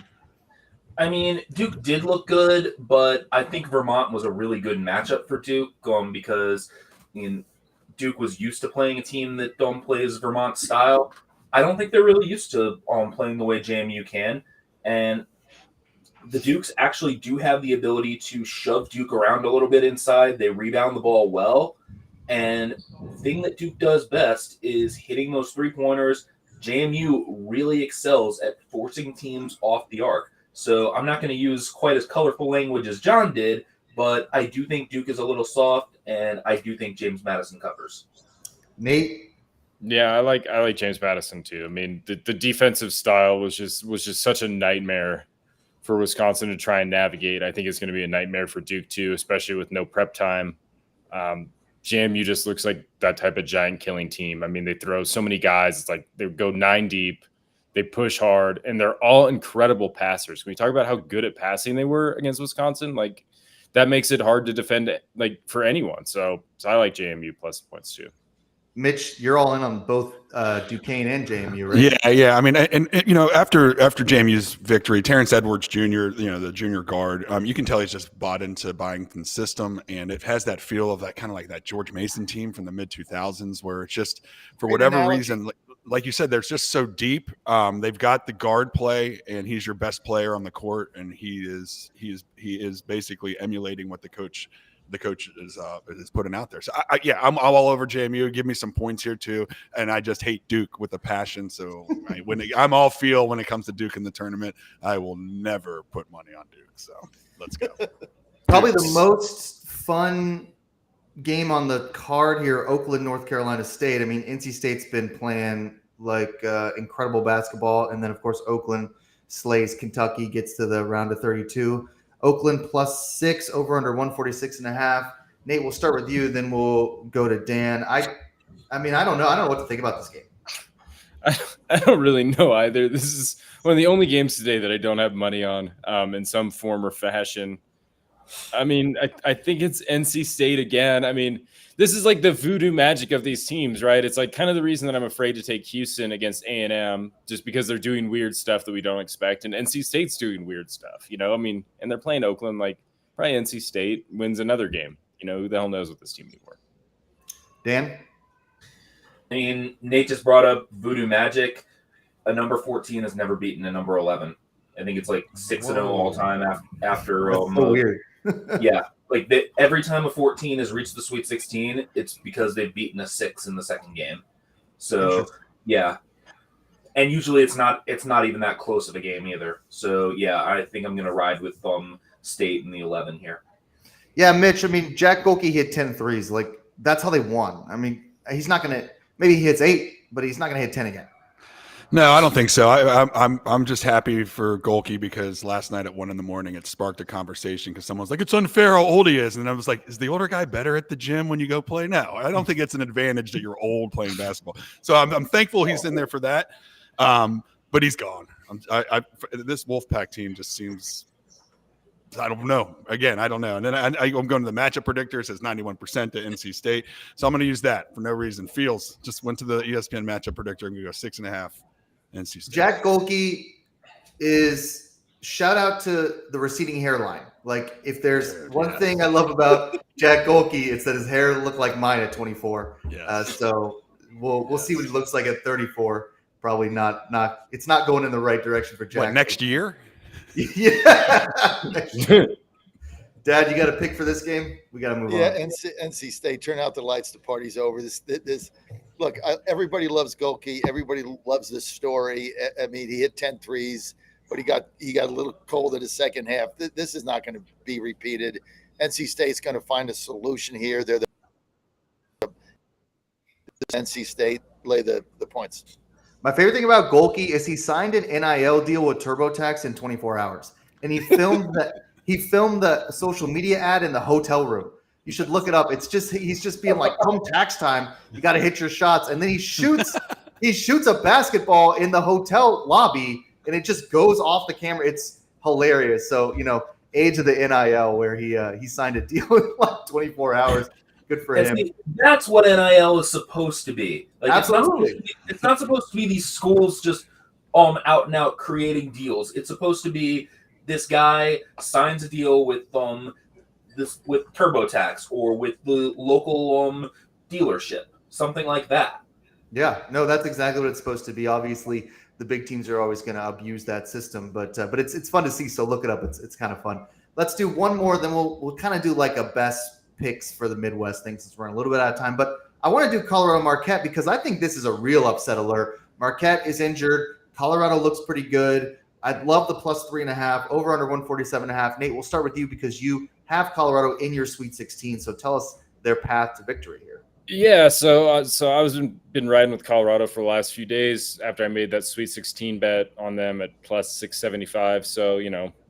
I mean, Duke did look good, but I think Vermont was a really good matchup for Duke because I mean, Duke was used to playing a team that plays Vermont style. I don't think they're really used to playing the way JMU can. And the Dukes actually do have the ability to shove Duke around a little bit inside. They rebound the ball well. And the thing that Duke does best is hitting those 3-pointers. JMU really excels at forcing teams off the arc. So I'm not going to use quite as colorful language as John did, but I do think Duke is a little soft, and I do think James Madison covers. Nate? Yeah, I like James Madison too. I mean, the defensive style was just such a nightmare for Wisconsin to try and navigate. I think it's going to be a nightmare for Duke too, especially with no prep time. JMU just looks like that type of giant killing team. I mean, they throw so many guys. It's like they go 9 deep, they push hard, and they're all incredible passers. Can we talk about how good at passing they were against Wisconsin? Like that makes it hard to defend it, like for anyone. So I like JMU plus points too. Mitch, you're all in on both Duquesne and JMU, right? Yeah. I mean, and after JMU's victory, Terrence Edwards Jr., the junior guard, you can tell he's just bought into Byington's system, and it has that feel of that kind of like that George Mason team from the mid 2000s, where it's just for whatever reason, like you said, they're just so deep. They've got the guard play, and he's your best player on the court, and he is basically emulating what the coach is putting out there. So I'm all over JMU. Give me some points here too, and I just hate Duke with a passion. So I'm all feel when it comes to Duke in the tournament. I will never put money on Duke. So let's go. Probably the most fun game on the card here, Oakland, North Carolina State. I mean, NC State's been playing like incredible basketball, and then of course Oakland slays Kentucky, gets to the round of 32. Oakland +6 over under 146.5. Nate, we'll start with you, then we'll go to Dan. I mean, I don't know what to think about this game. I don't really know either. This is one of the only games today that I don't have money on in some form or fashion. I mean, I think it's NC State again. I mean, this is like the voodoo magic of these teams, right? It's like kind of the reason that I'm afraid to take Houston against A&M, just because they're doing weird stuff that we don't expect. And NC State's doing weird stuff, I mean, and they're playing Oakland. Like probably NC State wins another game. Who the hell knows with this team anymore? Dan? I mean, Nate just brought up voodoo magic. A number 14 has never beaten a number 11. I think it's like 6-0 all time after. That's so weird. Yeah, like every time a 14 has reached the Sweet 16, it's because they've beaten a 6 in the second game. So yeah, and usually it's not even that close of a game either. So yeah, I think I'm gonna ride with State in the 11 here. Yeah, Mitch. I mean, Jack Golke hit 10 threes. Like that's how they won. I mean, he's not gonna. Maybe he hits 8, but he's not gonna hit 10 again. No, I don't think so. I'm just happy for Golke because last night at 1 a.m. it sparked a conversation because someone was like, "It's unfair how old he is," and I was like, "Is the older guy better at the gym when you go play?" No, I don't think it's an advantage that you're old playing basketball. So I'm thankful he's in there for that, but he's gone. This Wolfpack team just seems. I don't know. Again, I don't know. And then I'm going to the matchup predictor. It says 91% to NC State. So I'm going to use that for no reason. Fields just went to the ESPN matchup predictor. I'm going to go 6.5 NC State. Jack Golke is shout out to the receding hairline. Like if there's one thing I love about Jack Golke, it's that his hair looked like mine at 24. So we'll see what he looks like at 34. Probably not. It's not going in the right direction for Jack. What, next year? Yeah. Dad, you got a pick for this game? We got to move on. Yeah, NC State, turn out the lights, the party's over. Look, everybody loves Golke. Everybody loves this story. I mean, he hit 10 threes, but he got a little cold in the second half. This is not going to be repeated. NC State's going to find a solution here. They're the NC State lay the points. My favorite thing about Golke is he signed an NIL deal with TurboTax in 24 hours, and he filmed the social media ad in the hotel room. You should look it up. It's just he's just being like, "Come tax time, you got to hit your shots," and then he shoots a basketball in the hotel lobby, and it just goes off the camera. It's hilarious. So age of the NIL where he signed a deal in like 24 hours. Good for him. That's what NIL is supposed to be. Like, absolutely. It's not supposed to be these schools just out and out creating deals. It's supposed to be this guy signs a deal with with TurboTax or with the local dealership, something like that. Yeah, no, that's exactly what it's supposed to be. Obviously, the big teams are always going to abuse that system, but it's fun to see. So look it up; it's kind of fun. Let's do one more, then we'll kind of do like a best picks for the Midwest thing since we're running a little bit out of time. But I want to do Colorado Marquette because I think this is a real upset alert. Marquette is injured. Colorado looks pretty good. I'd love the plus 3.5 over under 147.5. Nate, we'll start with you because you have Colorado in your Sweet 16. So tell us their path to victory here. Yeah, so I was been riding with Colorado for the last few days after I made that Sweet 16 bet on them at plus 675. So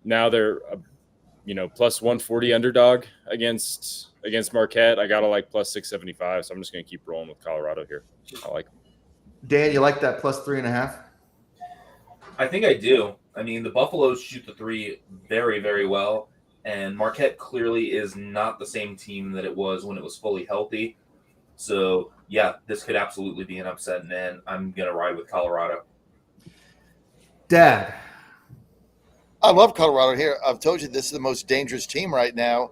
now they're plus 140 underdog against Marquette. I gotta like plus 675. So I'm just gonna keep rolling with Colorado here. I like them. Dan, you like that plus 3.5? I think I do. I mean, the Buffaloes shoot the three very, very well, and Marquette clearly is not the same team that it was when it was fully healthy. So, yeah, this could absolutely be an upset, and I'm going to ride with Colorado. Dad. I love Colorado here. I've told you this is the most dangerous team right now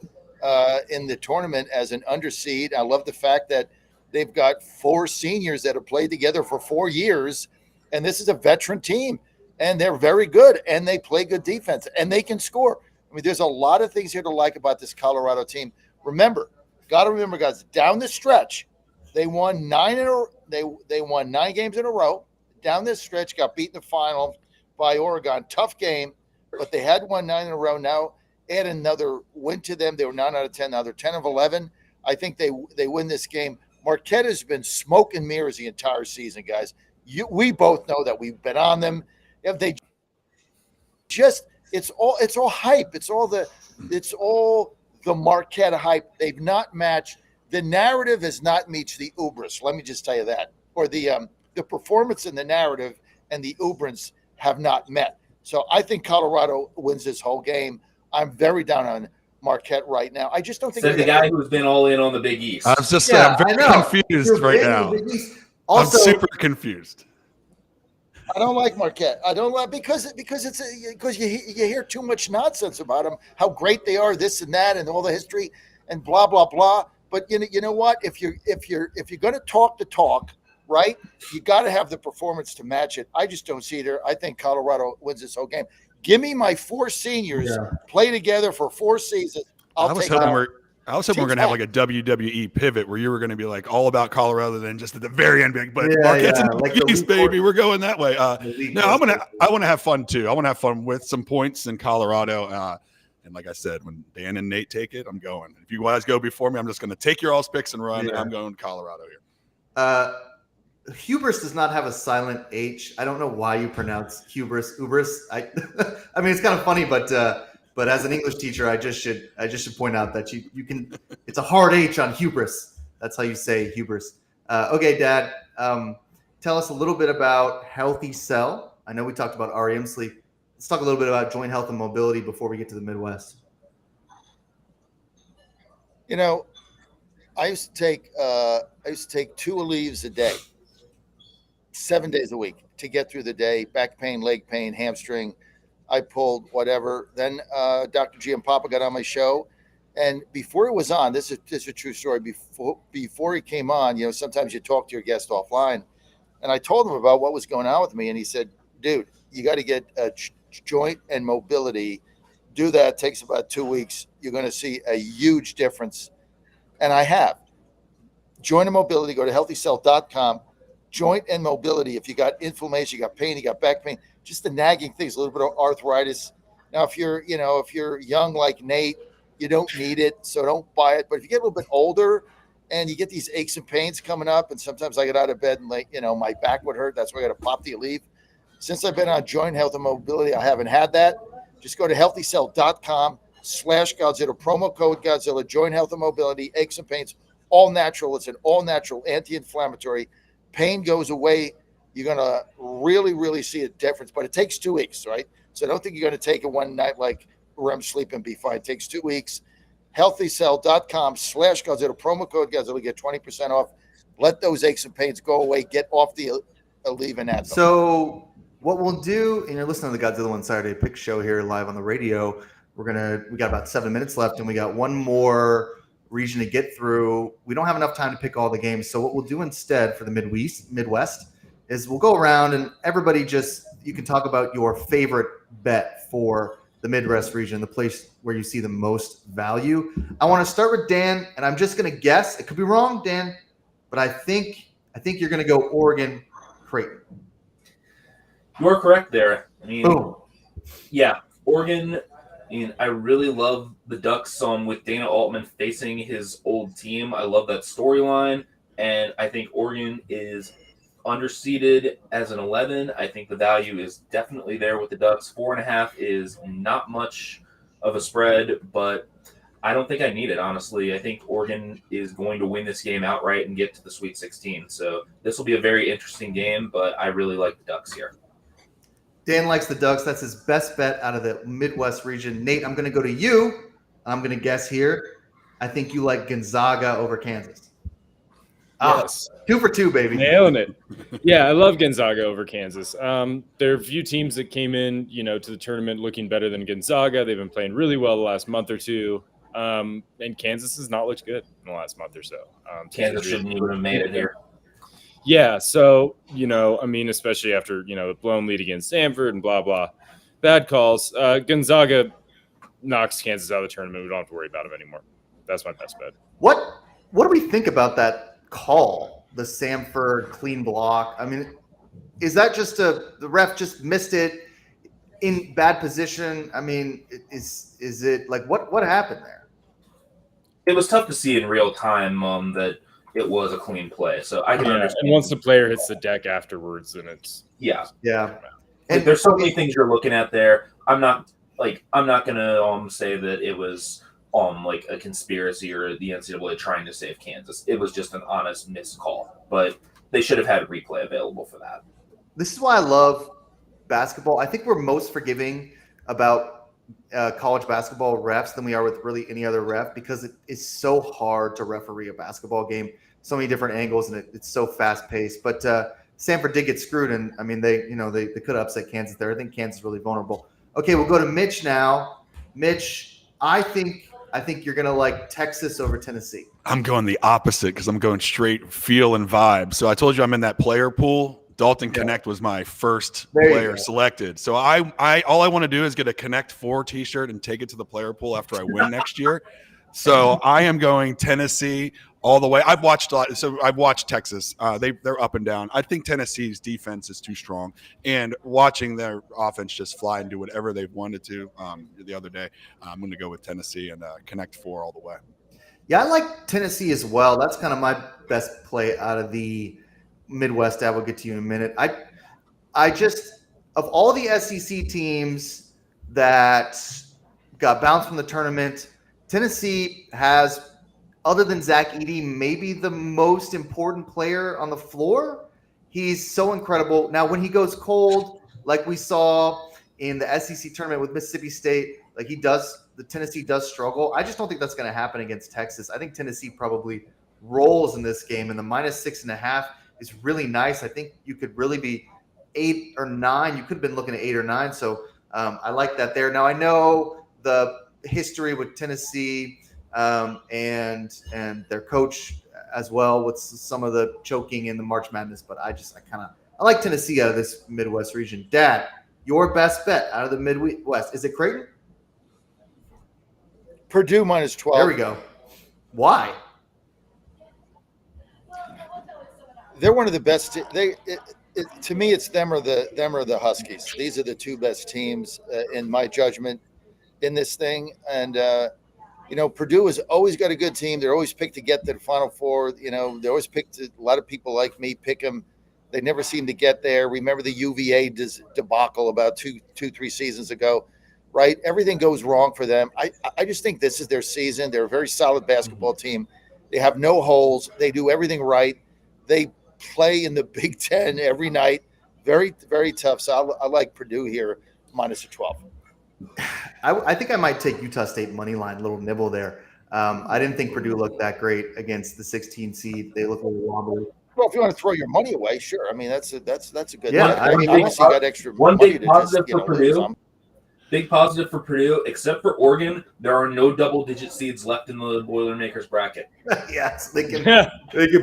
in the tournament as an underseed. I love the fact that they've got 4 seniors that have played together for 4 years, and this is a veteran team, and they're very good, and they play good defense, and they can score. I mean, there's a lot of things here to like about this Colorado team. Got to remember, guys, down the stretch, they won 9 games in a row. Down this stretch, got beat in the final by Oregon. Tough game, but they had won 9 in a row. Now add another win to them. They were 9 out of 10. Now they're 10 of 11. I think they win this game. Marquette has been smoke and mirrors the entire season, guys. We both know that. We've been on them. If they just, it's all hype. It's all the Marquette hype. They've not matched. The narrative has not matched the Ubris. Let me just tell you that. Or the performance in the narrative and the Ubrans have not met. So I think Colorado wins this whole game. I'm very down on Marquette right now. I just don't think. Said the guy who's been all in on the Big East. I was just saying, I'm very confused right now. Also, I'm super confused. I don't like Marquette. I don't like because you hear too much nonsense about them, how great they are, this and that, and all the history and blah blah blah. But you know what? If you're going to talk the talk, right? You got to have the performance to match it. I just don't see it there. I think Colorado wins this whole game. Give me my 4 seniors play together for 4 seasons. I was hoping we're going to have like a WWE pivot where you were going to be like all about Colorado, then just at the very end, but Marquette's in the Big East, baby. We're going that way. No, I want to have fun too. I want to have fun with some points in Colorado. And like I said, when Dan and Nate take it, I'm going. If you guys go before me, I'm just going to take your all's picks and run. And I'm going Colorado here. Hubris does not have a silent H. I don't know why you pronounce hubris. I mean, it's kind of funny, but as an English teacher, I just should point out that you can. It's a hard H on hubris. That's how you say hubris. Okay, Dad. Tell us a little bit about Healthy Cell. I know we talked about REM sleep. Let's talk a little bit about joint health and mobility before we get to the Midwest. I used to take 2 Aleve a day, 7 days a week to get through the day. Back pain, leg pain, hamstring. I pulled whatever. Then Dr. Giampapa got on my show, and before he was on, this is a true story. Before he came on, sometimes you talk to your guest offline, and I told him about what was going on with me, and he said, "Dude, you got to get joint and mobility. Do that. It takes about 2 weeks. You're going to see a huge difference." And I have. Joint and mobility. Go to healthycell.com. Joint and mobility. If you got inflammation, you got pain, you got back pain, just the nagging things, a little bit of arthritis. Now, if you're young like Nate, you don't need it, so don't buy it. But if you get a little bit older and you get these aches and pains coming up, and sometimes I get out of bed and my back would hurt. That's why I got to pop the Aleve. Since I've been on joint health and mobility, I haven't had that. Just go to healthycell.com/Godzilla, promo code Godzilla, joint health and mobility, aches and pains, all natural. It's an all natural anti-inflammatory. Pain goes away. You're going to really, really see a difference, but it takes 2 weeks, right? So I don't think you're going to take it one night like REM sleep and be fine. It takes 2 weeks. Healthycell.com/Godzilla, promo code Godzilla, get 20% off. Let those aches and pains go away. Get off the Aleve and Advil. So what we'll do, and you're listening to the Godzilla on Saturday Pick Show here live on the radio. We got about 7 minutes left, and we got one more region to get through. We don't have enough time to pick all the games, so what we'll do instead for the Midwest is we'll go around and everybody you can talk about your favorite bet for the Midwest region, the place where you see the most value. I want to start with Dan, and I'm just going to guess. It could be wrong, Dan, but I think you're going to go Oregon Creighton. You're correct there. I mean, Boom. Yeah, Oregon. I mean, I really love the Ducks with Dana Altman facing his old team. I love that storyline, and I think Oregon is underseeded as an 11. I think the value is definitely there with the Ducks. 4.5 is not much of a spread, but I don't think I need it, honestly. I think Oregon is going to win this game outright and get to the Sweet 16. So this will be a very interesting game, but I really like the Ducks here. Dan likes the Ducks. That's his best bet out of the Midwest region. Nate, I'm going to go to you. I'm going to guess here. I think you like Gonzaga over Kansas. Yes. 2 for 2, baby. Nailing it. Yeah, I love Gonzaga over Kansas. There are a few teams that came in, to the tournament looking better than Gonzaga. They've been playing really well the last month or two. And Kansas has not looked good in the last month or so. Kansas shouldn't even have made it here. Yeah, so, especially after, the blown lead against Stanford and blah, blah. Bad calls. Gonzaga knocks Kansas out of the tournament. We don't have to worry about them anymore. That's my best bet. What do we think about that call, the Samford clean block? I mean, is that just the ref just missed it in bad position? I mean, is it like what happened there? It was tough to see in real time that it was a clean play. So I can understand. And once the player hits the deck afterwards, then it's yeah. And there's so many things you're looking at there. I'm not gonna say that it was like a conspiracy or the NCAA trying to save Kansas. It was just an honest missed call, but they should have had a replay available for that. This is why I love basketball. I think we're most forgiving about college basketball refs than we are with really any other ref, because it is so hard to referee a basketball game, so many different angles, and it's so fast paced. But Stanford did get screwed, and I mean they could have upset Kansas there. I think Kansas is really vulnerable. Okay, we'll go to Mitch now. Mitch, I think you're gonna like Texas over Tennessee. I'm going the opposite because I'm going straight feel and vibe. So I told you I'm in that player pool. Dalton Connect was my first player selected. So I all I want to do is get a Connect 4 t-shirt and take it to the player pool after I win next year. So I am going Tennessee all the way. I've watched Texas. They're up and down. I think Tennessee's defense is too strong, and watching their offense just fly and do whatever they've wanted to the other day, I'm going to go with Tennessee and Connect 4 all the way. Yeah, I like Tennessee as well. That's kind of my best play out of the Midwest. I will get to you in a minute. I just, of all the SEC teams that got bounced from the tournament, Tennessee has, other than Zach Edey, maybe the most important player on the floor. He's so incredible. Now, when he goes cold, like we saw in the SEC tournament with Mississippi State, the Tennessee does struggle. I just don't think that's going to happen against Texas. I think Tennessee probably rolls in this game, and the -6.5 is really nice. I think you could really be 8 or 9. You could have been looking at 8 or 9. So I like that there. Now I know the history with Tennessee and their coach as well with some of the choking in the March Madness, but I like Tennessee out of this Midwest region. Dad, your best bet out of the Midwest, is it Creighton? Purdue -12. There we go. Why? They're one of the best. To me, it's them or the Huskies. These are the two best teams in my judgment in this thing. And Purdue has always got a good team. They're always picked to get to the Final Four. They always picked. A lot of people like me pick them. They never seem to get there. Remember the UVA debacle about three seasons ago, right? Everything goes wrong for them. I just think this is their season. They're a very solid basketball team. They have no holes. They do everything right. They play in the Big Ten every night. Very, very tough. So I like Purdue here, -12. I think I might take Utah State money line, little nibble there. I didn't think Purdue looked that great against the 16 seed. They look a little wobbly. Well, if you want to throw your money away, sure. I mean, that's a good. Yeah, I mean, one big obviously, you got extra one money big to just positive for lose. Purdue. Big positive for Purdue, except for Oregon, there are no double-digit seeds left in the Boilermakers bracket. Yes, they can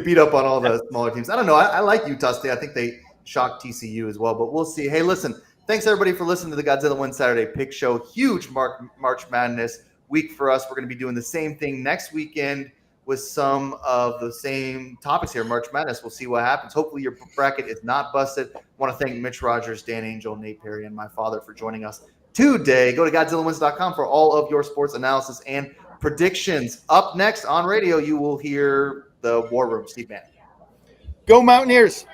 beat up on all the smaller teams. I don't know. I like Utah State. I think they shocked TCU as well, but we'll see. Hey, listen, thanks everybody for listening to the Godzilla One Saturday Pick Show. Huge March Madness week for us. We're going to be doing the same thing next weekend with some of the same topics here. March Madness. We'll see what happens. Hopefully your bracket is not busted. I want to thank Mitch Rogers, Dan Angel, Nate Perry, and my father for joining us today. Go to GodzillaWins.com for all of your sports analysis and predictions. Up next on radio, you will hear the War Room. Steve Mann. Go Mountaineers.